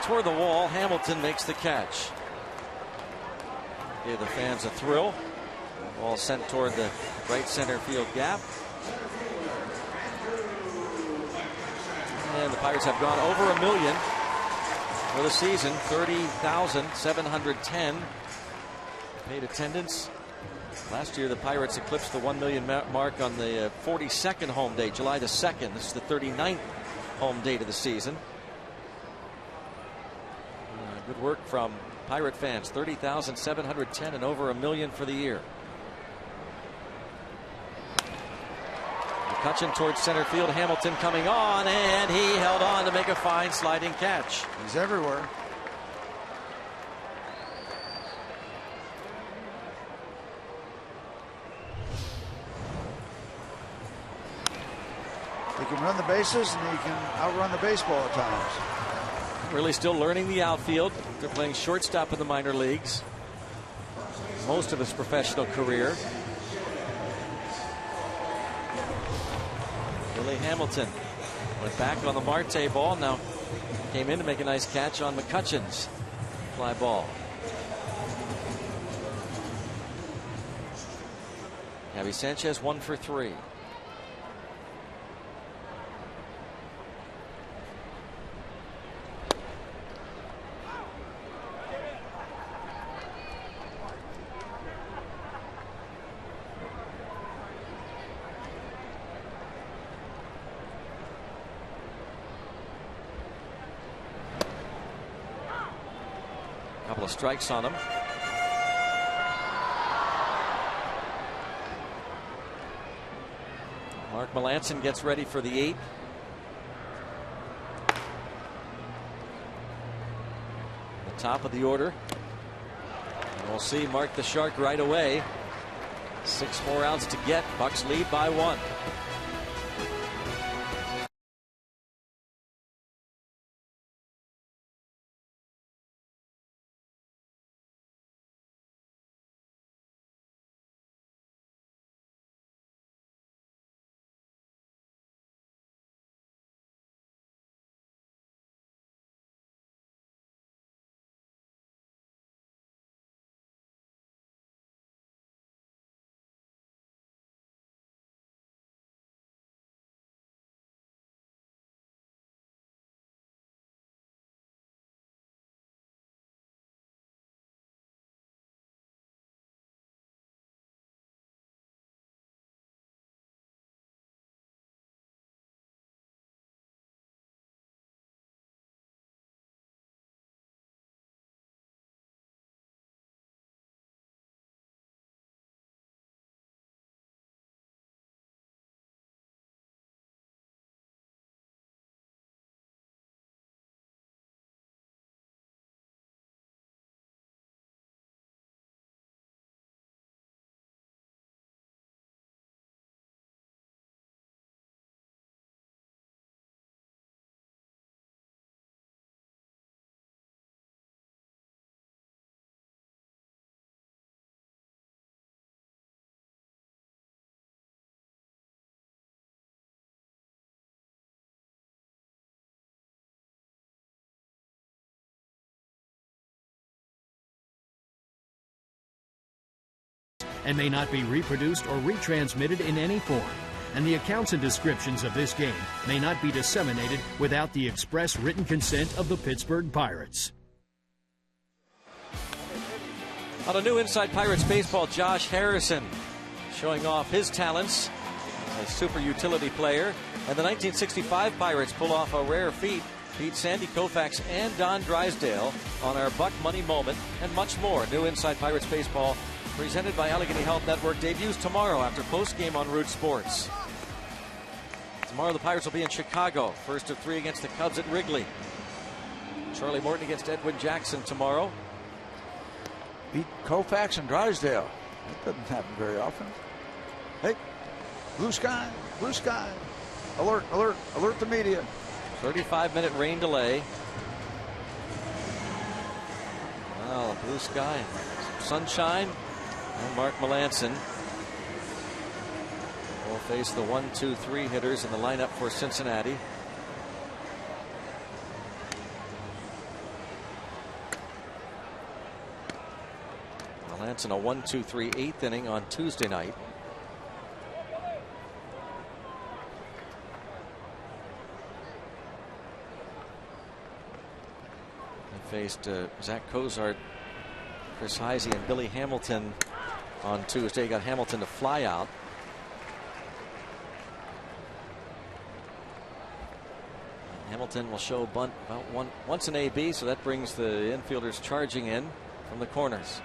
toward the wall. Hamilton makes the catch. Gave the fans a thrill. Ball sent toward the right center field gap. And the Pirates have gone over 1 million for the season. 30,710 paid attendance. Last year the Pirates eclipsed the 1 million mark on the 42nd home day, July the 2nd. This is the 39th home date of the season. Good work from Pirate fans. 30,710 and over 1 million for the year. McCutchen towards center field. Hamilton coming on, and he held on to make a fine sliding catch. He's everywhere. He can run the bases and he can outrun the baseball at times. Really still learning the outfield. They're playing shortstop in the minor leagues most of his professional career. Billy Hamilton went back on the Marte ball. Now came in to make a nice catch on McCutchen's fly ball. Gabby Sanchez 1 for 3. Couple of strikes on him. Mark Melancon gets ready for the 8th. The top of the order. And we'll see Mark the Shark right away. 6 more outs to get. Bucks lead by 1. and may not be reproduced or retransmitted in any form. And the accounts and descriptions of this game may not be disseminated without the express written consent of the Pittsburgh Pirates. On a new Inside Pirates Baseball, Josh Harrison showing off his talents as a super utility player. And the 1965 Pirates pull off a rare feat, beat Sandy Koufax and Don Drysdale on our Buck Money moment, and much more. New Inside Pirates Baseball, presented by Allegheny Health Network, debuts tomorrow after postgame on Root Sports. Tomorrow the Pirates will be in Chicago, first of 3 against the Cubs at Wrigley. Charlie Morton against Edwin Jackson tomorrow. Beat Koufax and Drysdale. That doesn't happen very often. Hey, blue sky, blue sky. Alert, alert, alert the media. 35-minute rain delay. Well, blue sky, some sunshine. And Mark Melancon will face the 1-2-3 hitters in the lineup for Cincinnati. Melancon a 1-2-3 eighth inning on Tuesday night. Faced Zach Cozart, Chris Heisey, and Billy Hamilton on Tuesday. Got Hamilton to fly out. And Hamilton will show bunt about once an AB, so that brings the infielders charging in from the corners.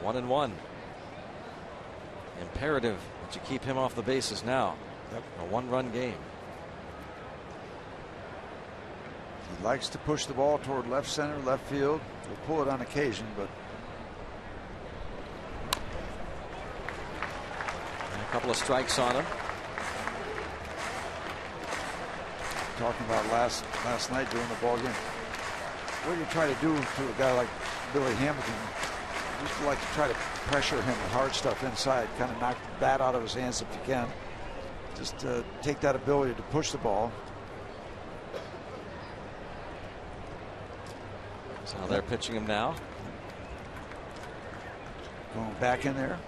One and one. Imperative that you keep him off the bases now. Yep. A one-run game. He likes to push the ball toward left center, left field. He'll pull it on occasion, but and a couple of strikes on him. talking about last night during the ball game. What do you try to do to a guy like Billy Hamilton? You just like to try to pressure him with hard stuff inside, kind of knock the bat out of his hands if you can. Just take that ability to push the ball. So they're pitching him now. Going back in there.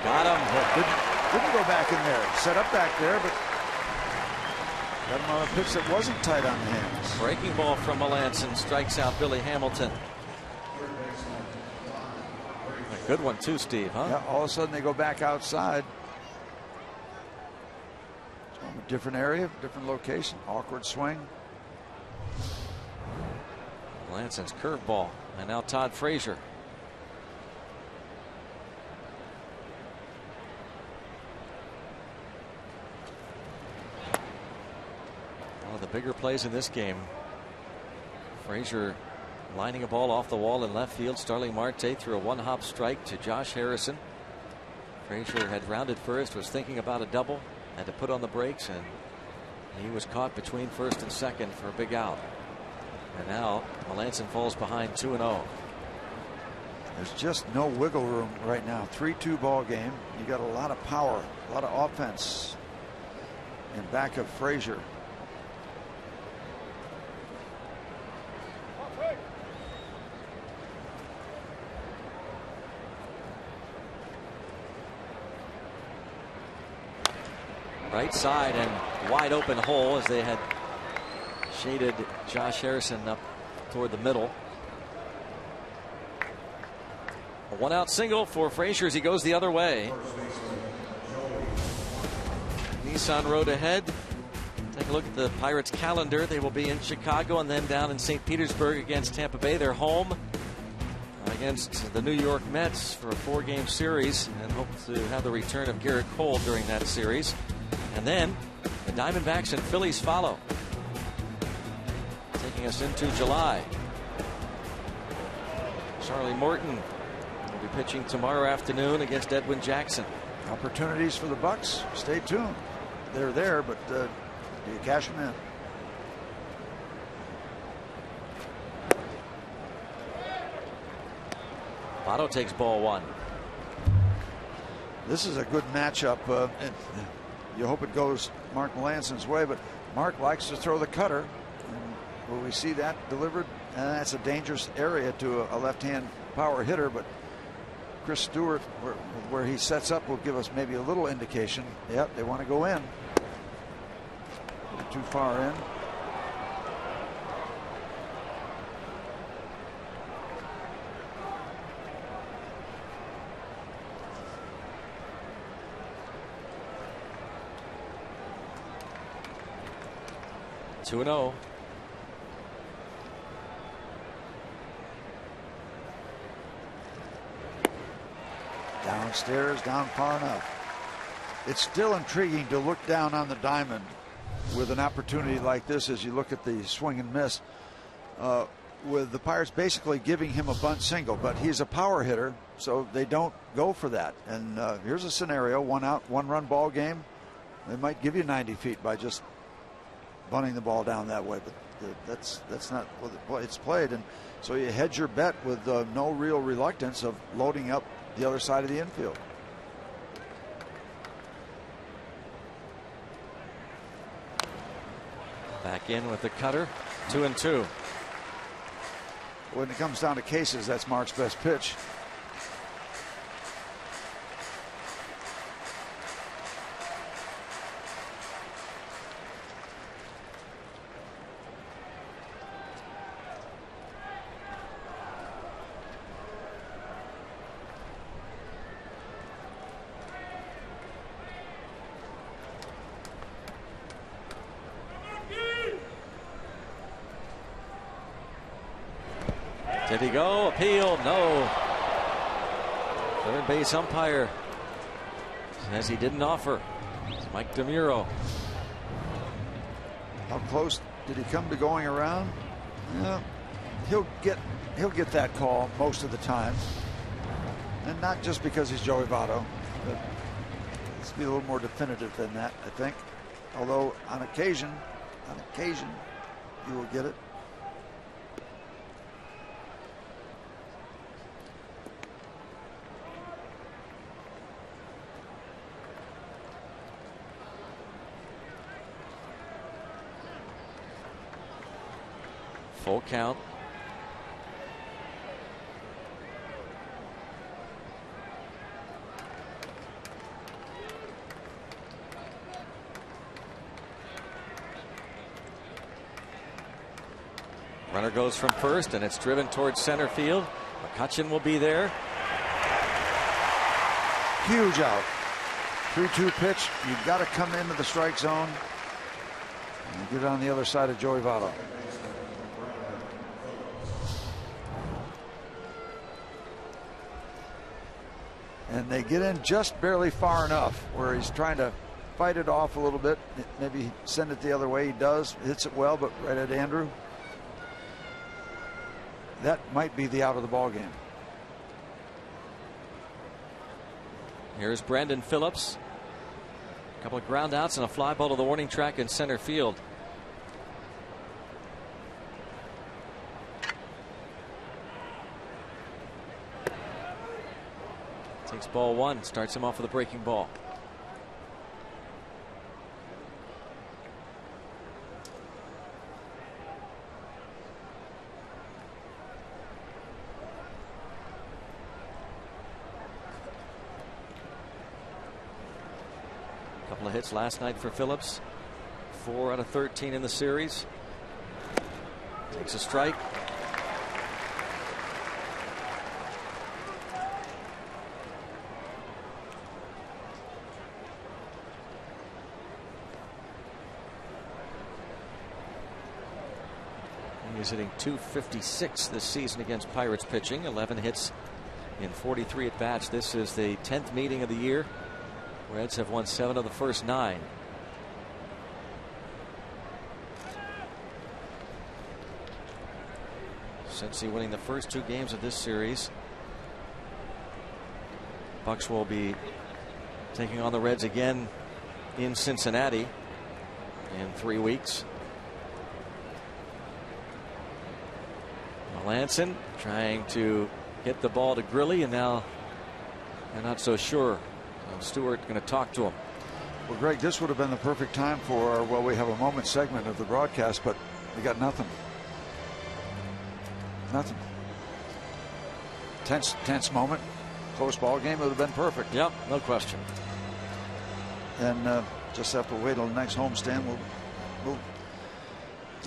Got him. Yeah, didn't go back in there. Set up back there, but got him on a pitch that wasn't tight on the hands. Breaking ball from Melancon strikes out Billy Hamilton. A good one too, Steve, huh? Yeah, all of a sudden they go back outside. A different area, different location, awkward swing. Melancon's curveball, and now Todd Frazier. One of the bigger plays in this game. Frazier lining a ball off the wall in left field. Starling Marte threw a one-hop strike to Josh Harrison. Frazier had rounded first, was thinking about a double, had to put on the brakes, and he was caught between first and second for a big out. And now Melancon falls behind 2-0. There's just no wiggle room right now. 3-2 ball game. You got a lot of power, a lot of offense in back of Frazier. Right side and wide open hole as they had shaded Josh Harrison up toward the middle. A one-out single for Frazier as he goes the other way. Nissan Road ahead. Take a look at the Pirates calendar. They will be in Chicago and then down in St. Petersburg against Tampa Bay. They're home against the New York Mets for a 4-game series and hope to have the return of Garrett Cole during that series. And then the Diamondbacks and Phillies follow, taking us into July. Charlie Morton will be pitching tomorrow afternoon against Edwin Jackson. Opportunities for the Bucks. Stay tuned. They're there, but do you cash them in? Votto takes ball one. This is a good matchup. you hope it goes Mark Melanson's way, but Mark likes to throw the cutter. And will we see that delivered? And that's a dangerous area to a left-hand power hitter, but Chris Stewart, where he sets up, will give us maybe a little indication. Yep, they want to go in. Too far in. Two and 0. Downstairs, down far enough. It's still intriguing to look down on the diamond with an opportunity like this as you look at the swing and miss, with the Pirates basically giving him a bunt single, but he's a power hitter, so they don't go for that. And here's a scenario: 1 out, 1 run ball game. They might give you 90 feet by just bunting the ball down that way, but that's not what it's played. And so you hedge your bet with no real reluctance of loading up the other side of the infield. Back in with the cutter. 2 and 2. When it comes down to cases, that's Mark's best pitch. Did he go? Appeal? No. Third base umpire says he didn't offer. It's Mike DeMuro. How close did he come to going around? Yeah, he'll get that call most of the time, and not just because he's Joey Votto, but let's be a little more definitive than that, I think. Although on occasion, he will get it. Full count. Runner goes from first, and it's driven towards center field. McCutchen will be there. Huge out. 3-2 pitch. You've got to come into the strike zone and get on the other side of Joey Votto. And they get in just barely far enough where he's trying to fight it off a little bit. Maybe send it the other way. He does. Hits it well, but right at Andrew. That might be the out of the ball game. Here's Brandon Phillips. A couple of ground outs and a fly ball to the warning track in center field. Takes ball one, starts him off with a breaking ball. A couple of hits last night for Phillips. 4 out of 13 in the series. Takes a strike. He's hitting .256 this season against Pirates pitching. 11 hits in 43 at bats. This is the 10th meeting of the year. Reds have won 7 of the first 9. Cincy winning the first 2 games of this series. Bucks will be taking on the Reds again in Cincinnati in 3 weeks. Melanson trying to get the ball to Grilli, and now they're not so sure. Stewart going to talk to him. Well, Greg, this would have been the perfect time for, well, we have a moment segment of the broadcast, but we got nothing. Nothing. Tense moment. Close ball game. It would have been perfect. Yep, no question. And just have to wait till the next homestand. We'll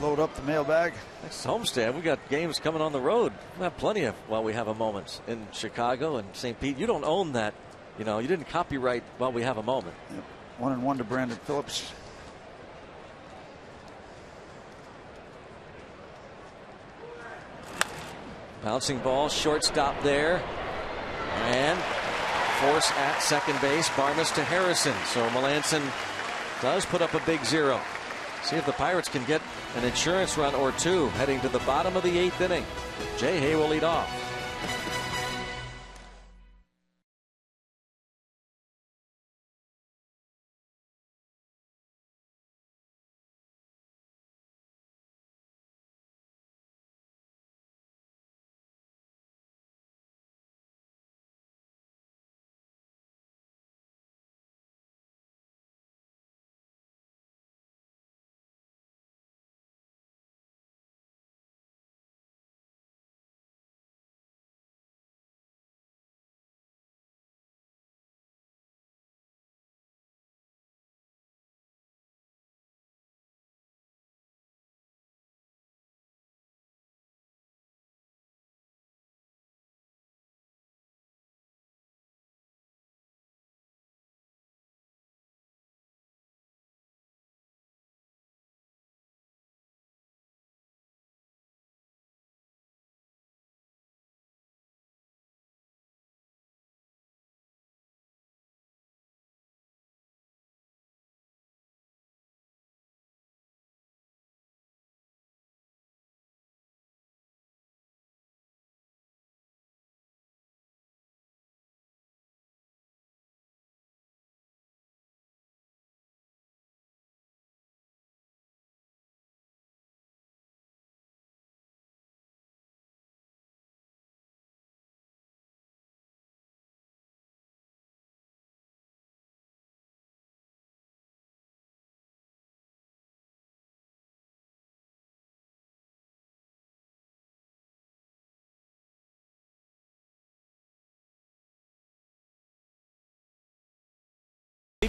load up the mailbag. Next homestand, we got games coming on the road. We have plenty of while we have a moment in Chicago and St. Pete. You don't own that. You know, you didn't copyright while we have a moment. Yep. 1-1 to Brandon Phillips. Bouncing ball, shortstop there. And force at second base. Barmes to Harrison. So Melanson does put up a big 0. See if the Pirates can get an insurance run or two heading to the bottom of the 8th inning. Jay Hay will lead off.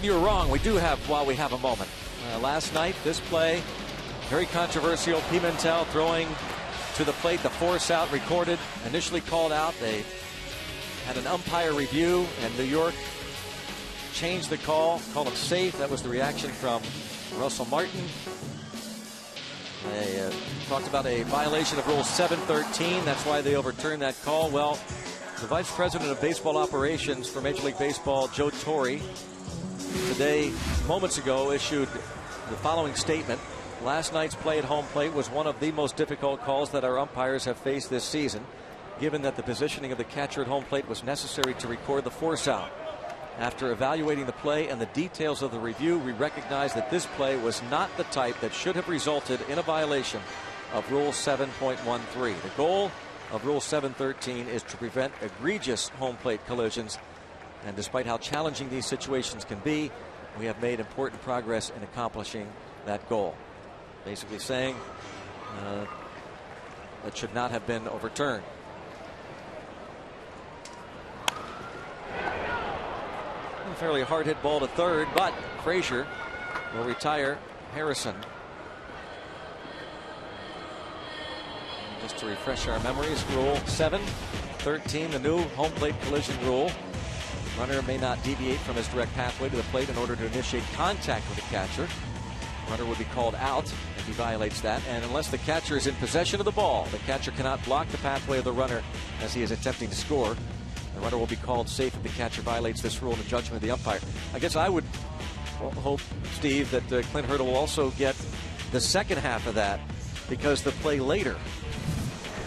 You're wrong. We do have while we have a moment. Last night, this play, very controversial. Pimentel throwing to the plate, the force out recorded, initially called out. They had an umpire review, and New York changed the call, called it safe. That was the reaction from Russell Martin. They talked about a violation of Rule 713. That's why they overturned that call. Well, the Vice President of Baseball Operations for Major League Baseball, Joe Torre, today, moments ago, issued the following statement. Last night's play at home plate was one of the most difficult calls that our umpires have faced this season, given that the positioning of the catcher at home plate was necessary to record the force out. After evaluating the play and the details of the review, we recognize that this play was not the type that should have resulted in a violation of Rule 7.13. The goal of Rule 713 is to prevent egregious home plate collisions. And despite how challenging these situations can be, we have made important progress in accomplishing that goal. Basically saying that should not have been overturned. A fairly hard hit ball to third, but Frazier will retire Harrison. And just to refresh our memories, Rule 7.13, the new home plate collision rule. Runner may not deviate from his direct pathway to the plate in order to initiate contact with the catcher. Runner would be called out if he violates that, and unless the catcher is in possession of the ball, the catcher cannot block the pathway of the runner as he is attempting to score. The runner will be called safe if the catcher violates this rule in the judgment of the umpire. I guess I would hope, Steve, that Clint Hurdle will also get the second half of that, because the play later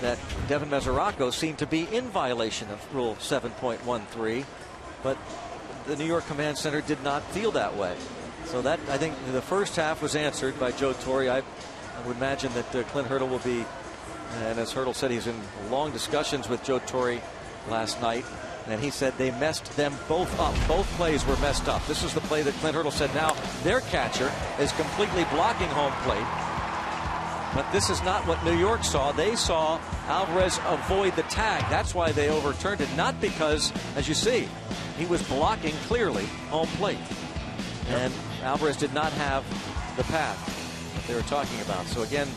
that Devin Mesoraco seemed to be in violation of Rule 7.13. But the New York Command Center did not feel that way. So that, I think, the first half was answered by Joe Torre. I would imagine that Clint Hurdle will be, and as Hurdle said, he's in long discussions with Joe Torre last night. And he said they messed them both up. Both plays were messed up. This is the play that Clint Hurdle said now their catcher is completely blocking home plate. But this is not what New York saw. They saw Alvarez avoid the tag. That's why they overturned it. Not because, as you see, he was blocking clearly home plate. And Alvarez did not have the path that they were talking about. So again,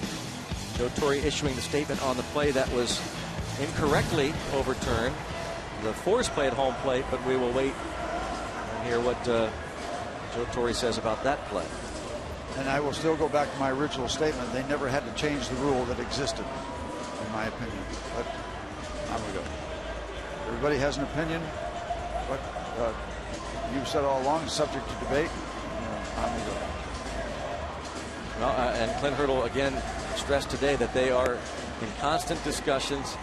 Joe Torre issuing the statement on the play that was incorrectly overturned. The force play at home plate, but we will wait and hear what Joe Torre says about that play. And I will still go back to my original statement. They never had to change the rule that existed, in my opinion. But on we go. Everybody has an opinion. But you've said all along, subject to debate. On we go. Well, and Clint Hurdle again stressed today that they are in constant discussions.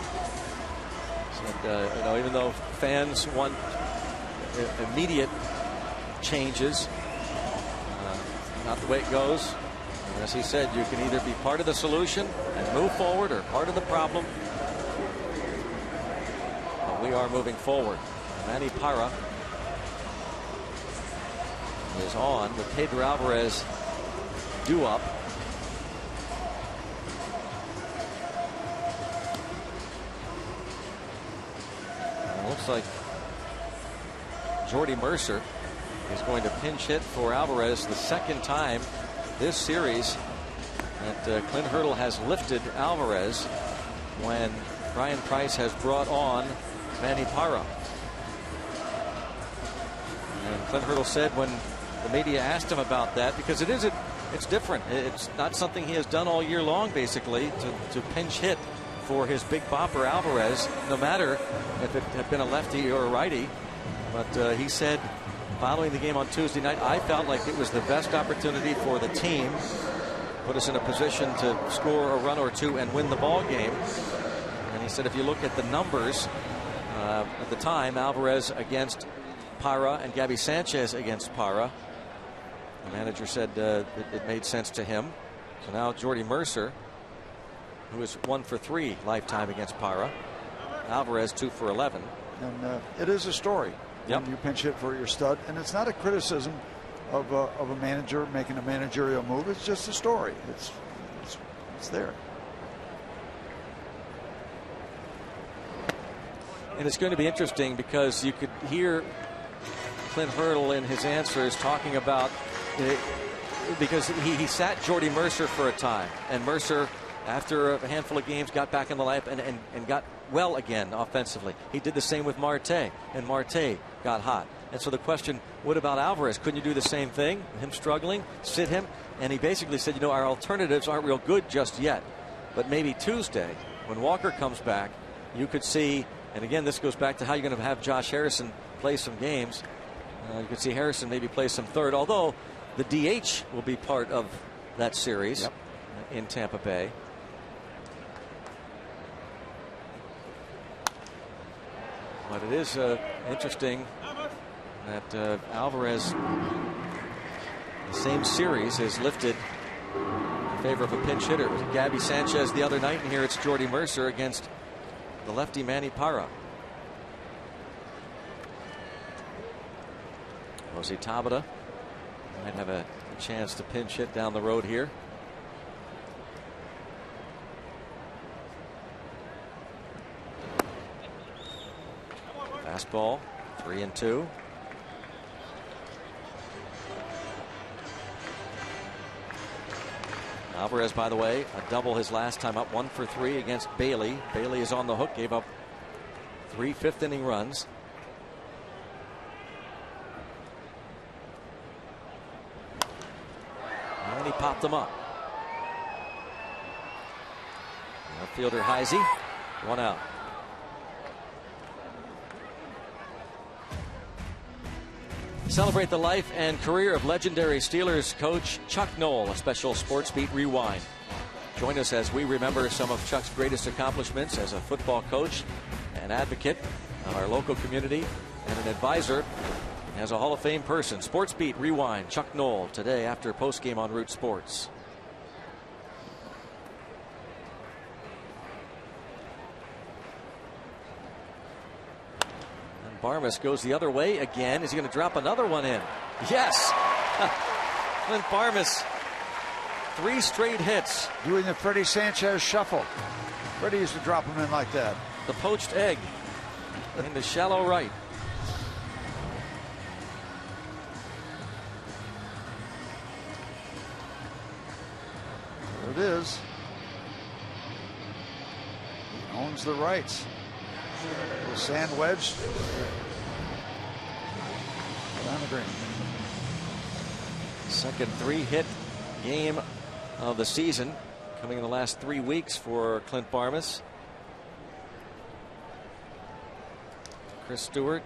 Said, even though fans want immediate changes, not the way it goes. And as he said, you can either be part of the solution and move forward or part of the problem. But we are moving forward. Manny Parra is on with Pedro Alvarez due up. It looks like Jordy Mercer is going to pinch hit for Alvarez the second time this series that Clint Hurdle has lifted Alvarez when Brian Price has brought on Manny Parra. And Clint Hurdle said when the media asked him about that, because it's different. It's not something he has done all year long, basically, to pinch hit for his big bopper Alvarez, no matter if it had been a lefty or a righty. But he said following the game on Tuesday night, I felt like it was the best opportunity for the team, put us in a position to score a run or two and win the ball game. And he said if you look at the numbers at the time, Alvarez against Parra and Gabby Sanchez against Parra, the manager said it made sense to him. So now Jordy Mercer, who is 1 for 3 lifetime against Parra. Alvarez 2 for 11. And it is a story. Yep. When you pinch hit for your stud, and it's not a criticism of a manager making a managerial move. It's just a story. It's there. And it's going to be interesting because you could hear Clint Hurdle in his answers talking about because he sat Jordy Mercer for a time, and Mercer, after a handful of games, got back in the lineup and got well again offensively. He did the same with Marte, and Marte got hot. And so the question, what about Alvarez? Couldn't you do the same thing? Him struggling, sit him? And he basically said, our alternatives aren't real good just yet. But maybe Tuesday, when Walker comes back, you could see, and again, this goes back to how you're going to have Josh Harrison play some games. You could see Harrison maybe play some third, although the DH will be part of that series in Tampa Bay. But it is interesting that Alvarez, the same series, is lifted in favor of a pinch hitter. It was Gabby Sanchez the other night, and here it's Jordy Mercer against the lefty Manny Parra. Jose Tabata might have a chance to pinch hit down the road here. Fastball, 3-2. Alvarez, by the way, a double his last time up, 1 for 3 against Bailey. Bailey is on the hook, gave up 3 fifth-inning runs. And he popped them up. Outfielder Heisey, 1 out. Celebrate the life and career of legendary Steelers coach Chuck Noll, a special Sports Beat Rewind. Join us as we remember some of Chuck's greatest accomplishments as a football coach, an advocate of our local community, and an advisor as a Hall of Fame person. Sports Beat Rewind, Chuck Noll, today after postgame on Root Sports. And Barmes goes the other way again. Is he going to drop another one in? Yes. Clint Barmes, 3 straight hits. Doing the Freddie Sanchez shuffle. Freddie used to drop him in like that. The poached egg in the shallow right. There it is. He owns the rights. The sand wedge down the green. Second 3-hit game of the season coming in the last 3 weeks for Clint Barmes. Chris Stewart.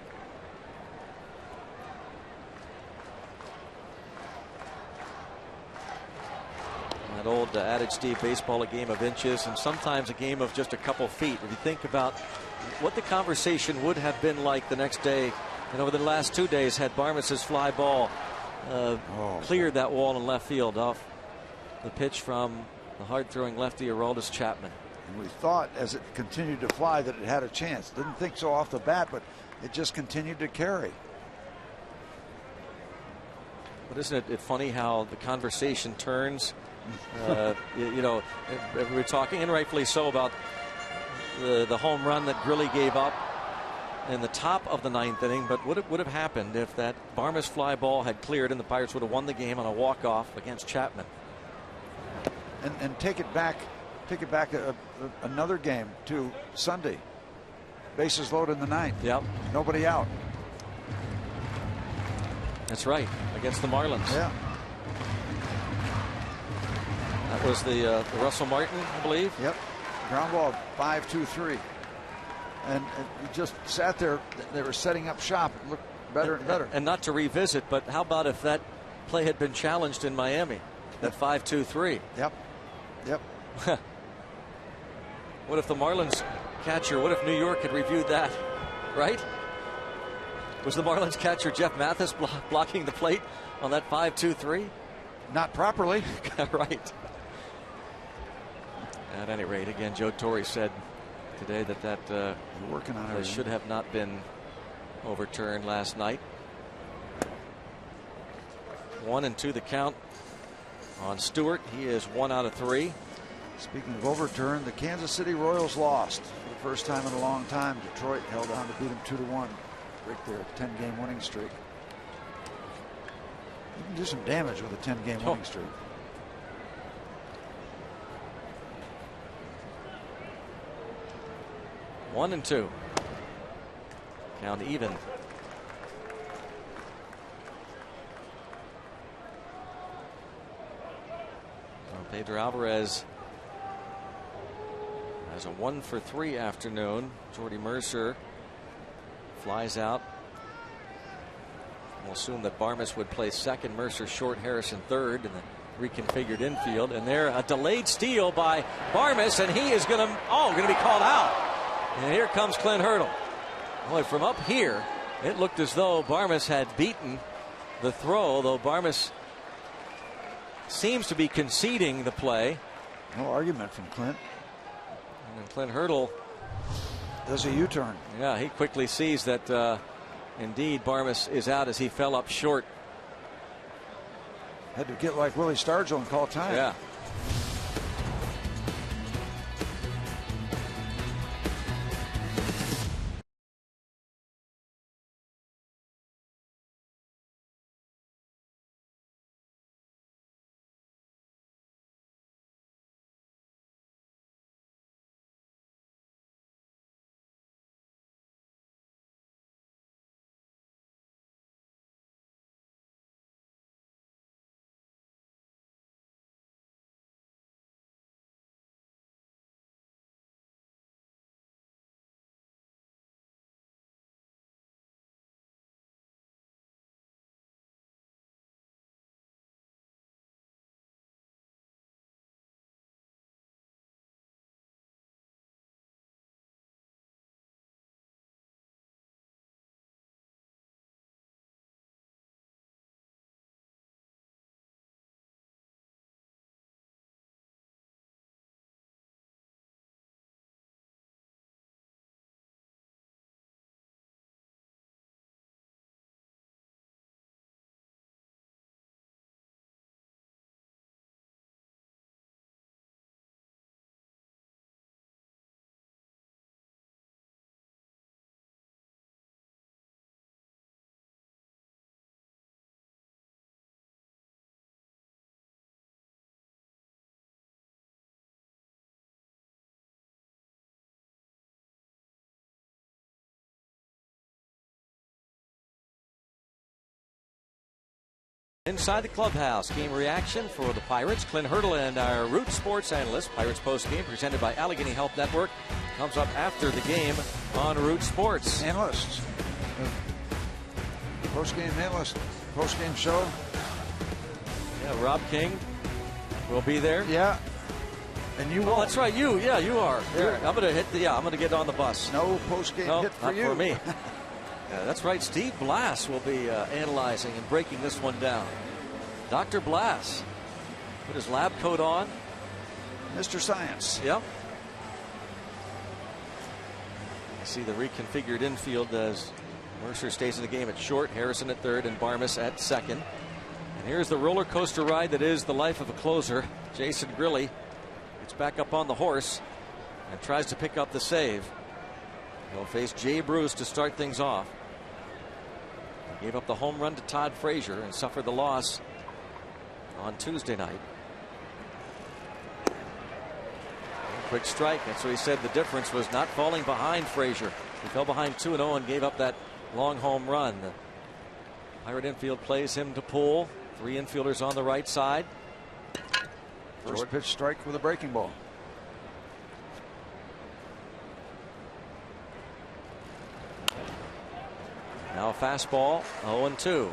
That old adage, Steve, baseball a game of inches and sometimes a game of just a couple feet. If you think about what the conversation would have been like the next day and over the last 2 days had Barmes' fly ball cleared that wall in left field off the pitch from the hard-throwing lefty Aroldis Chapman. And we thought as it continued to fly that it had a chance. Didn't think so off the bat, but it just continued to carry. But isn't it funny how the conversation turns? You know, we're talking, and rightfully so, about the home run that Grilli gave up in the top of the 9th inning. But what would have happened if that Barmes fly ball had cleared and the Pirates would have won the game on a walk-off against Chapman? And take it back another game to Sunday. Bases loaded in the 9th. Yep. Nobody out. That's right, against the Marlins. Yeah. That was the Russell Martin, I believe. Yep. Ground ball 5-2-3. And it just sat there. They were setting up shop. It looked better and better. And not to revisit, but how about if that play had been challenged in Miami? That 5-2-3. Yep. Yep. What if the Marlins catcher, what if New York had reviewed that? Right? Was the Marlins catcher Jeff Mathis blocking the plate on that 5-2-3? Not properly. Right. At any rate, again, Joe Torre said today that working on it should have not been overturned last night. 1-2 the count on Stewart. He is 1 out of 3. Speaking of overturned, the Kansas City Royals lost for the first time in a long time. Detroit held on to beat them 2-1. Break their 10-game winning streak. You can do some damage with a 10-game winning streak. One and 2. Count even. Pedro Alvarez has a 1-for-3 afternoon. Jordy Mercer flies out. We'll assume that Barmes would play second, Mercer short, Harrison third in the reconfigured infield. And there, a delayed steal by Barmes, and he is going to be called out. And here comes Clint Hurdle. Boy, from up here, it looked as though Barmes had beaten the throw, though Barmes seems to be conceding the play. No argument from Clint. And Clint Hurdle does a U-turn. Yeah, he quickly sees that indeed Barmes is out as he fell up short. Had to get like Willie Stargell and call time. Yeah. Inside the clubhouse, game reaction for the Pirates. Clint Hurdle and our Root Sports analyst. Pirates post game presented by Allegheny Health Network comes up after the game on Root Sports. Analysts. Post game analyst. Post game show. Yeah, Rob King will be there. Yeah. And you won't. That's right. You are. Yeah. I'm gonna hit the. I'm gonna get on the bus. No post game hit for not you. For me. Yeah, that's right. Steve Blass will be analyzing and breaking this one down. Dr. Blass put his lab coat on. Mr. Science. Yep. See the reconfigured infield as Mercer stays in the game at short, Harrison at third, and Barmes at second. And here's the roller coaster ride that is the life of a closer. Jason Grilli gets back up on the horse and tries to pick up the save. He'll face Jay Bruce to start things off. He gave up the home run to Todd Frazier and suffered the loss on Tuesday night. Quick strike. That's what he said the difference was not falling behind Frazier. He fell behind 2-0 and gave up that long home run. The Pirate infield plays him to pull. 3 infielders on the right side. First pitch strike with a breaking ball. Now a fastball, 0-2.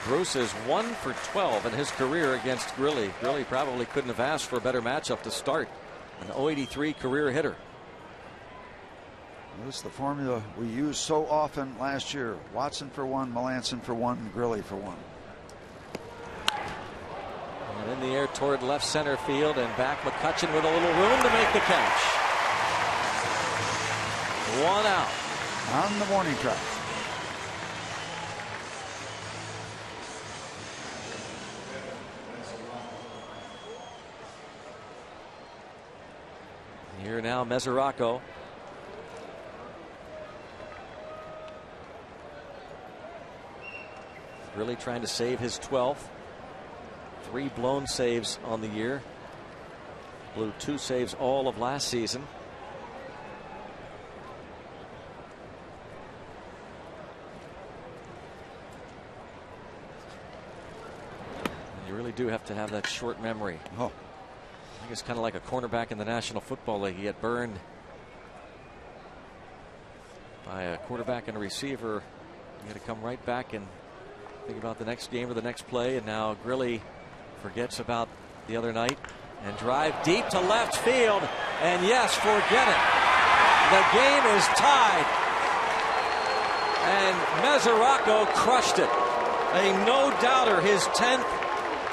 Bruce is 1 for 12 in his career against Grilli. Grilli probably couldn't have asked for a better matchup to start. An .083 career hitter. This is the formula we used so often last year. Watson for 1, Melanson for 1, Grilli for 1. And in the air toward left center field, and back McCutchen with a little room to make the catch. 1 out. On the warning track. Here now Mesoraco. Really trying to save his 12th. 3 blown saves on the year. Blew 2 saves all of last season. You really do have to have that short memory. Oh. I think it's kind of like a cornerback in the National Football League. You get burned by a quarterback and a receiver. You got to come right back and think about the next game or the next play. And now Grilli forgets about the other night and drive deep to left field. And yes, forget it. The game is tied. And Mesoraco crushed it. A no-doubter, his 10th.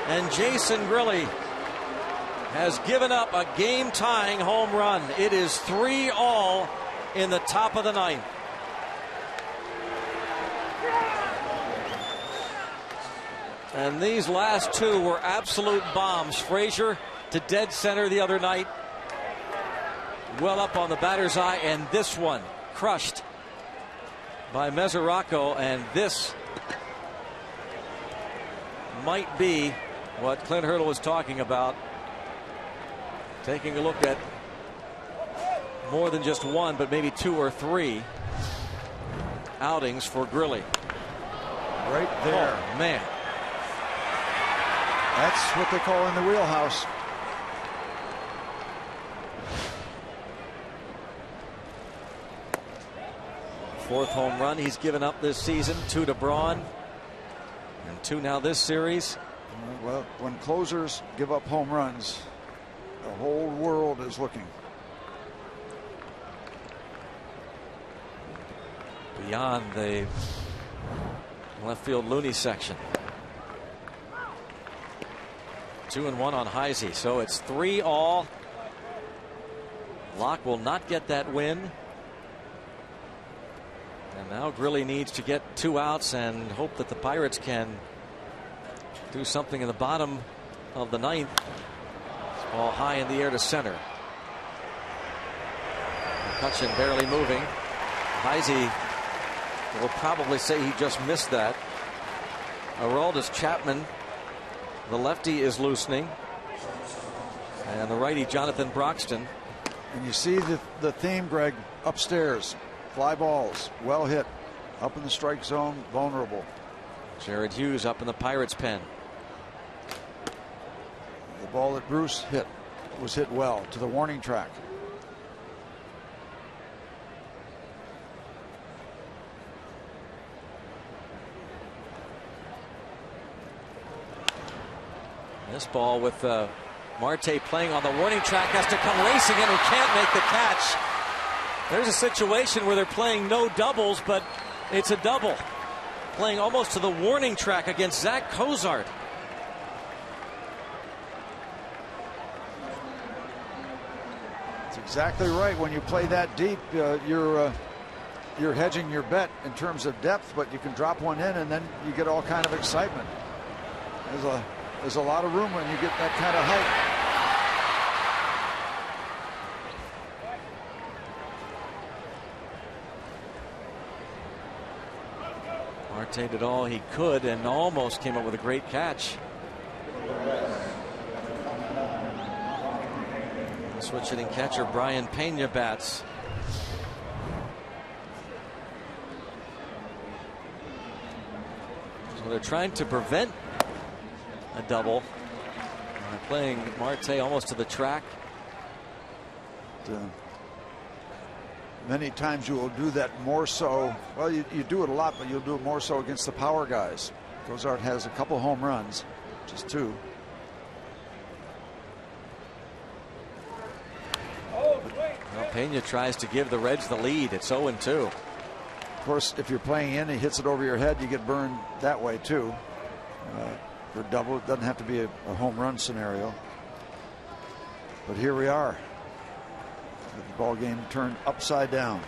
And Jason Grilli has given up a game-tying home run. It is 3-all in the top of the 9th. And these last 2 were absolute bombs. Frazier to dead center the other night. Well up on the batter's eye. And this one crushed by Mesoraco. And this might be what Clint Hurdle was talking about. Taking a look at more than just 1, but maybe 2 or 3 outings for Grilli. Right there. Oh, man. That's what they call in the wheelhouse. Fourth home run he's given up this season. 2 to Braun. And 2 now this series. Well, when closers give up home runs, the whole world is looking. Beyond the left field loony section. 2-1 on Heisey. So it's 3-all. Locke will not get that win. And now Grilli needs to get 2 outs and hope that the Pirates can do something in the bottom of the 9th. This ball high in the air to center. McCutchen barely moving. Heisey will probably say he just missed that. Aroldis Chapman, the lefty, is loosening. And the righty, Jonathan Broxton, And you see the theme, Greg, upstairs. Fly balls, well hit, up in the strike zone, vulnerable. Jared Hughes up in the Pirates' pen. The ball that Bruce hit was hit well to the warning track. This ball with Marte playing on the warning track has to come racing in and can't make the catch. There's a situation where they're playing no doubles, but it's a double. Playing almost to the warning track against Zach Cozart. That's exactly right. When you play that deep, you're hedging your bet in terms of depth, but you can drop one in and then you get all kind of excitement. There's a lot of room when you get that kind of height. Marte did all he could and almost came up with a great catch. Switch hitting catcher Brian Pena bats. So they're trying to prevent a double. They're playing Marte almost to the track. Many times you will do that more so. Well, you do it a lot, but you'll do it more so against the power guys. Cozart has a couple home runs, just 2. Well, Pena tries to give the Reds the lead. It's 0-2. Of course, if you're playing in, he hits it over your head, you get burned that way too. For double, it doesn't have to be a home run scenario. But here we are. The ball game turned upside down.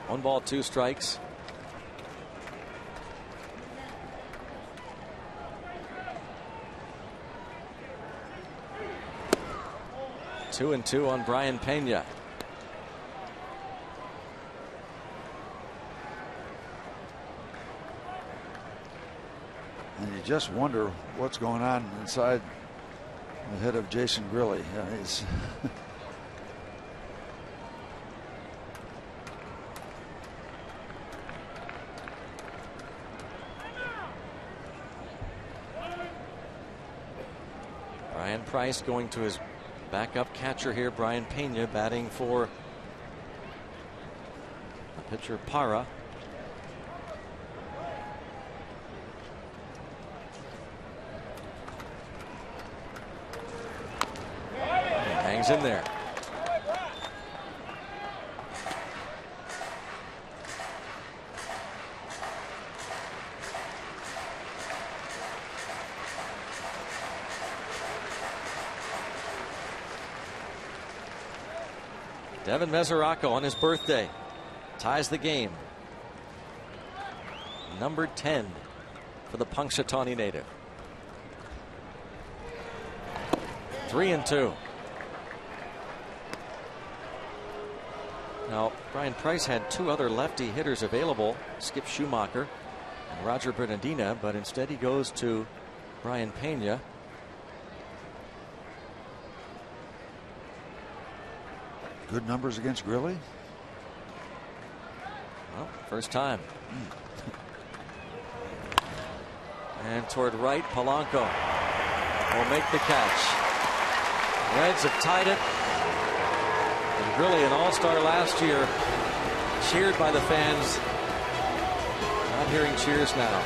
One ball, 2 strikes. Two and 2 on Brian Pena. And you just wonder what's going on inside the head of Jason Grilli. Yeah, he's Brian Price going to his backup catcher here. Brian Pena batting for the pitcher Parra. Hangs in there. Devin Mesoraco on his birthday ties the game. Number 10 for the Punxsutawney native. 3-2. Now, Brian Price had 2 other lefty hitters available, Skip Schumacher and Roger Bernardina, but instead he goes to Brian Pena. good numbers against Grilli. Well, first time. And toward right, Polanco will make the catch. Reds have tied it. And Grilli, an all-star last year, cheered by the fans. Not hearing cheers now.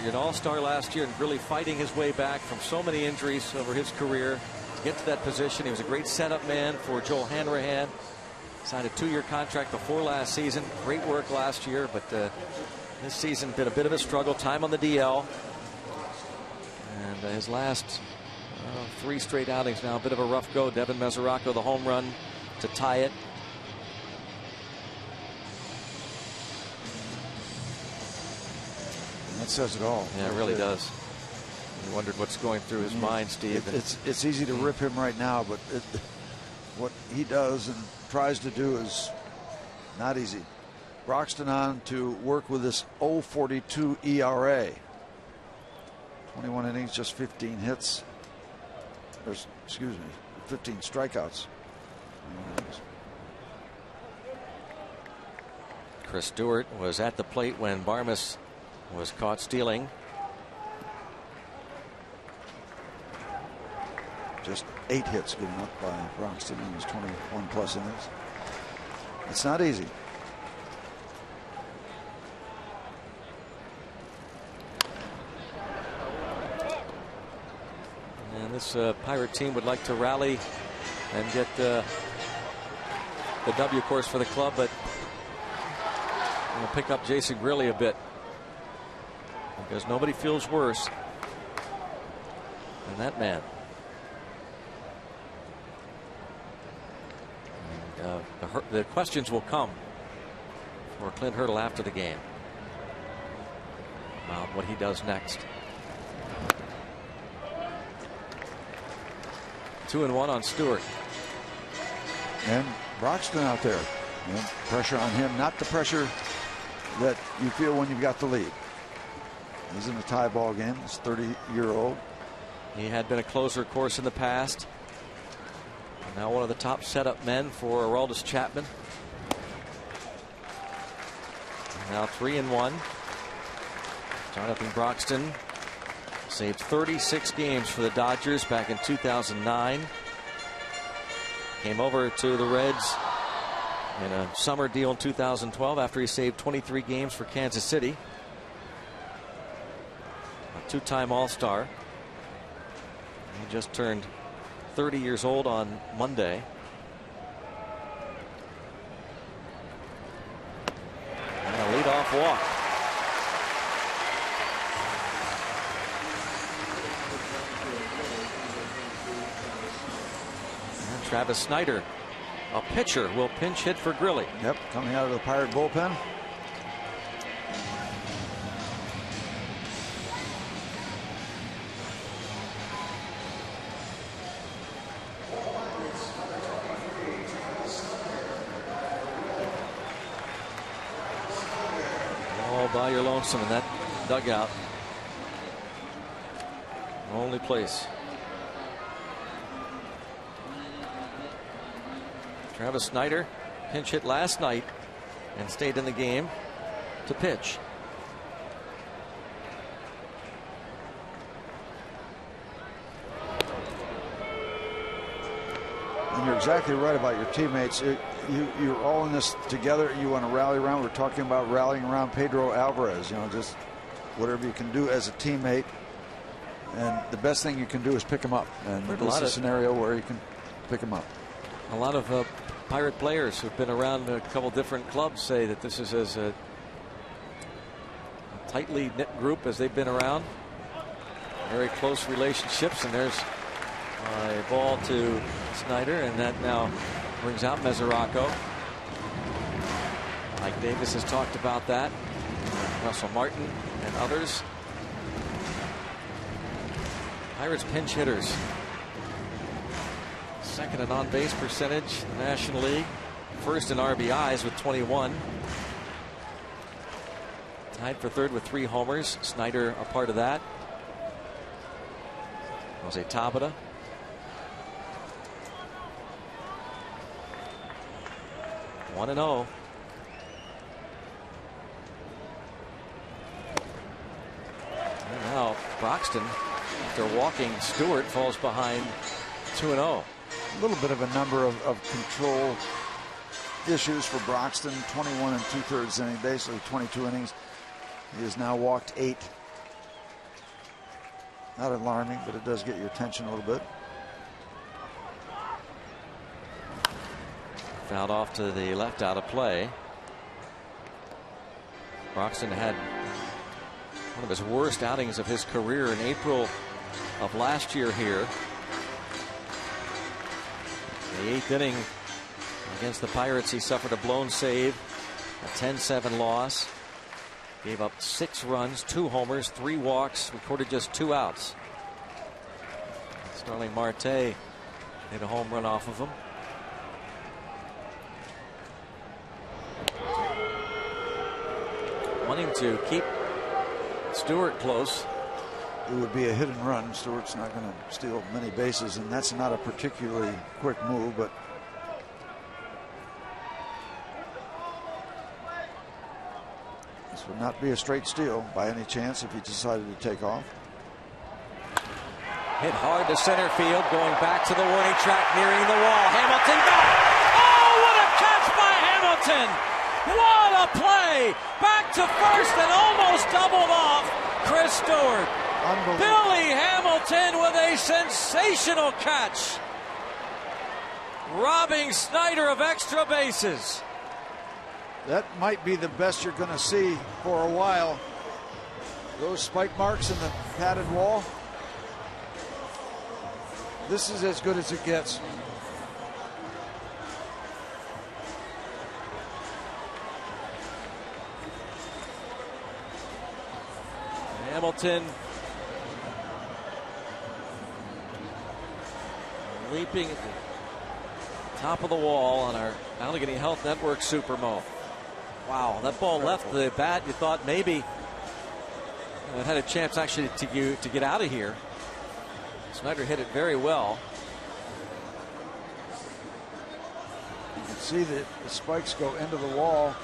You're an all-star last year and really fighting his way back from so many injuries over his career to get to that position. He was a great setup man for Joel Hanrahan. Signed a 2-year contract before last season. Great work last year, but this season been a bit of a struggle. Time on the DL. And his last 3 straight outings now, a bit of a rough go. Devin Mesoraco, the home run to tie it. That says it all. Yeah, it really does. You wondered what's going through his mind, Steve. It's easy to rip him right now, but what he does and tries to do is not easy. Broxton on to work with this 0.42 ERA. 21 innings, just 15 hits. Excuse me, 15 strikeouts. Chris Stewart was at the plate when Barmes was caught stealing. Just 8 hits given up by Broxton in his 21 plus innings. It's not easy. And this Pirate team would like to rally and get the W course for the club, but we'll pick up Jason Grilli a bit, because nobody feels worse than that man. And, the questions will come for Clint Hurdle after the game about what he does next. 2-1 on Stewart. And Broxton out there. And pressure on him, not the pressure that you feel when you've got the lead. He's in a tie ball game. He's 30-year-old. He had been a closer, of course, in the past. Now one of the top setup men for Aroldis Chapman. Now 3-1. Jonathan Broxton saved 36 games for the Dodgers back in 2009. Came over to the Reds in a summer deal in 2012 after he saved 23 games for Kansas City. A 2-time All-Star. He just turned 30 years old on Monday. And a leadoff walk. And Travis Snyder, a pitcher, will pinch hit for Grilli. Yep, coming out of the Pirate bullpen. By your lonesome in that dugout. Only place. Travis Snyder pinch hit last night and stayed in the game to pitch. And you're exactly right about your teammates. You're all in this together. You want to rally around. We're talking about rallying around Pedro Alvarez. You know, just whatever you can do as a teammate. And the best thing you can do is pick him up. And this is a scenario where you can pick him up. A lot of Pirate players who've been around a couple different clubs say that this is as a tightly knit group as they've been around. Very close relationships. And there's a ball to Snyder, and that now brings out Mesoraco. Mike Davis has talked about that. Russell Martin and others. Pirates pinch hitters. Second in on-base percentage in the National League. First in RBIs with 21. Tied for third with 3 homers. Snyder a part of that. Jose Tabata. One and 0. And now Broxton, after walking Stewart, falls behind 2-0. A little bit of a number of control issues for Broxton. 21 2/3 innings, basically 22 innings. He has now walked 8. Not alarming, but it does get your attention a little bit. Fouled off to the left, out of play. Broxton had one of his worst outings of his career in April of last year here. In the 8th inning against the Pirates, he suffered a blown save, a 10-7 loss. Gave up 6 runs, 2 homers, 3 walks, recorded just 2 outs. Starling Marte hit a home run off of him. Wanting to keep Stewart close. It would be a hit and run. Stewart's not going to steal many bases, and that's not a particularly quick move, but this would not be a straight steal by any chance if he decided to take off. Hit hard to center field, going back to the warning track, nearing the wall. Hamilton back. Oh, what a catch by Hamilton! What a play! Back to first and almost doubled off Chris Stewart. Billy Hamilton with a sensational catch, robbing Snyder of extra bases. That might be the best you're going to see for a while. Those spike marks in the padded wall. This is as good as it gets. Hamilton leaping at the top of the wall on our Allegheny Health Network Supermo. Wow, that ball left the bat. You thought maybe it had a chance actually to get out of here. Snyder hit it very well. You can see that the spikes go into the wall.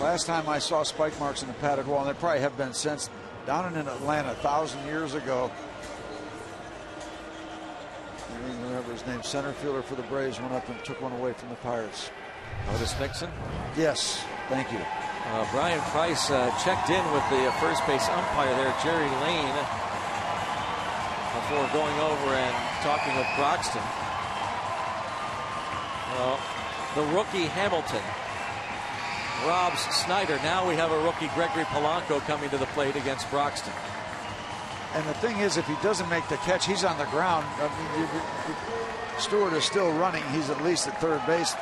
Last time I saw spike marks in the padded wall, and there probably have been since, down in Atlanta 1,000 years ago. I don't even remember his name. Center fielder for the Braves went up and took one away from the Pirates. Otis Nixon? Yes, thank you. Brian Price checked in with the first base umpire there, Jerry Lane, before going over and talking with Broxton. Well, the rookie Hamilton robs Snyder. Now we have a rookie Gregory Polanco coming to the plate against Broxton. And the thing is, if he doesn't make the catch, he's on the ground. I mean, Stewart is still running. He's at least at third base.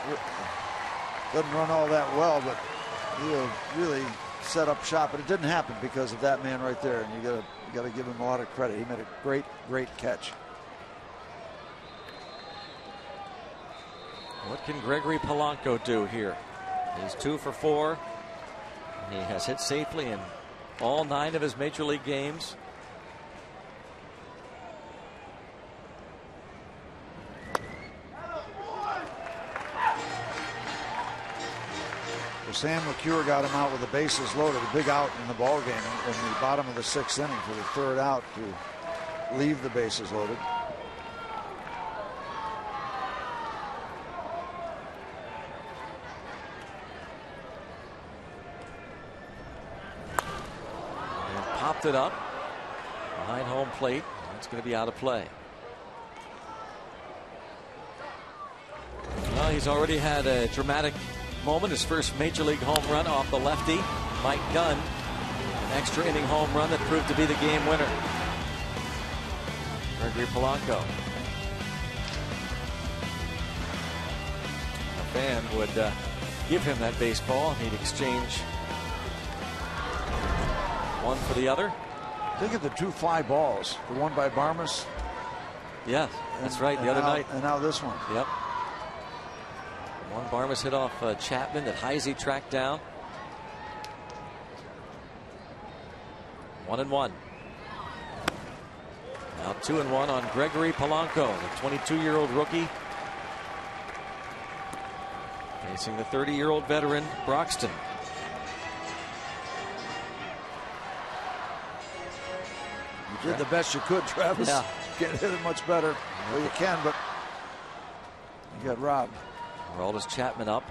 Doesn't run all that well, but he'll really set up shop. But it didn't happen because of that man right there. And you got to give him a lot of credit. He made a great catch. What can Gregory Polanco do here? He's 2 for 4. He has hit safely in all 9 of his major league games. Well, Sam McCure got him out with the bases loaded, a big out in the ball game in the bottom of the 6th inning for the 3rd out to leave the bases loaded. Popped it up behind home plate. It's going to be out of play. Well, he's already had a dramatic moment. His first major league home run off the lefty, Mike Gunn. An extra inning home run that proved to be the game winner. Gregory Polanco. A fan would give him that baseball. He'd exchange one for the other. Think of the 2 fly balls. The one by Barmas. Yes, that's right. The other night. And now this one. Yep. One Barmas hit off Chapman that Heisey tracked down. 1-1. Now 2-1 on Gregory Polanco, the 22-year-old rookie, facing the 30-year-old veteran Broxton. You did the best you could, Travis. Yeah. Can't hit it much better. Well, you can, but you got robbed. Aroldis Chapman up.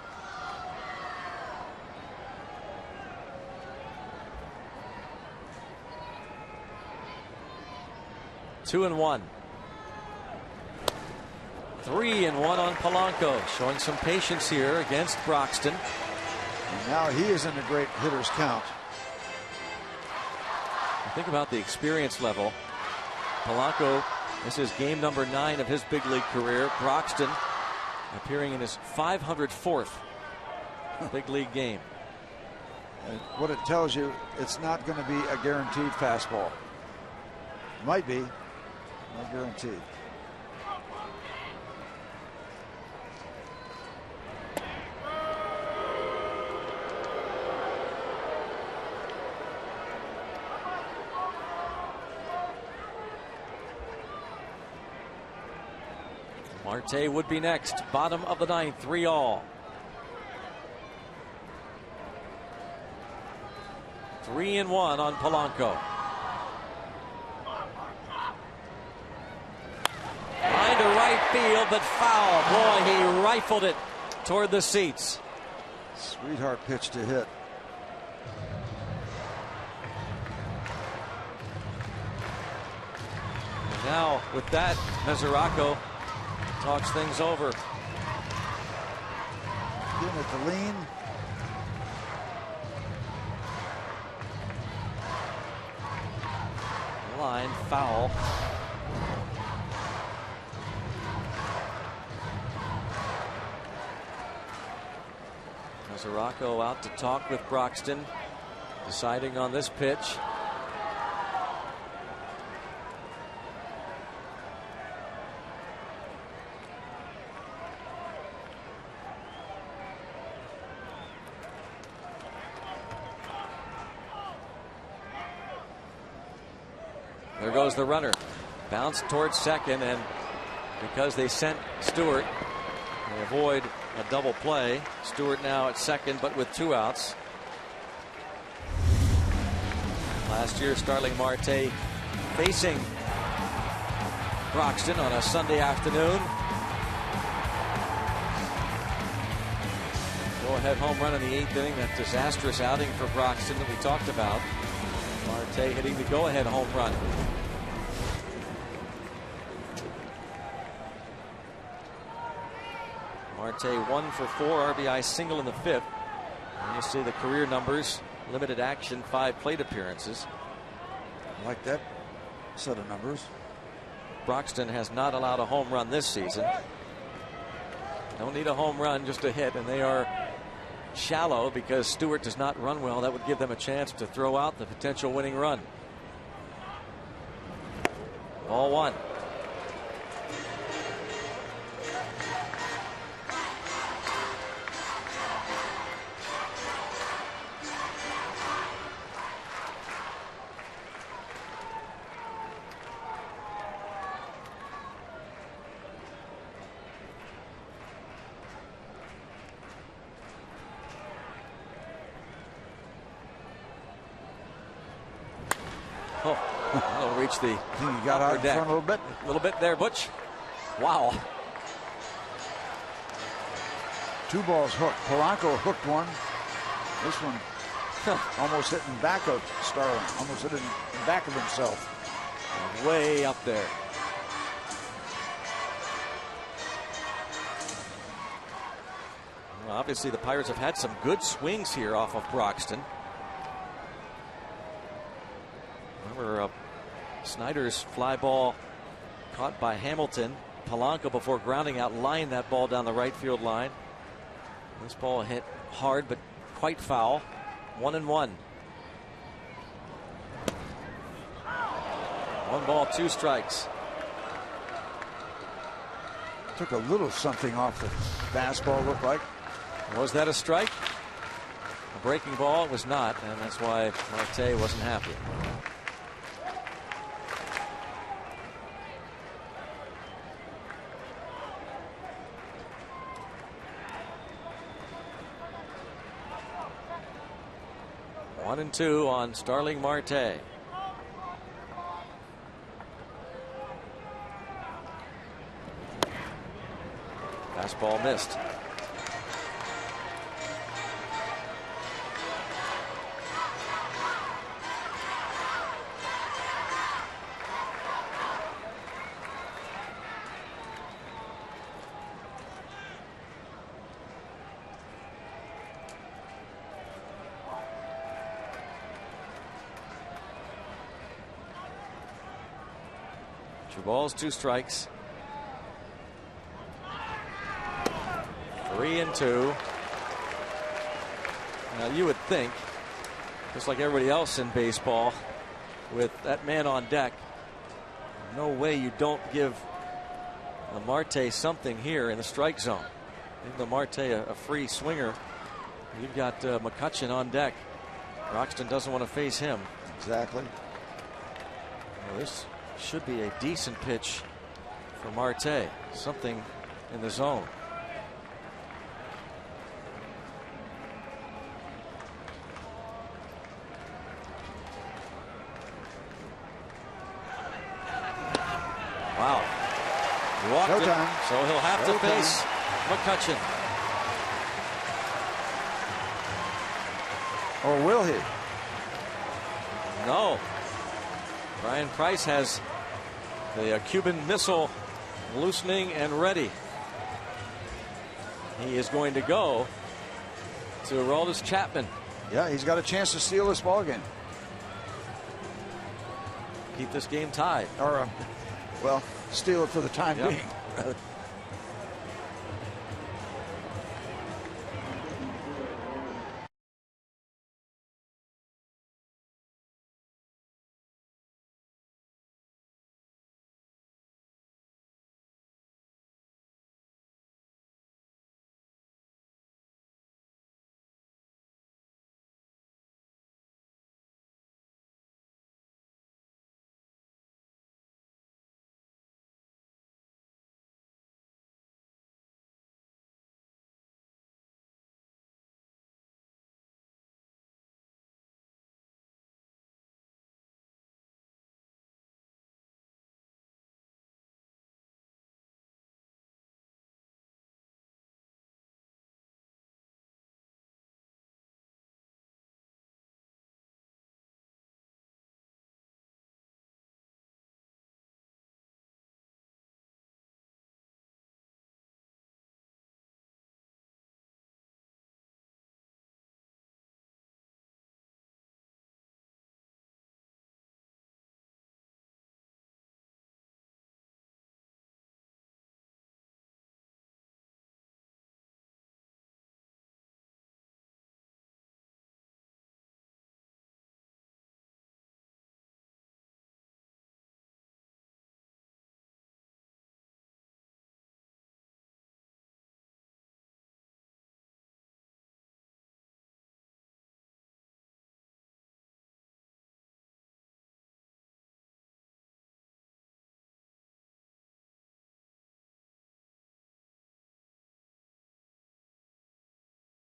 2-1. 3-1 on Polanco, showing some patience here against Broxton. And now he is in a great hitter's count. Think about the experience level. Polanco, this is game number 9 of his big league career. Broxton appearing in his 504th big league game. And what it tells you, it's not going to be a guaranteed fastball. Might be, not guaranteed. Marte would be next. Bottom of the 9th, 3-all. 3-1 on Polanco. Line to right field, but foul. Boy, he rifled it toward the seats. Sweetheart pitch to hit. And now, with that, Mesoraco talks things over. Giving it the lean. Line foul. Mesoraco out to talk with Broxton, deciding on this pitch. There goes the runner. Bounced towards second, and because they sent Stewart, they avoid a double play. Stewart now at second, but with 2 outs. Last year, Starling Marte facing Broxton on a Sunday afternoon. Go-ahead home run in the 8th inning. That disastrous outing for Broxton that we talked about. Marte hitting the go-ahead home run. Marte 1 for 4, RBI single in the 5th. And you see the career numbers, limited action, 5 plate appearances. I like that set of numbers. Broxton has not allowed a home run this season. Don't need a home run, just a hit, and they are shallow because Stewart does not run well. That would give them a chance to throw out the potential winning run. Ball 1. He'll reach the He got out in front a little bit there, Butch. Wow. 2 balls hooked. Polanco hooked one. This one almost hit in back of Starling. Almost hit in back of himself. Way up there. Well, obviously, the Pirates have had some good swings here off of Broxton. Remember Snyder's fly ball caught by Hamilton. Polanco, before grounding out, lined that ball down the right field line. This ball hit hard but quite foul. 1-1. 1 ball, 2 strikes. Took a little something off the fastball, looked like. Was that a strike? A breaking ball? It was not, and that's why Marte wasn't happy. One and 2 on Starling Marte. Fastball missed. 2 balls, 2 strikes. 3-2. Now you would think, just like everybody else in baseball, with that man on deck, no way you don't give Marte something here in the strike zone. Give Marte a free swinger. You've got McCutchen on deck. Roxton doesn't want to face him. Exactly. Well, this should be a decent pitch for Marte. Something in the zone. Wow. He walked No it, time. so he'll have to face McCutchen. Or will he? No. Brian Price has the Cuban missile loosening and ready. He is going to go to Aroldis Chapman. Yeah, he's got a chance to steal this ball game. Keep this game tied. Or, well, steal it for the time Yep. being.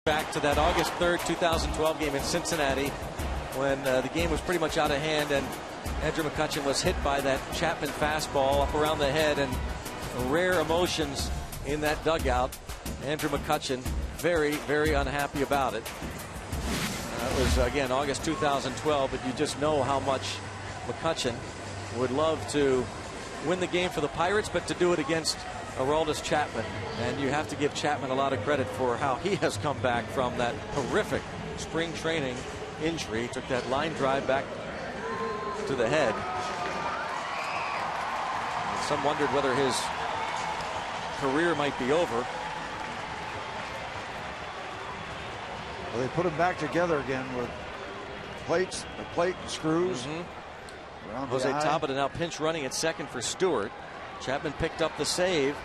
Back to that August 3rd, 2012 game in Cincinnati when the game was pretty much out of hand and Andrew McCutchen was hit by that Chapman fastball up around the head, and rare emotions in that dugout. Andrew McCutchen very, very unhappy about it. That was, again, August 2012, but you just know how much McCutchen would love to win the game for the Pirates, but to do it against Aroldis Chapman. And you have to give Chapman a lot of credit for how he has come back from that horrific spring training injury. He took that line drive back to the head. And some wondered whether his career might be over. Well, they put him back together again with plates, the plate screws. Around Jose the eye. Tabata now pinch running at second for Stewart. Chapman picked up the save.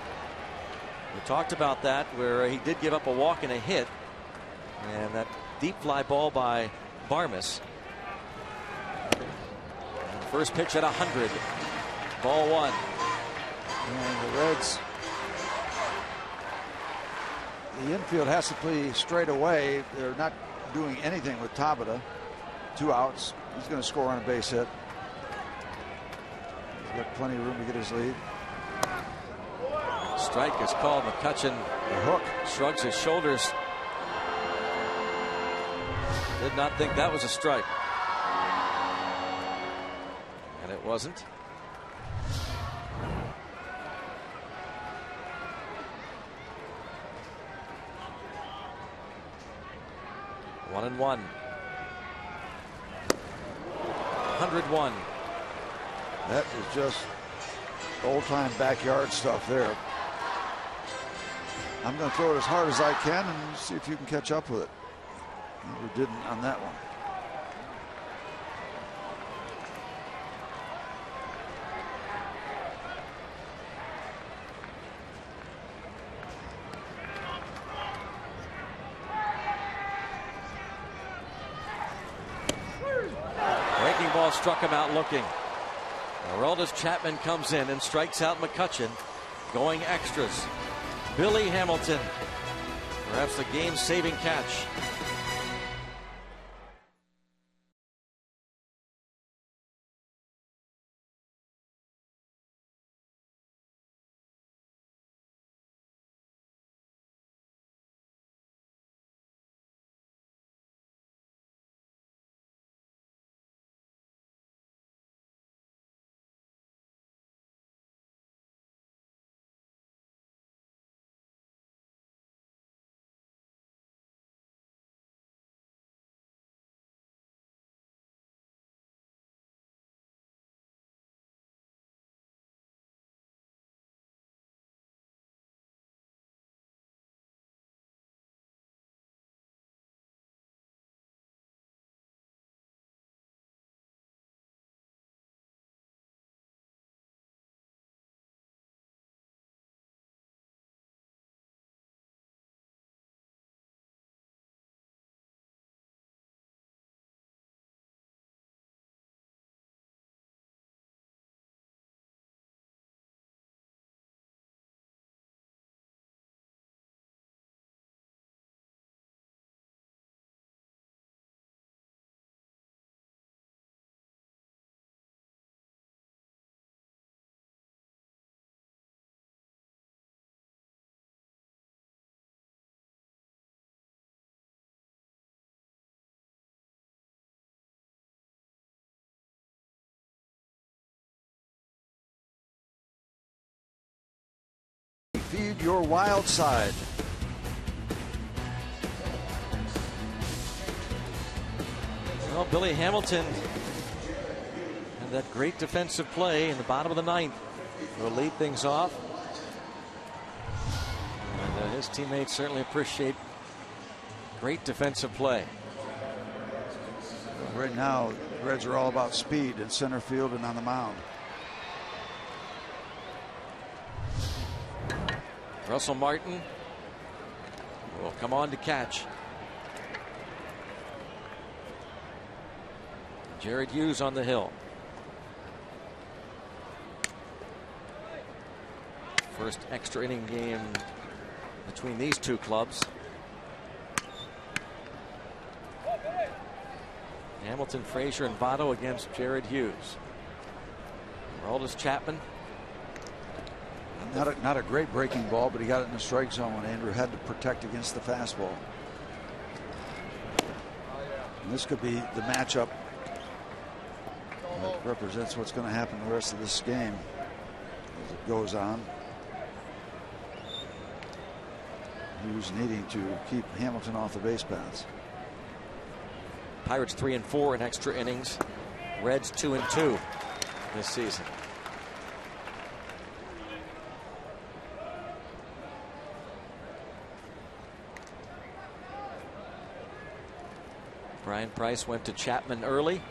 We talked about that, where he did give up a walk and a hit. And that deep fly ball by Barmes. And first pitch at 100. Ball 1. And the Reds, the infield has to play straight away. They're not doing anything with Tabata. 2 outs. He's going to score on a base hit. He's got plenty of room to get his lead. Strike is called. McCutchen, the hook, shrugs his shoulders. Did not think that was a strike. And it wasn't. One and one. 101. That is just old-time backyard stuff there. I'm going to throw it as hard as I can and see if you can catch up with it. Never didn't on that one. Breaking ball struck him out looking. Aroldis Chapman comes in and strikes out McCutchen. Going extras. Billy Hamilton. Perhaps the game-saving catch. Feed your wild side. Well, Billy Hamilton had that great defensive play in the bottom of the ninth to lead things off. And his teammates certainly appreciate great defensive play. Right now, the Reds are all about speed in center field and on the mound. Russell Martin will come on to catch. Jared Hughes on the hill. First extra inning game between these two clubs. Hamilton, Frazier, and Votto against Jared Hughes. Aroldis Chapman. Not a great breaking ball, but he got it in the strike zone when Andrew had to protect against the fastball. And this could be the matchup that represents what's going to happen the rest of this game as it goes on. Hughes needing to keep Hamilton off the base paths. Pirates 3-4 in extra innings. Reds 2-2 this season. Brian Price went to Chapman early.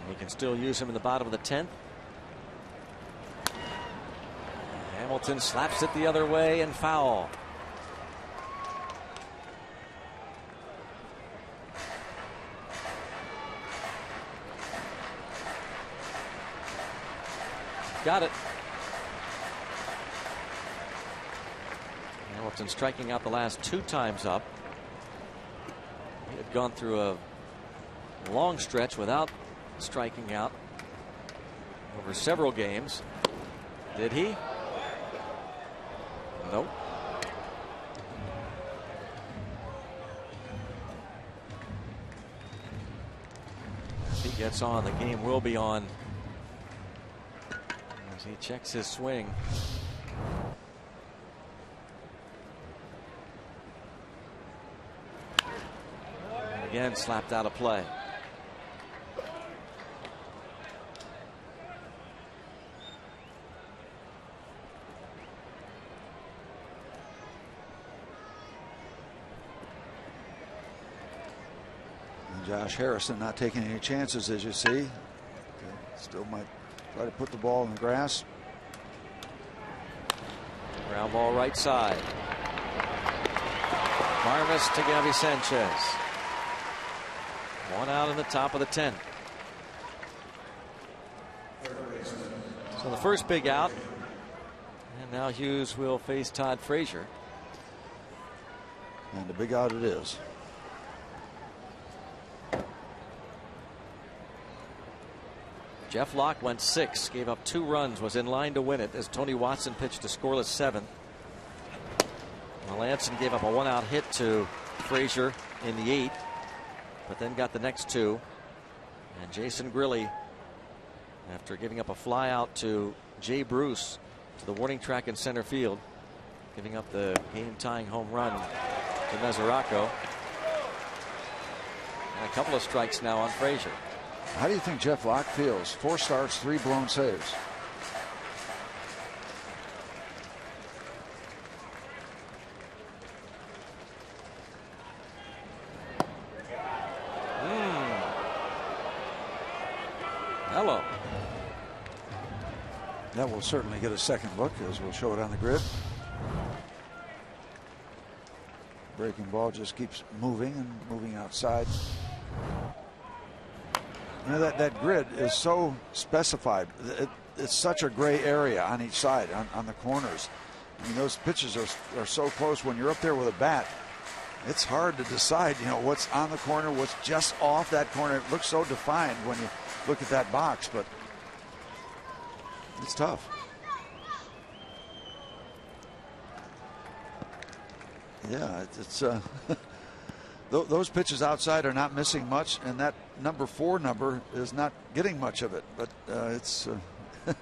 He can still use him in the bottom of the 10th. Hamilton slaps it the other way and foul. Got it. Hamilton striking out the last 2 times up. He had gone through a long stretch without striking out over several games. Did he? Nope. If he gets on, the game will be on as he checks his swing. Again, slapped out of play. Josh Harrison not taking any chances, as you see. Still might try to put the ball in the grass. Ground ball right side. Marvis to Gabby Sanchez. One out in the top of the 10th. So the first big out. And now Hughes will face Todd Frazier. And a big out it is. Jeff Locke went 6, gave up 2 runs, was in line to win it as Tony Watson pitched a scoreless 7th. Melanson gave up a 1-out hit to Frazier in the 8th, but then got the next 2. And Jason Grilli, after giving up a fly out to Jay Bruce to the warning track in center field, giving up the game-tying home run to Mesoraco. And a couple of strikes now on Frazier. How do you think Jeff Locke feels? 4 starts, 3 blown saves. Hello. That will certainly get a second look, as we'll show it on the grid. Breaking ball just keeps moving and moving outside. You know, that grid is so specified. It's such a gray area on each side, on the corners. I mean, those pitches are so close. When you're up there with a bat, it's hard to decide, you know, what's on the corner, what's just off that corner. It looks so defined when you look at that box, but it's tough. Yeah, it's those pitches outside are not missing much, and that number 4 number is not getting much of it. But it's it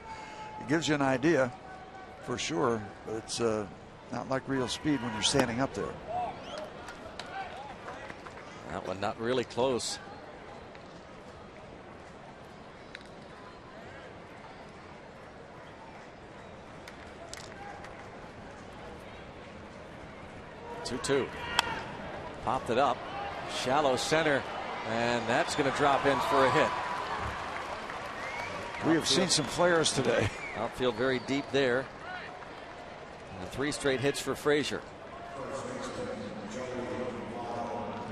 gives you an idea for sure. But it's not like real speed when you're standing up there. That one not really close. Two. Popped it up. Shallow center. And that's going to drop in for a hit. We have seen some flares today. Outfield very deep there. And 3 straight hits for Frazier.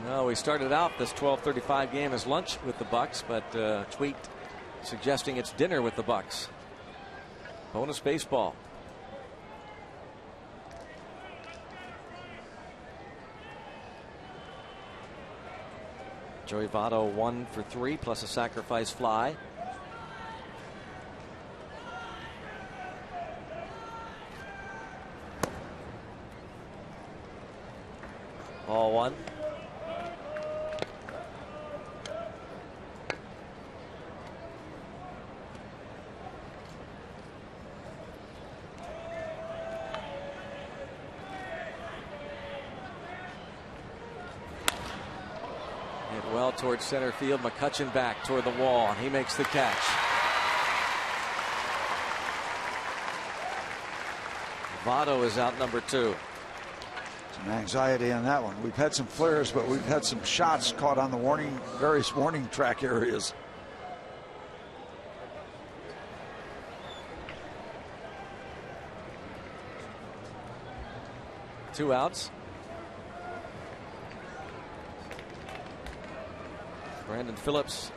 Well, we started out this 12:35 game as lunch with the Bucks, but tweaked, suggesting it's dinner with the Bucks. Bonus baseball. Joey Votto 1 for 3 plus a sacrifice fly. Ball 1. Well towards center field. McCutchen back toward the wall, and he makes the catch. Votto is out number 2. Some anxiety on that one. We've had some flares, but we've had some shots caught on the various warning track areas. Two outs. Brandon Phillips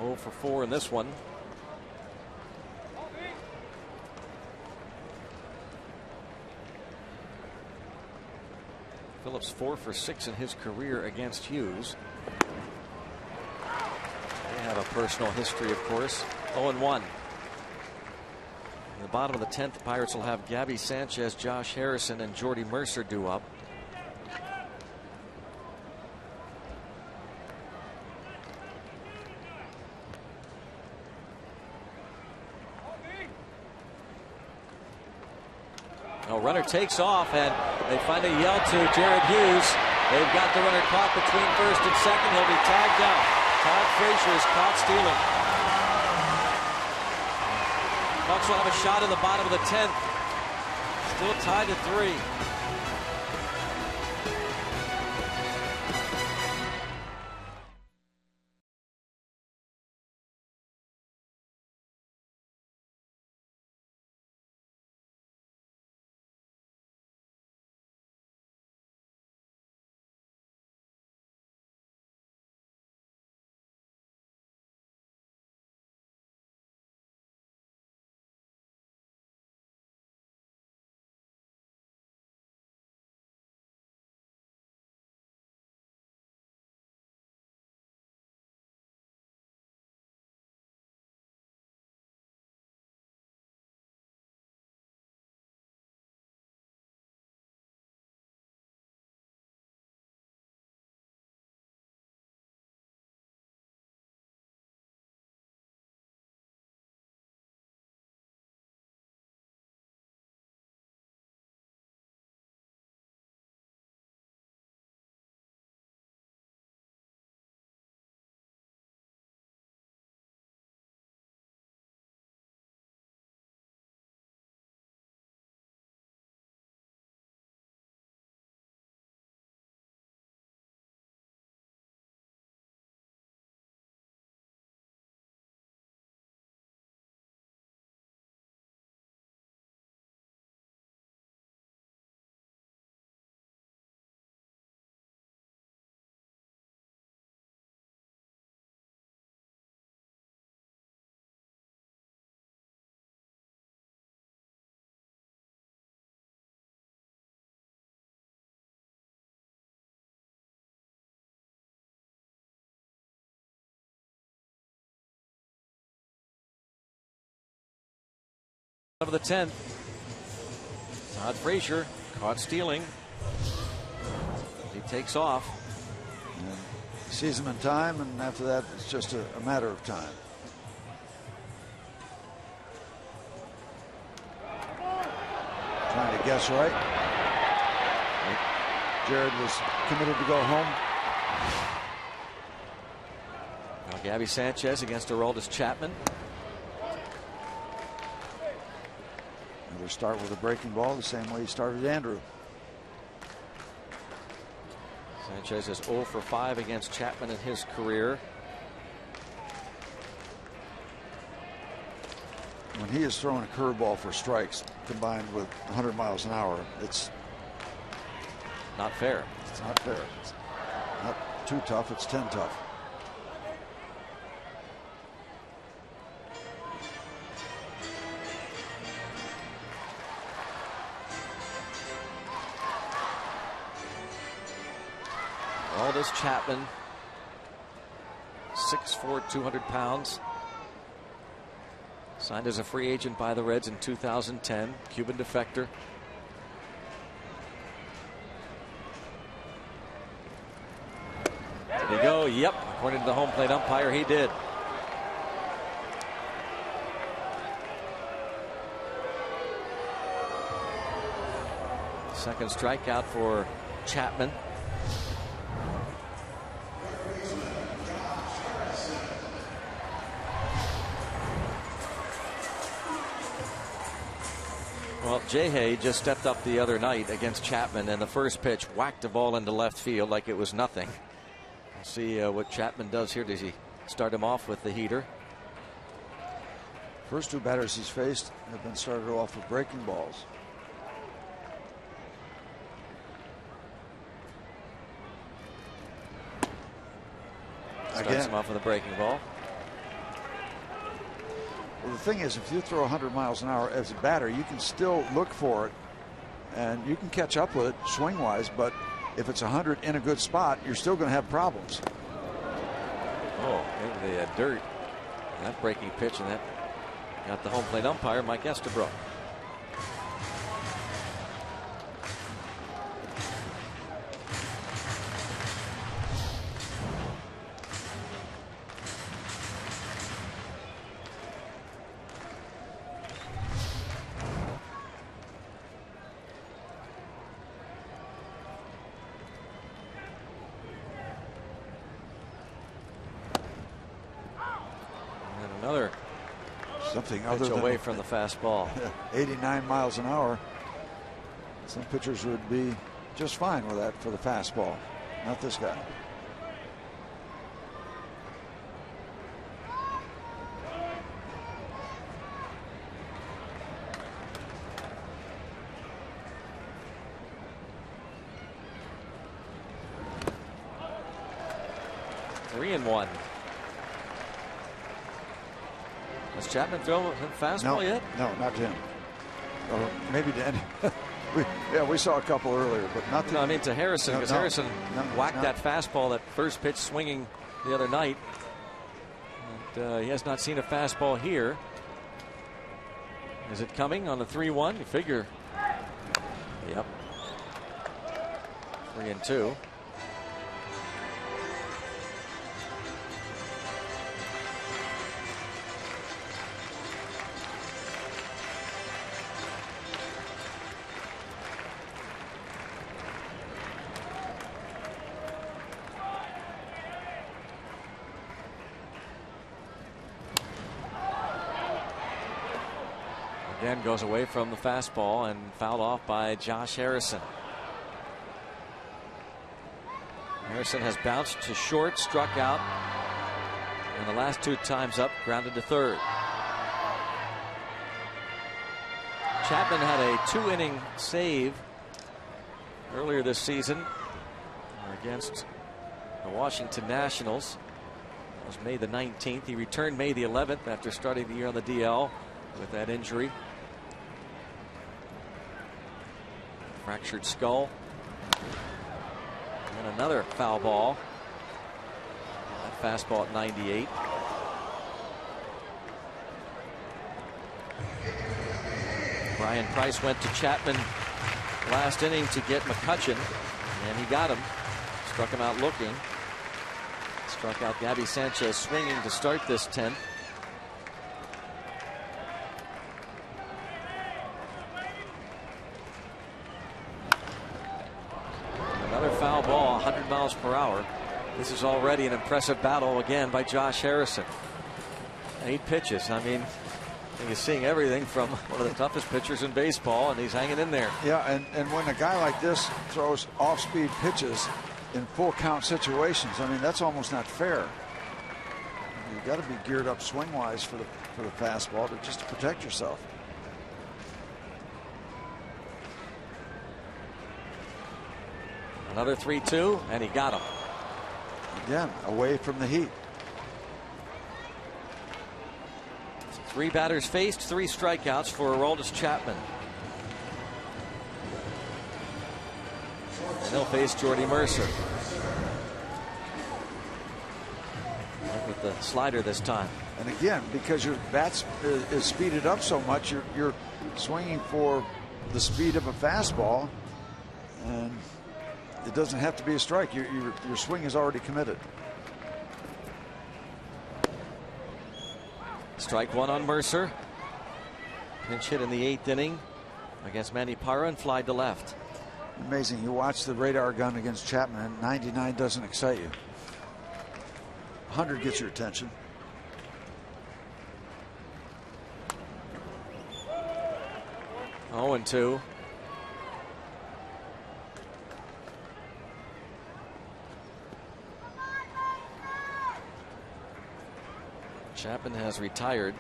0 for 4 in this one. Phillips 4 for 6 in his career against Hughes. They have a personal history, of course. 0-1. In the bottom of the 10th, the Pirates will have Gabby Sanchez, Josh Harrison, and Jordy Mercer due up. Runner takes off, and they finally yell to Jared Hughes. They've got the runner caught between first and second. He'll be tagged out. Todd Frazier is caught stealing. Bucks will have a shot in the bottom of the 10th. Still tied at 3. of the 10th. Todd Frazier caught stealing. He takes off. And he sees him in time, and after that, it's just a matter of time. Trying to guess right. Jared was committed to go home. Now Gabby Sanchez against Aroldis Chapman. Another start with a breaking ball, the same way he started Andrew. Sanchez is 0 for 5 against Chapman in his career. When he is throwing a curveball for strikes combined with 100 miles an hour, it's not fair. It's not fair. It's not too tough, it's 10 tough. Aroldis Chapman, 6'4", 200 pounds. Signed as a free agent by the Reds in 2010. Cuban defector. Did he go? Yep. According to the home plate umpire, he did. Second strikeout for Chapman. Well, Jay just stepped up the other night against Chapman, and the first pitch whacked the ball into left field like it was nothing. We'll see what Chapman does here. Does he start him off with the heater? First two batters he's faced have been started off with breaking balls. Starts him off with a breaking ball. Well, the thing is, if you throw 100 miles an hour as a batter, you can still look for it and you can catch up with it swing wise, but if it's 100 in a good spot, you're still going to have problems. Oh, maybe the dirt. That breaking pitch, and that got the home plate umpire, Mike Estabrook. Something other than away from the fastball. 89 miles an hour. Some pitchers would be just fine with that for the fastball. Not this guy. Three and one. Has Chapman thrown a fastball yet? No, not to him. Or maybe to any. we saw a couple earlier, but not to. No, I mean to Harrison, because Harrison whacked that fastball, that first pitch swinging the other night. And, he has not seen a fastball here. Is it coming on the 3-1? You figure. Yep. 3-2. Again, goes away from the fastball and fouled off by Josh Harrison. Harrison has bounced to short, struck out, and the last two times up, grounded to third. Chapman had a 2-inning save earlier this season against the Washington Nationals. It was May the 19th. He returned May the 11th after starting the year on the DL with that injury. Fractured skull. And another foul ball. That fastball at 98. Brian Price went to Chapman last inning to get McCutchen, and he got him. Struck him out looking. Struck out Gabby Sanchez swinging to start this 10th. Another foul ball, 100 miles per hour. This is already an impressive battle again by Josh Harrison. 8 pitches. I mean, he's seeing everything from one of the toughest pitchers in baseball, and he's hanging in there. Yeah, and when a guy like this throws off-speed pitches in full count situations, I mean, that's almost not fair. You've got to be geared up swing-wise for the fastball just to protect yourself. Another 3-2, and he got him. Again, away from the heat. 3 batters faced, 3 strikeouts for Aroldis Chapman. And he'll face Jordy Mercer. With the slider this time. And again, because your bat is speeded up so much, you're swinging for the speed of a fastball, and it doesn't have to be a strike. Your swing is already committed. Strike 1 on Mercer. Pinch hit in the 8th inning against Manny Parra and fly to left. Amazing. You watch the radar gun against Chapman, and 99 doesn't excite you. 100 gets your attention. Oh, and 2. Chapman has retired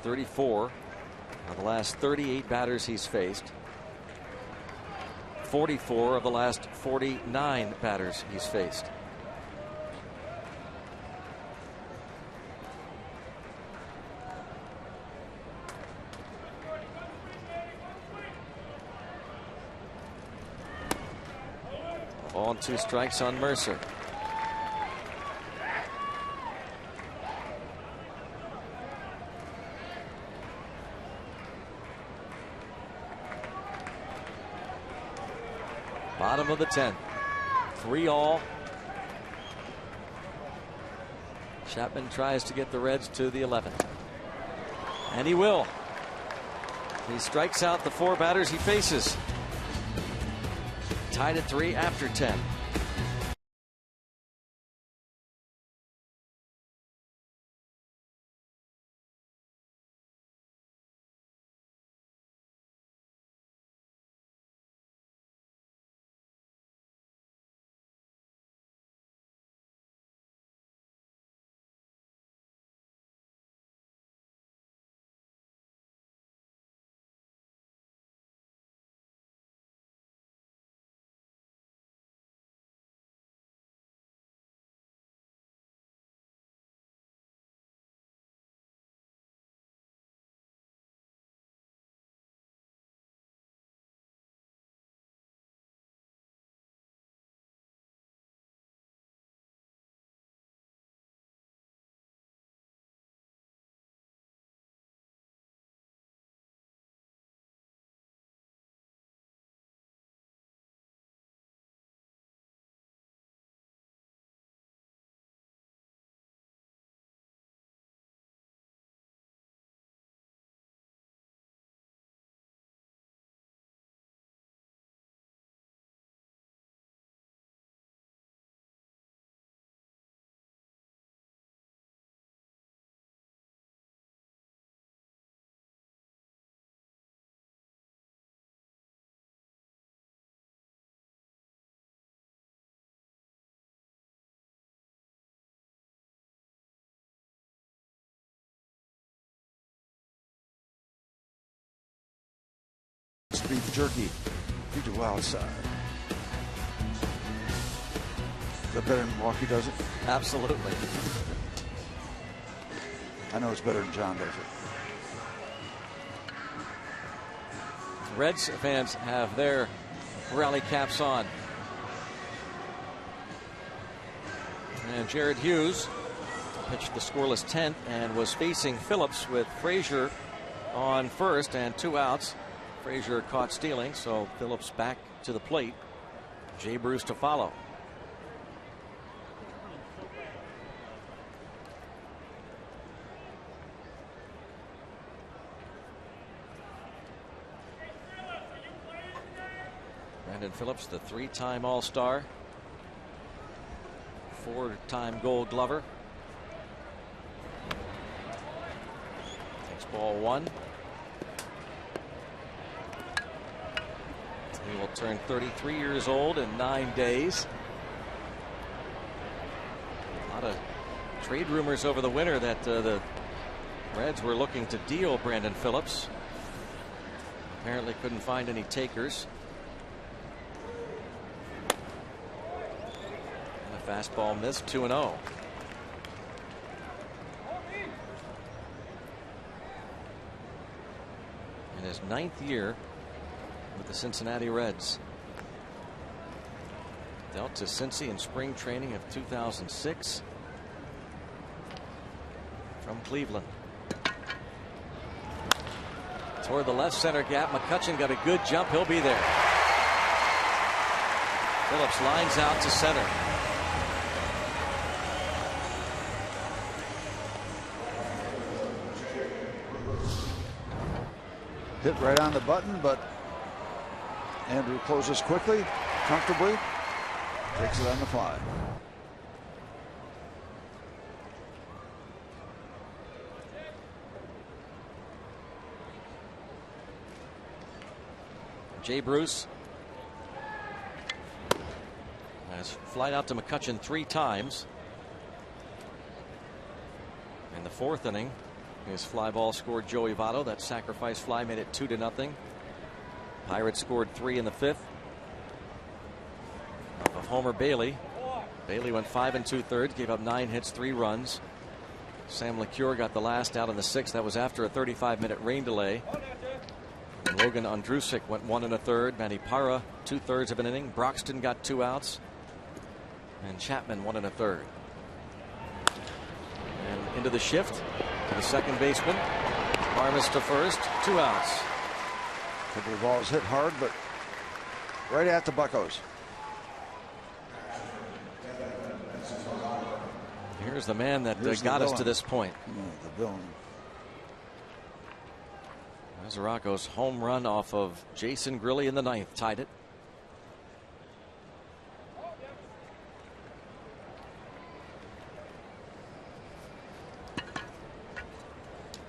34 of the last 38 batters he's faced. 44 of the last 49 batters he's faced. A ball and 2 strikes on Mercer. Bottom of the 10th. 3-all. Chapman tries to get the Reds to the 11th. And he will. He strikes out the 4 batters he faces. Tied at 3 after 10. Beef jerky. You do well outside. Is that better than Milwaukee does it? Absolutely. I know it's better than John does it. Reds fans have their rally caps on. And Jared Hughes pitched the scoreless 10th and was facing Phillips with Frazier on first and 2 outs. Frazier caught stealing, so Phillips back to the plate. Jay Bruce to follow. Brandon Phillips, the 3-time All-Star, 4-time Gold Glover. Takes ball 1. He will turn 33 years old in 9 days. A lot of trade rumors over the winter that the Reds were looking to deal Brandon Phillips. Apparently couldn't find any takers. And a fastball missed, 2-0. In his 9th year with the Cincinnati Reds. Dealt to Cincy in spring training of 2006 from Cleveland. Toward the left center gap. McCutchen got a good jump. He'll be there. Phillips lines out to center. Hit right on the button, but Andrew closes quickly, comfortably, takes it on the fly. Jay Bruce has flied out to McCutchen 3 times. In the 4th inning, his fly ball scored Joey Votto. That sacrifice fly made it 2-0. Pirates scored 3 in the 5th of Homer Bailey. Bailey went 5 2/3, gave up 9 hits, 3 runs. Sam LeCure got the last out in the 6th. That was after a 35-minute rain delay. And Logan Ondrusik went 1 1/3. Manny Parra 2/3 of an inning. Broxton got 2 outs. And Chapman 1 1/3. And into the shift to the second baseman. Armas to first, 2 outs. A couple of balls hit hard, but right at the Buccos. Here's the man that got us to this point. The villain. Mesoraco's home run off of Jason Grilli in the 9th tied it.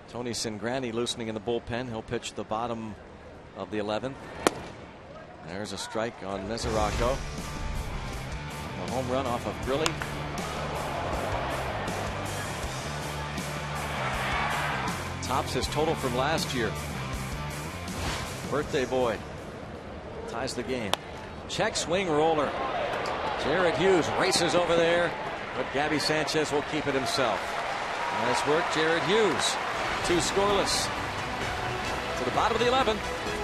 Tony Cingrani loosening in the bullpen. He'll pitch the bottom of the 11th. There's a strike on Mesoraco. A home run off of Grilli. Tops his total from last year. Birthday boy ties the game. Check swing roller. Jared Hughes races over there, but Gabby Sanchez will keep it himself. Nice work, Jared Hughes. 2 scoreless. To the bottom of the 11th.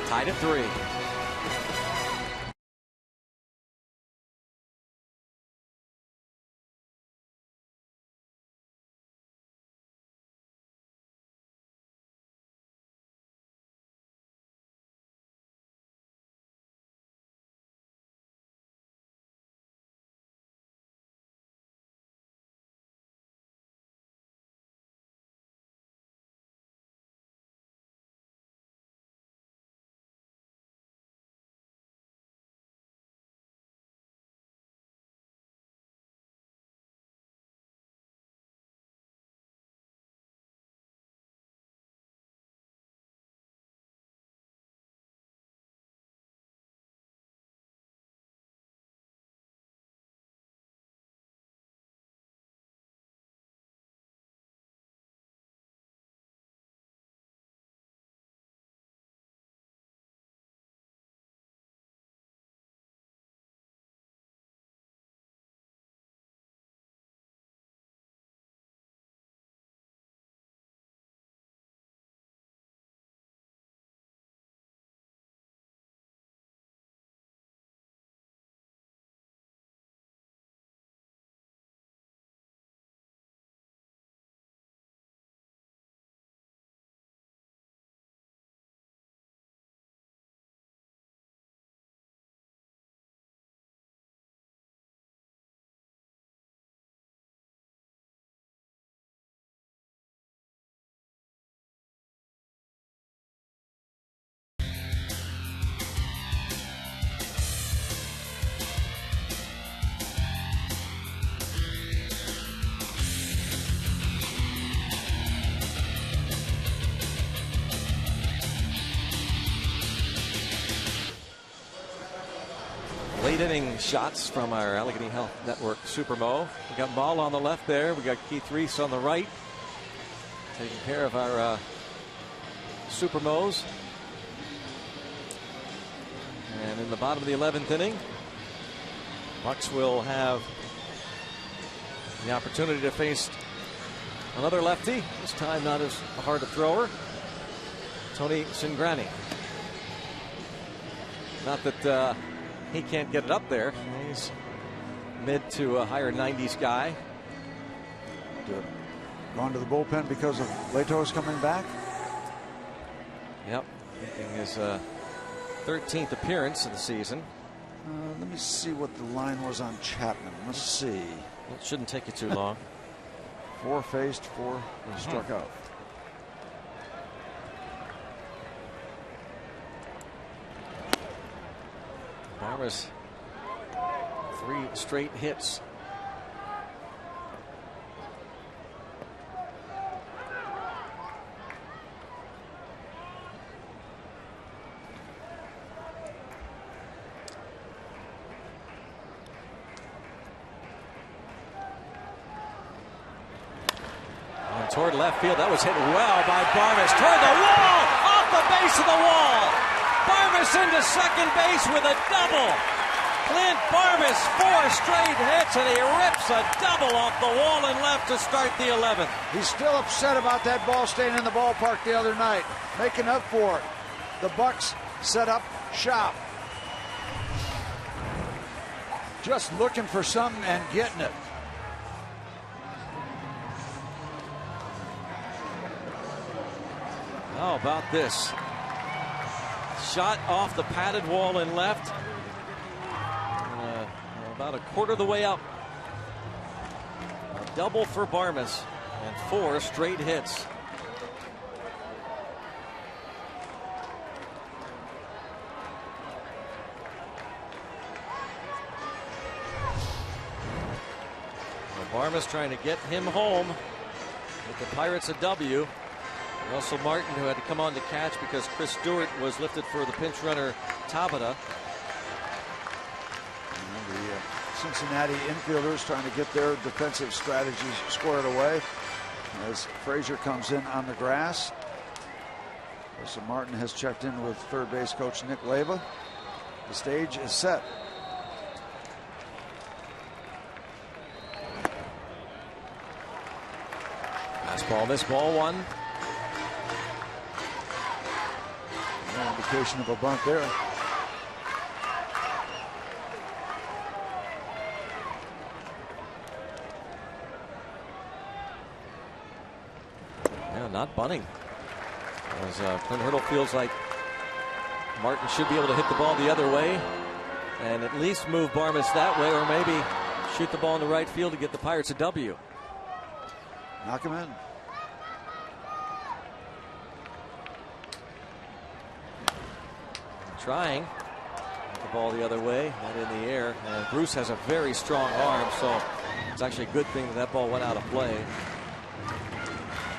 Tied at 3. late inning shots from our Allegheny Health Network Supermo. We got Maul on the left there. We got Keith Reese on the right, taking care of our Supermos. And in the bottom of the 11th inning, Bucks will have the opportunity to face another lefty. This time not as hard a thrower, Tony Cingrani. Not that he can't get it up there. He's mid to a higher 90s guy. Gone to the bullpen because of Latos coming back? Yep, making his 13th appearance of the season. Let me see what the line was on Chapman. Let's see. It shouldn't take you too long. 4 faced, 4 struck out. Barmes, 3 straight hits. And toward left field, that was hit well by Barmes. Toward the wall, off the base of the wall. Barmes into second base with a double. Clint Barmes, 4 straight hits, and he rips a double off the wall and left to start the 11th. He's still upset about that ball staying in the ballpark the other night. Making up for it. The Bucks set up shop. Just looking for something and getting it. How about this? Shot off the padded wall in left. About a quarter of the way up. A double for Barmes and 4 straight hits. Barmes trying to get him home with the Pirates a W. Russell Martin, who had to come on to catch because Chris Stewart was lifted for the pinch runner Tabata. And the Cincinnati infielders trying to get their defensive strategies squared away as Frazier comes in on the grass. Russell Martin has checked in with third base coach Nick Leyva. The stage is set. Fastball, this ball 1. No indication of a bunt there. Yeah, not bunting. As Clint Hurdle feels like Martin should be able to hit the ball the other way and at least move Barmes that way, or maybe shoot the ball in the right field to get the Pirates a W. Knock him in. Trying. Get the ball the other way, not in the air. And Bruce has a very strong arm, so it's actually a good thing that ball went out of play.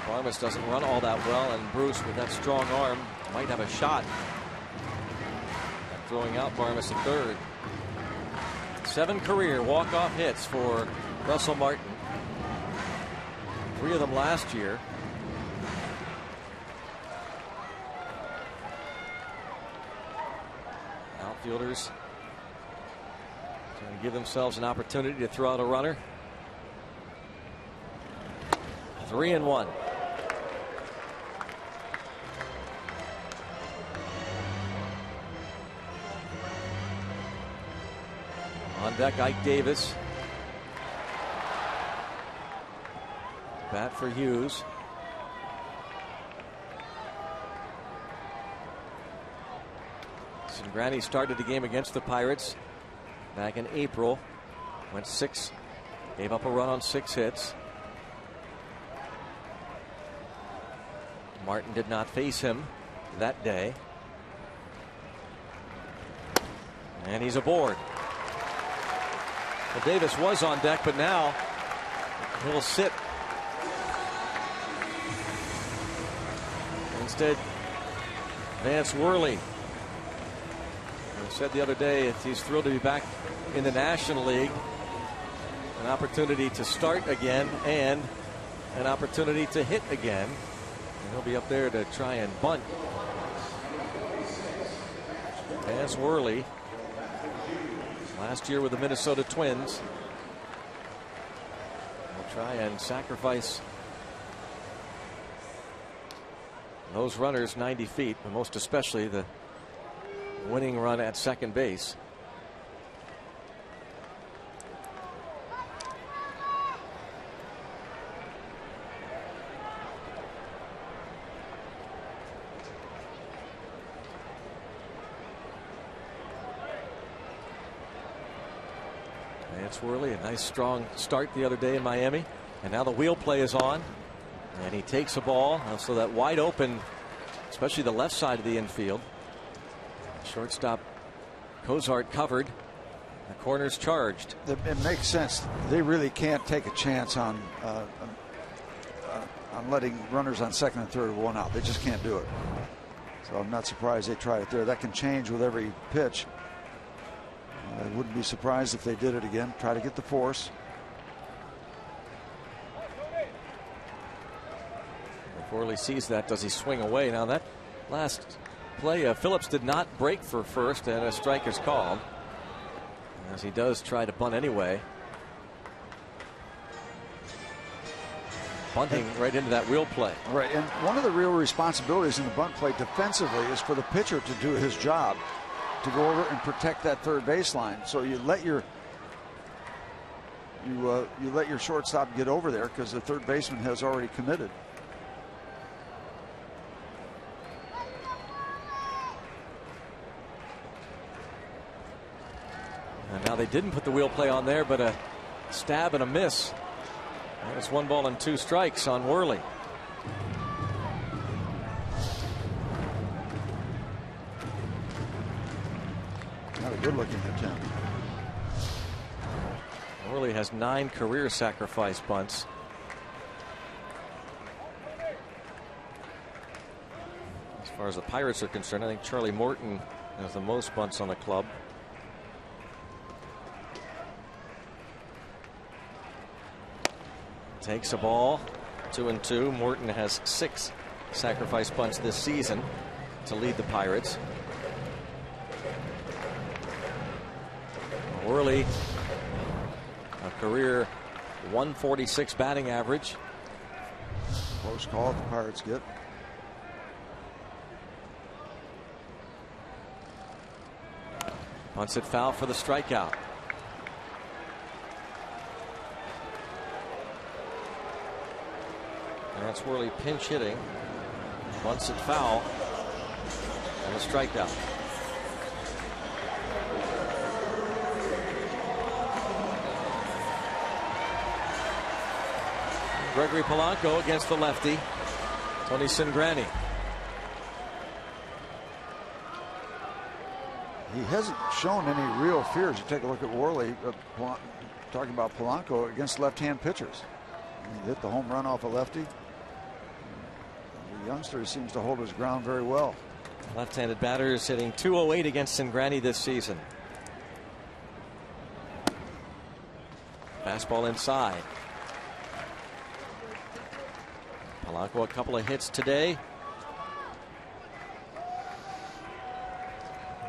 Barmes doesn't run all that well, and Bruce, with that strong arm, might have a shot at throwing out Barmes at third. 7 career walk-off hits for Russell Martin. 3 of them last year. Outfielders trying to give themselves an opportunity to throw out a runner. 3-1. On deck, Ike Davis. Bat for Hughes. Cingrani started the game against the Pirates back in April. Went 6, gave up a run on 6 hits. Martin did not face him that day. And he's aboard. Well, Davis was on deck, but now he'll sit. Instead, Vance Worley He said the other day he's thrilled to be back in the National League. An opportunity to start again and an opportunity to hit again. And he'll be up there to try and bunt. As Worley, last year with the Minnesota Twins, will try and sacrifice those runners 90 feet, but most especially the winning run at second base. Vance Worley, a nice strong start the other day in Miami, and now the wheel play is on, and he takes a ball so that wide open, especially the left side of the infield. Shortstop Cozart covered. The corner's charged. It makes sense. They really can't take a chance on letting runners on second and third with one out. They just can't do it. So I'm not surprised they tried it there. That can change with every pitch. I wouldn't be surprised if they did it again. Try to get the force. If Worley sees that, does he swing away? Now that last play, Phillips did not break for first, and a strike is called, as he does try to bunt anyway. Bunting right into that wheel play. Right, and one of the real responsibilities in the bunt play defensively is for the pitcher to do his job, to go over and protect that third baseline. So you let your shortstop get over there because the third baseman has already committed. And now they didn't put the wheel play on there, but a stab and a miss. And it's 1 ball and 2 strikes on Worley. Not a good looking attempt. Worley has 9 career sacrifice bunts. As far as the Pirates are concerned, I think Charlie Morton has the most bunts on the club. Takes a ball, 2-2. Morton has 6 sacrifice bunts this season to lead the Pirates. Worley, a career 146 batting average. Close call the Pirates get. Bunts it foul for the strikeout. And that's Worley pinch hitting. Bunts it foul. And a strikeout. Gregory Polanco against the lefty, Tony Cingrani. He hasn't shown any real fears. You take a look at Worley, talking about Polanco against left-hand pitchers. He hit the home run off a lefty. The youngster seems to hold his ground very well. Left-handed batters hitting .208 against Cingrani this season. Fastball inside. Polanco a couple of hits today.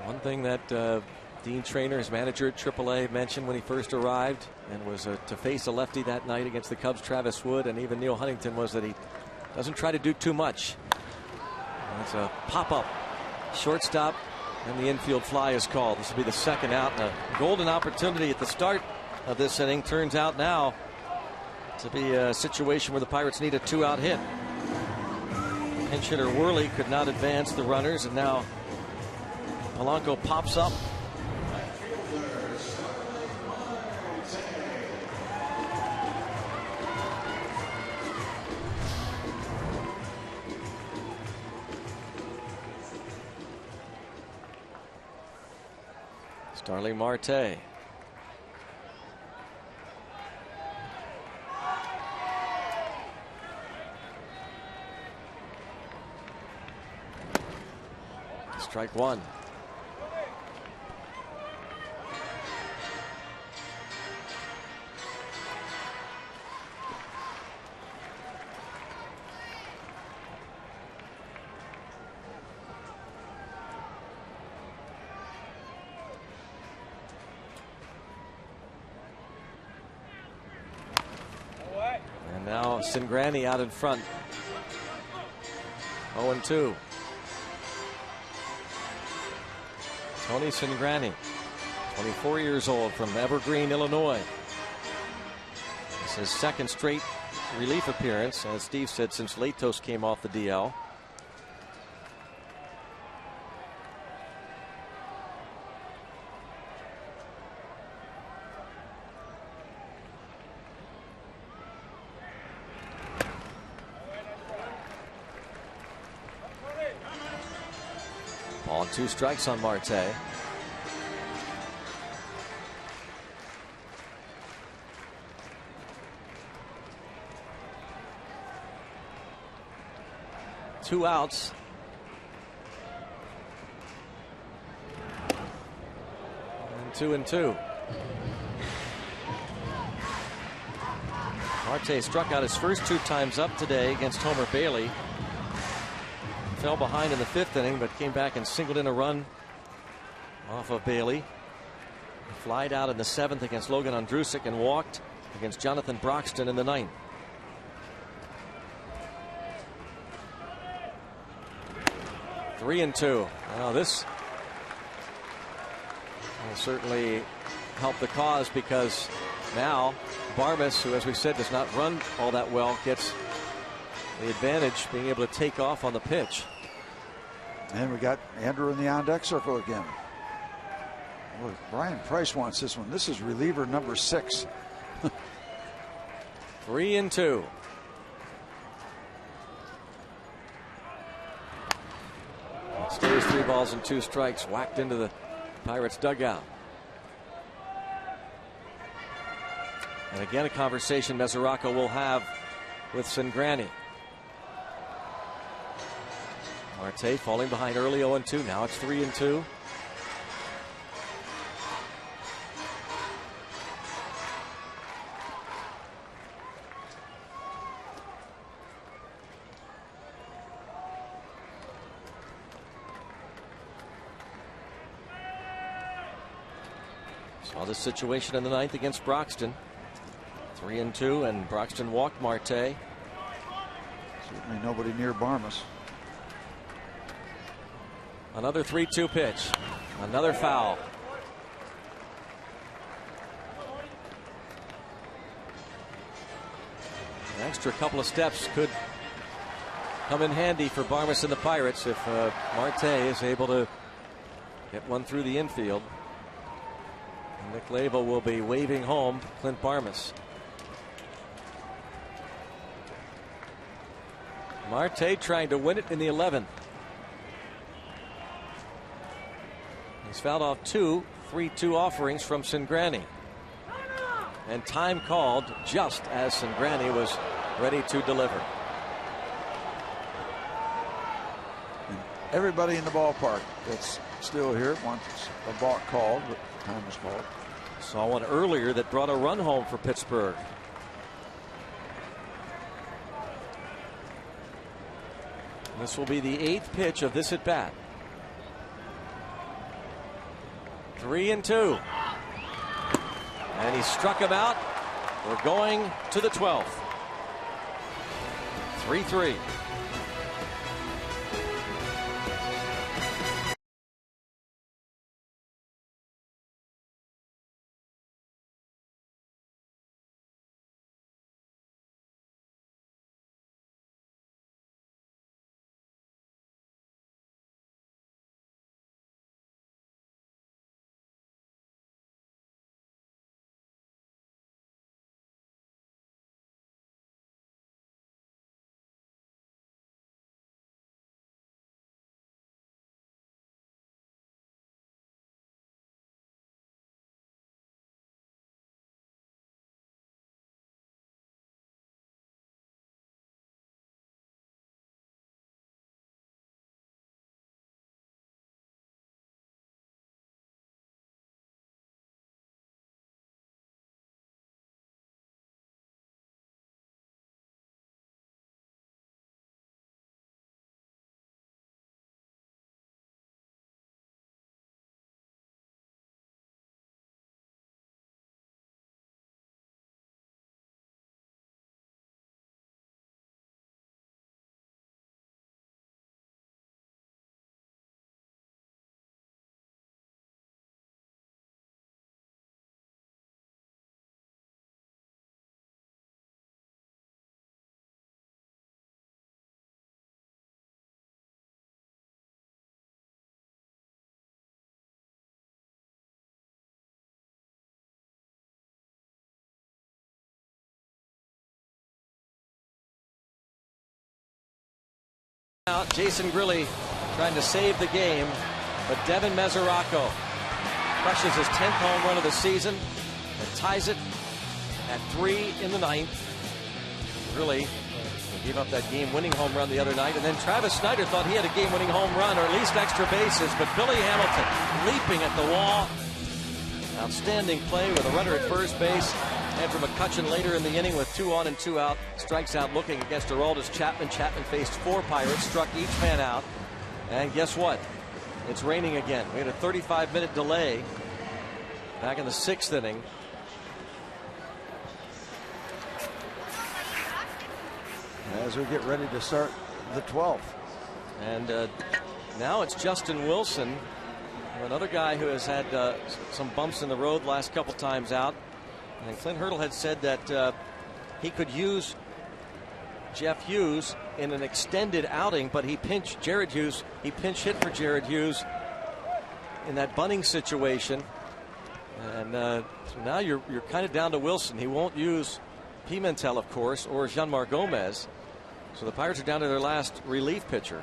One thing that Dean Traynor, his manager at AAA, mentioned when he first arrived and was to face a lefty that night against the Cubs, Travis Wood, and even Neil Huntington, was that he doesn't try to do too much. And it's a pop-up shortstop, and the infield fly is called. This will be the second out, and a golden opportunity at the start of this inning turns out now to be a situation where the Pirates need a 2-out hit. Pinch hitter Worley could not advance the runners, and now Polanco pops up. Starling Marte. Strike one. Now Cingrani out in front. 0-2. Tony Cingrani, 24 years old, from Evergreen, Illinois. It's his second straight relief appearance, as Steve said, since Latos came off the DL. Ball and 2 strikes on Marte. Two outs. And 2-2. Marte struck out his first 2 times up today against Homer Bailey. Fell behind in the 5th inning, but came back and singled in a run off of Bailey. Flied out in the 7th against Logan Ondrusek and walked against Jonathan Broxton in the 9th. Three and 2. Now this will certainly help the cause, because now Barmes, who, as we said, does not run all that well, gets the advantage, being able to take off on the pitch. And we got Andrew in the on-deck circle again. Look, Brian Price wants this one. This is reliever number 6. 3 and 2. Stays 3 balls and 2 strikes, whacked into the Pirates dugout. And again, a conversation Mesoraco will have with Cingrani. Marte falling behind early, 0-2. Now it's 3 and 2. Saw this situation in the 9th against Broxton. 3 and 2, and Broxton walked Marte. Certainly nobody near Barmes. Another 3-2 pitch. Another foul. An extra couple of steps could come in handy for Barmes and the Pirates if Marte is able to get one through the infield. And Nick Leyva will be waving home Clint Barmes. Marte trying to win it in the 11th. He's fouled off 2 3-2 offerings from Cingrani. And time called just as Cingrani was ready to deliver. And everybody in the ballpark that's still here wants a balk called, but time is called. Saw one earlier that brought a run home for Pittsburgh. This will be the 8th pitch of this at bat. 3 and 2. And he struck him out. We're going to the 12th. 3-3. Jason Grilli trying to save the game, but Devin Mesoraco crushes his 10th home run of the season and ties it at 3 in the 9th. Grilli gave up that game-winning home run the other night, and then Travis Snider thought he had a game-winning home run, or at least extra bases, but Billy Hamilton leaping at the wall. Outstanding play with a runner at first base. Andrew McCutchen later in the inning with 2 on and 2 out. Strikes out looking against Aroldis Chapman. Chapman faced 4 Pirates, struck each man out. And guess what? It's raining again. We had a 35-minute delay back in the 6th inning. As we get ready to start the 12th. And now it's Justin Wilson, another guy who has had some bumps in the road the last couple times out. And Clint Hurdle had said that he could use Jeff Hughes in an extended outing, but he pinch hit for Jared Hughes in that bunting situation. And so now you're kind of down to Wilson. He won't use Pimentel, of course, or Jeanmar Gomez. So the Pirates are down to their last relief pitcher.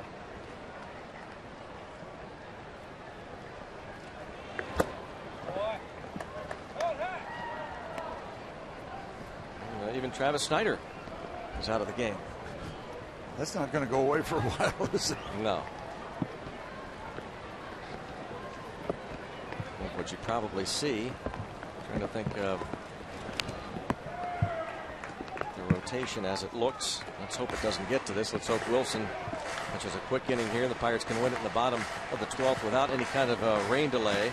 Even Travis Snider is out of the game. That's not going to go away for a while, is it? No. What you probably see, trying to think of the rotation as it looks. Let's hope it doesn't get to this. Let's hope Wilson pitches a quick inning here. The Pirates can win it in the bottom of the 12th without any kind of rain delay.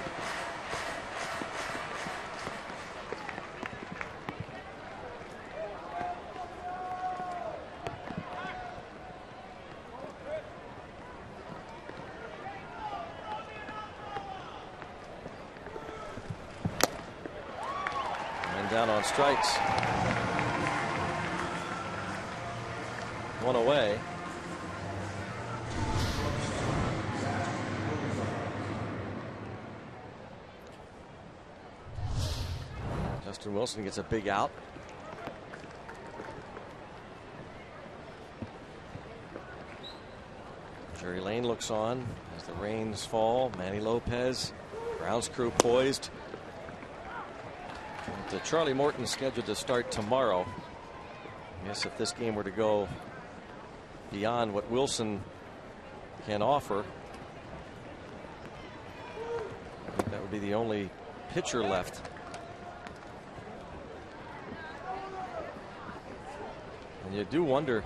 Down on strikes. 1 away. Justin Wilson gets a big out. Jerry Lane looks on as the rains fall. Manny Lopez, grounds crew poised. Charlie Morton scheduled to start tomorrow. I guess if this game were to go beyond what Wilson can offer, I think that would be the only pitcher left. And you do wonder,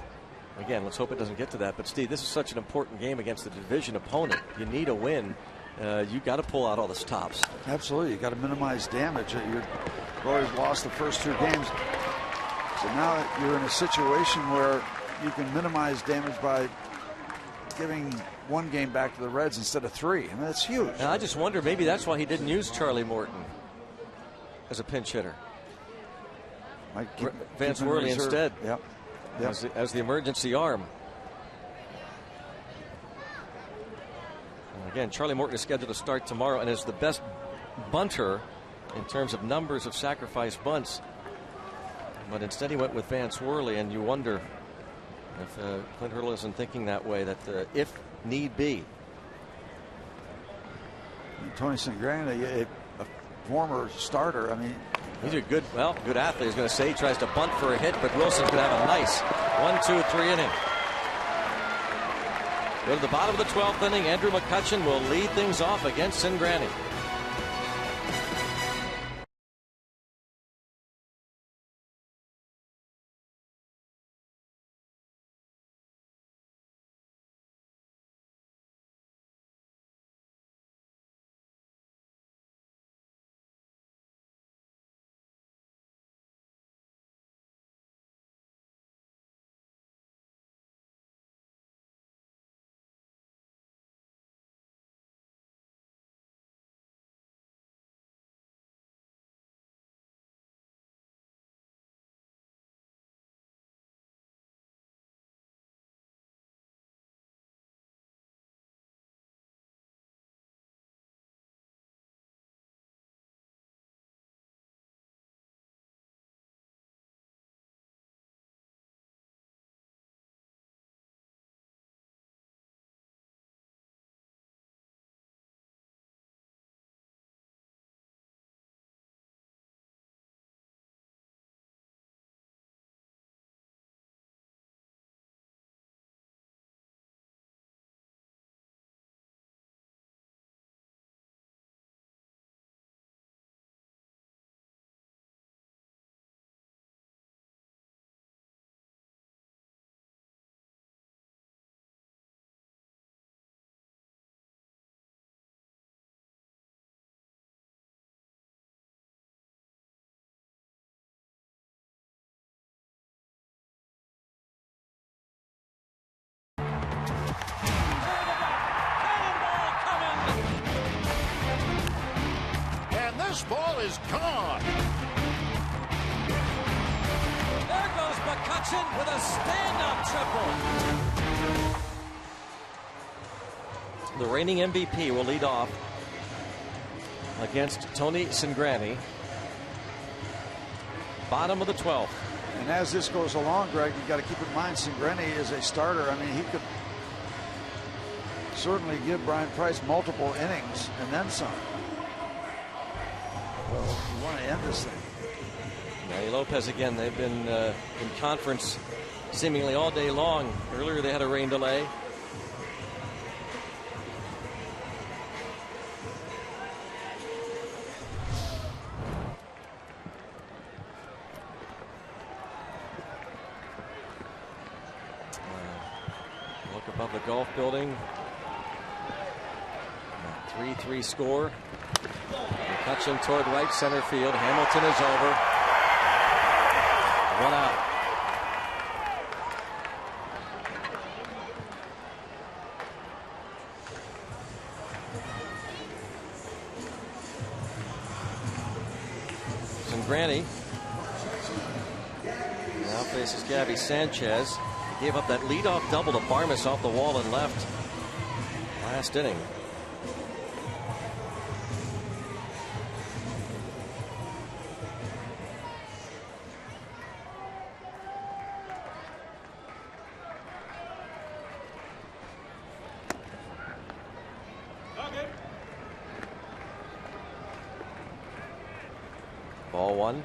again, let's hope it doesn't get to that, but Steve, this is such an important game against a division opponent. You need a win. You got to pull out all the stops. Absolutely. You got to minimize damage. You've already lost the first 2 games. So now you're in a situation where you can minimize damage by giving 1 game back to the Reds instead of 3. And that's huge. And I just wonder, maybe that's why he didn't use Charlie Morton as a pinch hitter. Vance Worley instead. Yep. As the emergency arm. Again, Charlie Morton is scheduled to start tomorrow and is the best bunter in terms of numbers of sacrifice bunts. But instead he went with Vance Worley, and you wonder if Clint Hurdle isn't thinking that way, that if need be. Tony Cingrani, a former starter, I mean. He's a good athlete. He's going to say he tries to bunt for a hit, but Wilson's going to have a nice 1, 2, 3 inning. Go to the bottom of the 12th inning. Andrew McCutchen will lead things off against Cingrani. This ball is gone. There goes McCutchen with a stand-up triple. The reigning MVP will lead off against Tony Cingrani. Bottom of the 12th. And as this goes along, Greg, you've got to keep in mind Cingrani is a starter. I mean, he could certainly give Brian Price multiple innings and then some. Well, you want to end this thing. Manny Lopez again. They've been in conference seemingly all day long. Earlier they had a rain delay. Look above the golf building. 3-3 score. McCutchen toward right center field. Hamilton is over. 1 out. Cingrani now faces Gabby Sanchez. He gave up that leadoff double to Barmes off the wall and left last inning. Ball one.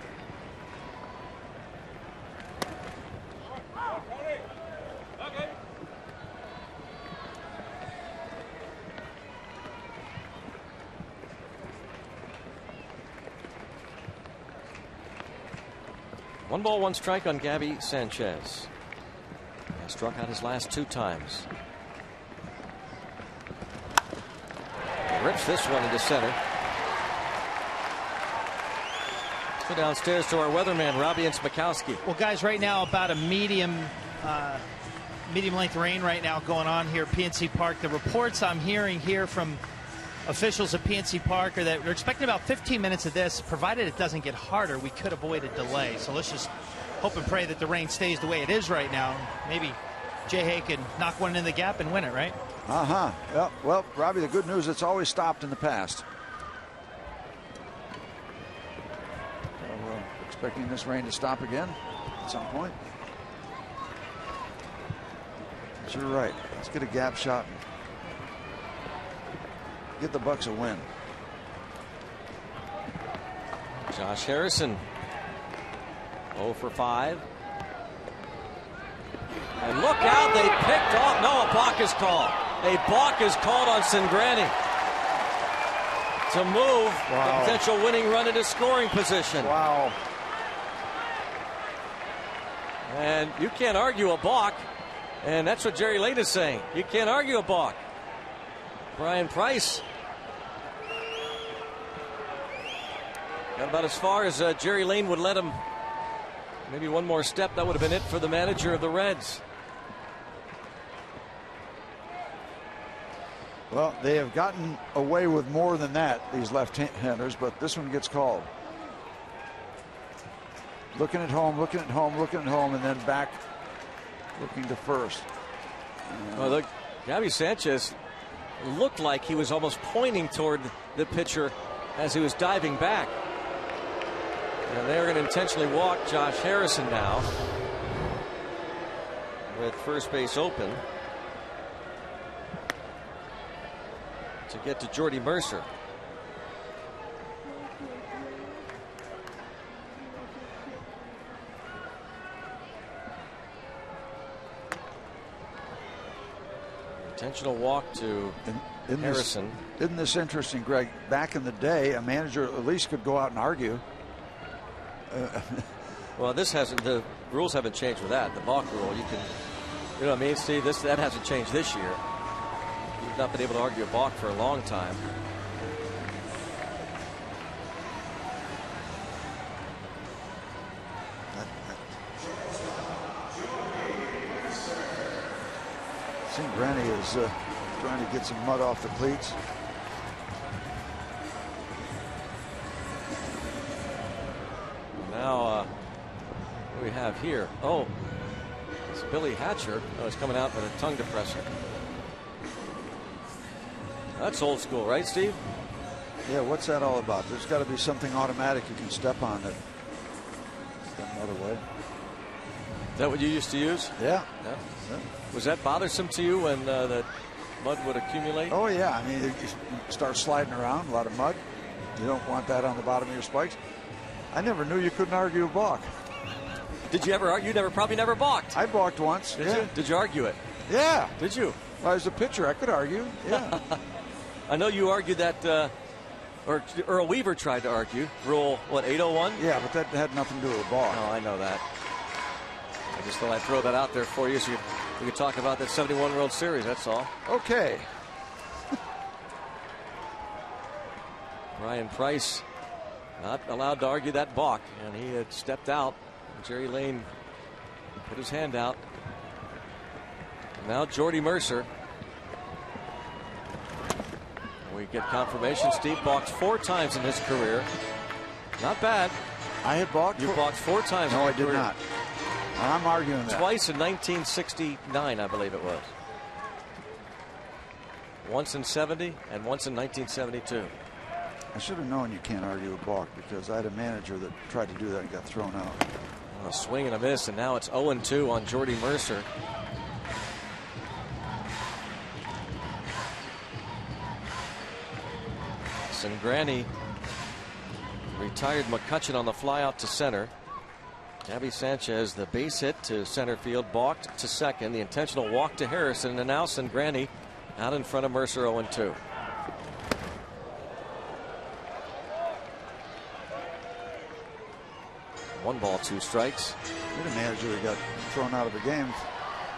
One ball, one strike on Gabby Sanchez. He struck out his last 2 times. Rips this one into center. So downstairs to our weatherman, Robbie and Smikowski. Well, guys, right now about a medium length rain right now going on here at PNC Park. The reports I'm hearing here from officials at PNC Park are that we're expecting about 15 minutes of this. Provided it doesn't get harder, we could avoid a delay. So let's just hope and pray that the rain stays the way it is right now. Maybe Jay Hay can knock one in the gap and win it, right? Yeah. Well, Robbie, the good news, it's always stopped in the past. We're expecting this rain to stop again at some point. But you're right. Let's get a gap shot. Get the Bucks a win. Josh Harrison 0 for 5. And look out, they picked off. No, a balk is called. A balk is called on Cingrani to move the potential winning run into scoring position. Wow. And you can't argue a balk. And that's what Jerry Lane is saying. You can't argue a balk. Brian Price got about as far as Jerry Lane would let him. Maybe one more step, that would have been it for the manager of the Reds. Well, they have gotten away with more than that, these left-handers, but this one gets called. Looking at home, looking at home, looking at home, and then back looking to first. Oh, look, Gabby Sanchez looked like he was almost pointing toward the pitcher as he was diving back. And they're going to intentionally walk Josh Harrison now with first base open to get to Jordy Mercer. Intentional walk to Harrison. Isn't this interesting, Greg? Back in the day, a manager at least could go out and argue. Well, this hasn't. The rules haven't changed with that. The balk rule, you can, you know what I mean? See, that hasn't changed this year. You've not been able to argue a balk for a long time. Cingrani is trying to get some mud off the cleats. have here? Oh, it's Billy Hatcher. Oh, he's coming out with a tongue depressor. That's old school, right, Steve? Yeah, what's that all about? There's got to be something automatic you can step on that another way. Is that what you used to use? Yeah. Was that bothersome to you when the mud would accumulate? Oh, yeah. I mean, you start sliding around, a lot of mud. You don't want that on the bottom of your spikes. I never knew you couldn't argue a balk. Did you ever argue? You probably never balked. I balked once. Did you? Did you argue it? Yeah. Did you? Well, as a pitcher, I could argue. Yeah. I know you argued that, or Earl Weaver tried to argue. Rule, what, 801? Yeah, but that had nothing to do with a balk. No, I know that. I just thought I'd throw that out there for you so we could talk about that 71 World Series, that's all. Okay. Ryan Price not allowed to argue that balk, and he had stepped out. Jerry Lane put his hand out. And now Jordy Mercer. We get confirmation Steve balked 4 times in his career. Not bad. I had balked. You balked 4 times. No, I did not. I'm arguing that. Twice in 1969, I believe it was. Once in 70 and once in 1972. I should have known you can't argue a balk because I had a manager that tried to do that and got thrown out. A swing and a miss, and now it's 0-2 on Jordy Mercer. Sangrani retired McCutchen on the fly out to center. Gabby Sanchez, the base hit to center field, balked to second. The intentional walk to Harrison, and now Sangrani out in front of Mercer, 0-2. One ball, 2 strikes. You're the manager that got thrown out of the game.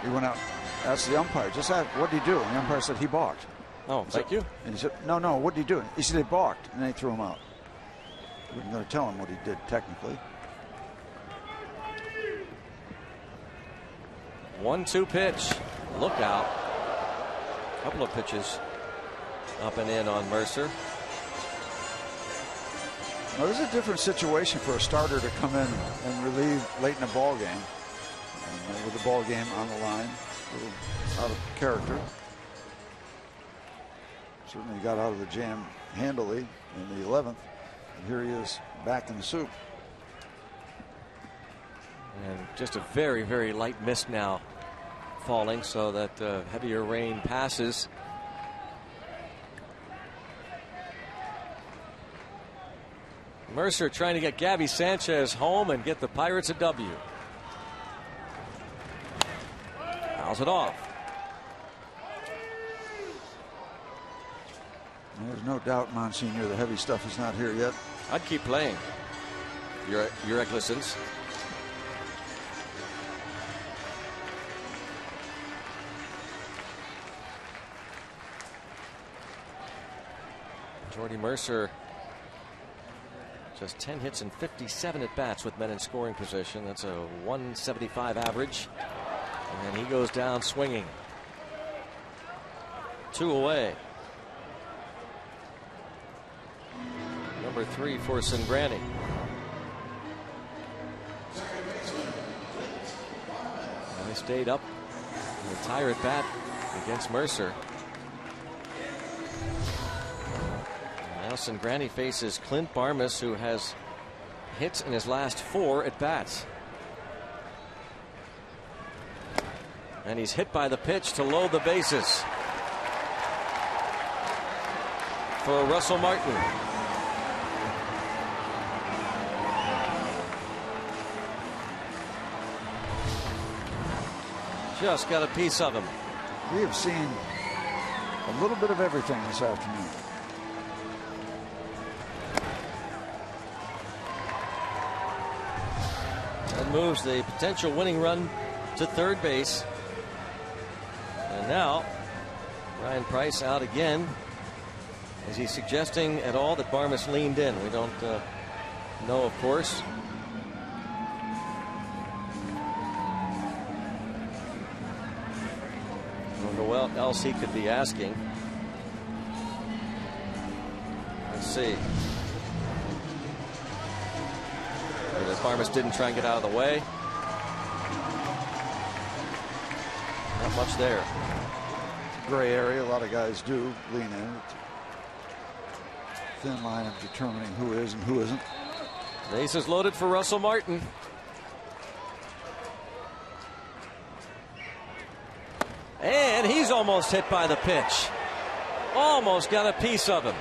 He went out, asked the umpire, just asked, what did he do? And the umpire said he balked. Oh, thank you. And he said, no, what did he do? He said he balked, and then he threw him out. We weren't going to tell him what he did technically. 1-2 pitch. Look out. A couple of pitches up and in on Mercer. Now, this is a different situation for a starter to come in and relieve late in a ball game. And with the ball game on the line, a little out of character. Certainly got out of the jam handily in the 11th. And here he is back in the soup. And just a very, very light mist now falling, so that heavier rain passes. Mercer trying to get Gabby Sanchez home and get the Pirates a W. Fouls it off. There's no doubt, Monsignor, the heavy stuff is not here yet. I'd keep playing. Your Eccleston's. Jordy Mercer, just 10 hits and 57 at bats with men in scoring position. That's a 175 average. And he goes down swinging. 2 away. Number 3 for Sangrani. And he stayed up and retire at bat against Mercer. Now Sangrani faces Clint Barmas, who has hits in his last 4 at bats. And he's hit by the pitch to load the bases for Russell Martin. Just got a piece of him. We have seen a little bit of everything this afternoon. That moves the potential winning run to third base. And now Ryan Price out again. Is he suggesting at all that Barmas leaned in? We don't know, of course. I wonder what else he could be asking. Let's see. Barmas didn't try and get out of the way. Not much there. Gray area. A lot of guys do lean in. Thin line of determining who is and who isn't. Bases loaded for Russell Martin. And he's almost hit by the pitch. Almost got a piece of him.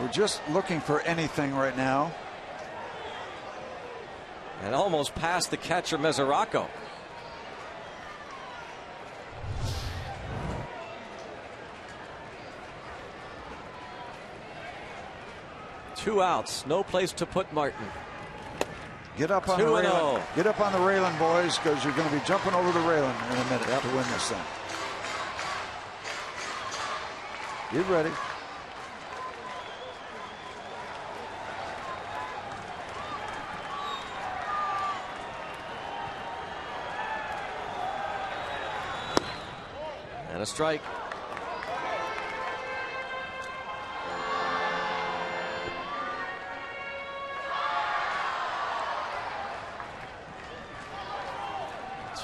We're just looking for anything right now. And almost past the catcher Mesoraco. Two outs, no place to put Martin. Get up on the railing. Get up on the railing, boys, because you're going to be jumping over the railing in a minute to win this thing. Get ready. And a strike.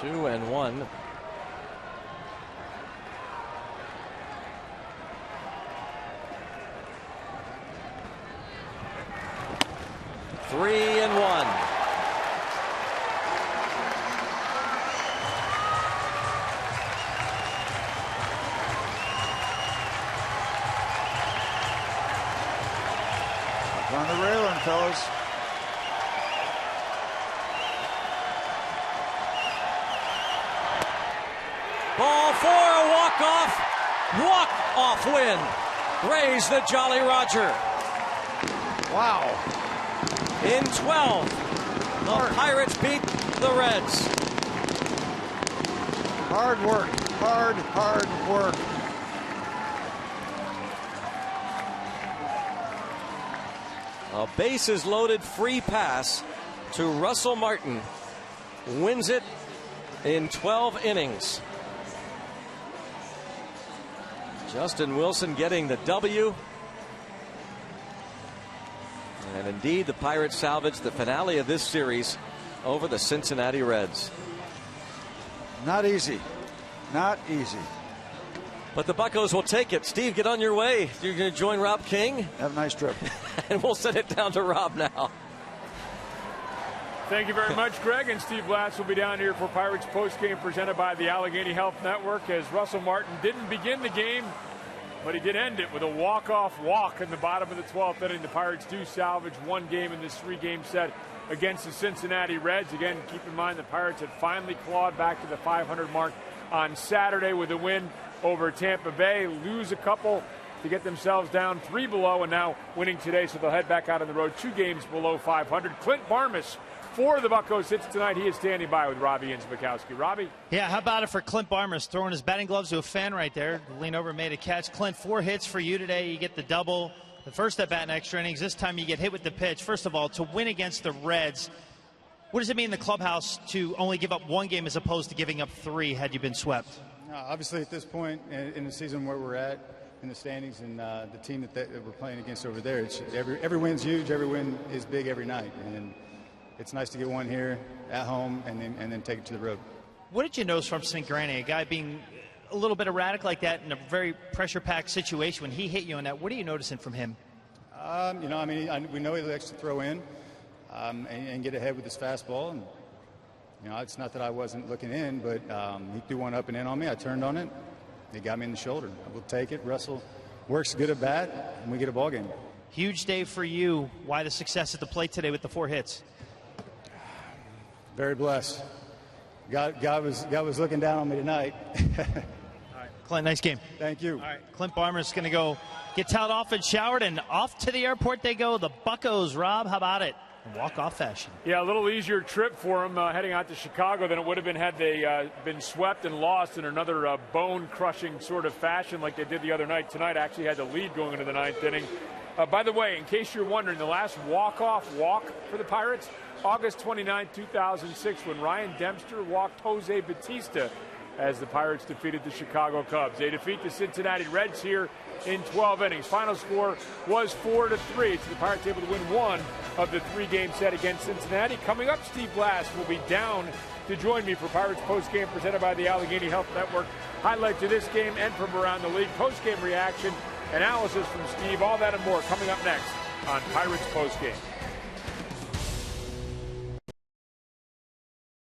Two and one. Three and one. Up on the railing, fellas. Ball four, a walk-off win. Raise the Jolly Roger. Wow. In 12, the Pirates beat the Reds. Hard work. Hard work. A bases loaded free pass to Russell Martin. Wins it in 12 innings. Justin Wilson getting the W. And indeed, the Pirates salvaged the finale of this series over the Cincinnati Reds. Not easy. Not easy. But the Buccos will take it. Steve, get on your way. You're going to join Rob King. Have a nice trip. And we'll send it down to Rob now. Thank you very much, Greg. And Steve Blatz will be down here for Pirates postgame presented by the Allegheny Health Network, as Russell Martin didn't begin the game, but he did end it with a walk-off walk in the bottom of the 12th inning. The Pirates do salvage one game in this three-game set against the Cincinnati Reds. Again, keep in mind the Pirates had finally clawed back to the 500 mark on Saturday with a win over Tampa Bay. Lose a couple to get themselves down 3 below, and now winning today, so they'll head back out on the road 2 games below 500. Clint Barmas for the Buccos hits tonight. He is standing by with Robbie Inzbikowski. Robbie? Yeah, how about it for Clint Barmas, throwing his batting gloves to a fan right there. Lean over, made a catch. Clint, 4 hits for you today. You get the double. The first at bat in extra innings. This time you get hit with the pitch. First of all, to win against the Reds, what does it mean in the clubhouse to only give up 1 game as opposed to giving up 3 had you been swept? Obviously, at this point in the season where we're at in the standings and the team that we're playing against over there, it's every win's huge. Every win is big every night. And it's nice to get one here at home and then take it to the road. What did you notice from St. Granny, a guy being a little bit erratic like that in a very pressure-packed situation? When he hit you on that, what are you noticing from him? We know he likes to throw in and get ahead with his fastball. And, it's not that I wasn't looking in, but he threw one up and in on me. I turned on it. He got me in the shoulder. We'll take it. Russell works good at bat, and we get a ball game. Huge day for you. Why the success at the plate today with the 4 hits? Very blessed. God was looking down on me tonight. All right, Clint, nice game. Thank you. All right, Clint Barmer's going to go get toweled off and showered, and off to the airport they go. The Buccos, Rob, how about it? Walk-off fashion. Yeah, a little easier trip for them heading out to Chicago than it would have been had they been swept and lost in another bone-crushing sort of fashion like they did the other night. Tonight actually had the lead going into the 9th inning. By the way, in case you're wondering, the last walk-off walk for the Pirates, August 29, 2006, when Ryan Dempster walked Jose Batista as the Pirates defeated the Chicago Cubs. They defeat the Cincinnati Reds here in 12 innings. Final score was 4-3. So the Pirates able to win one of the 3-game set against Cincinnati. Coming up, Steve Blass will be down to join me for Pirates postgame presented by the Allegheny Health Network. Highlights of this game and from around the league. Postgame reaction, analysis from Steve, all that and more coming up next on Pirates Postgame.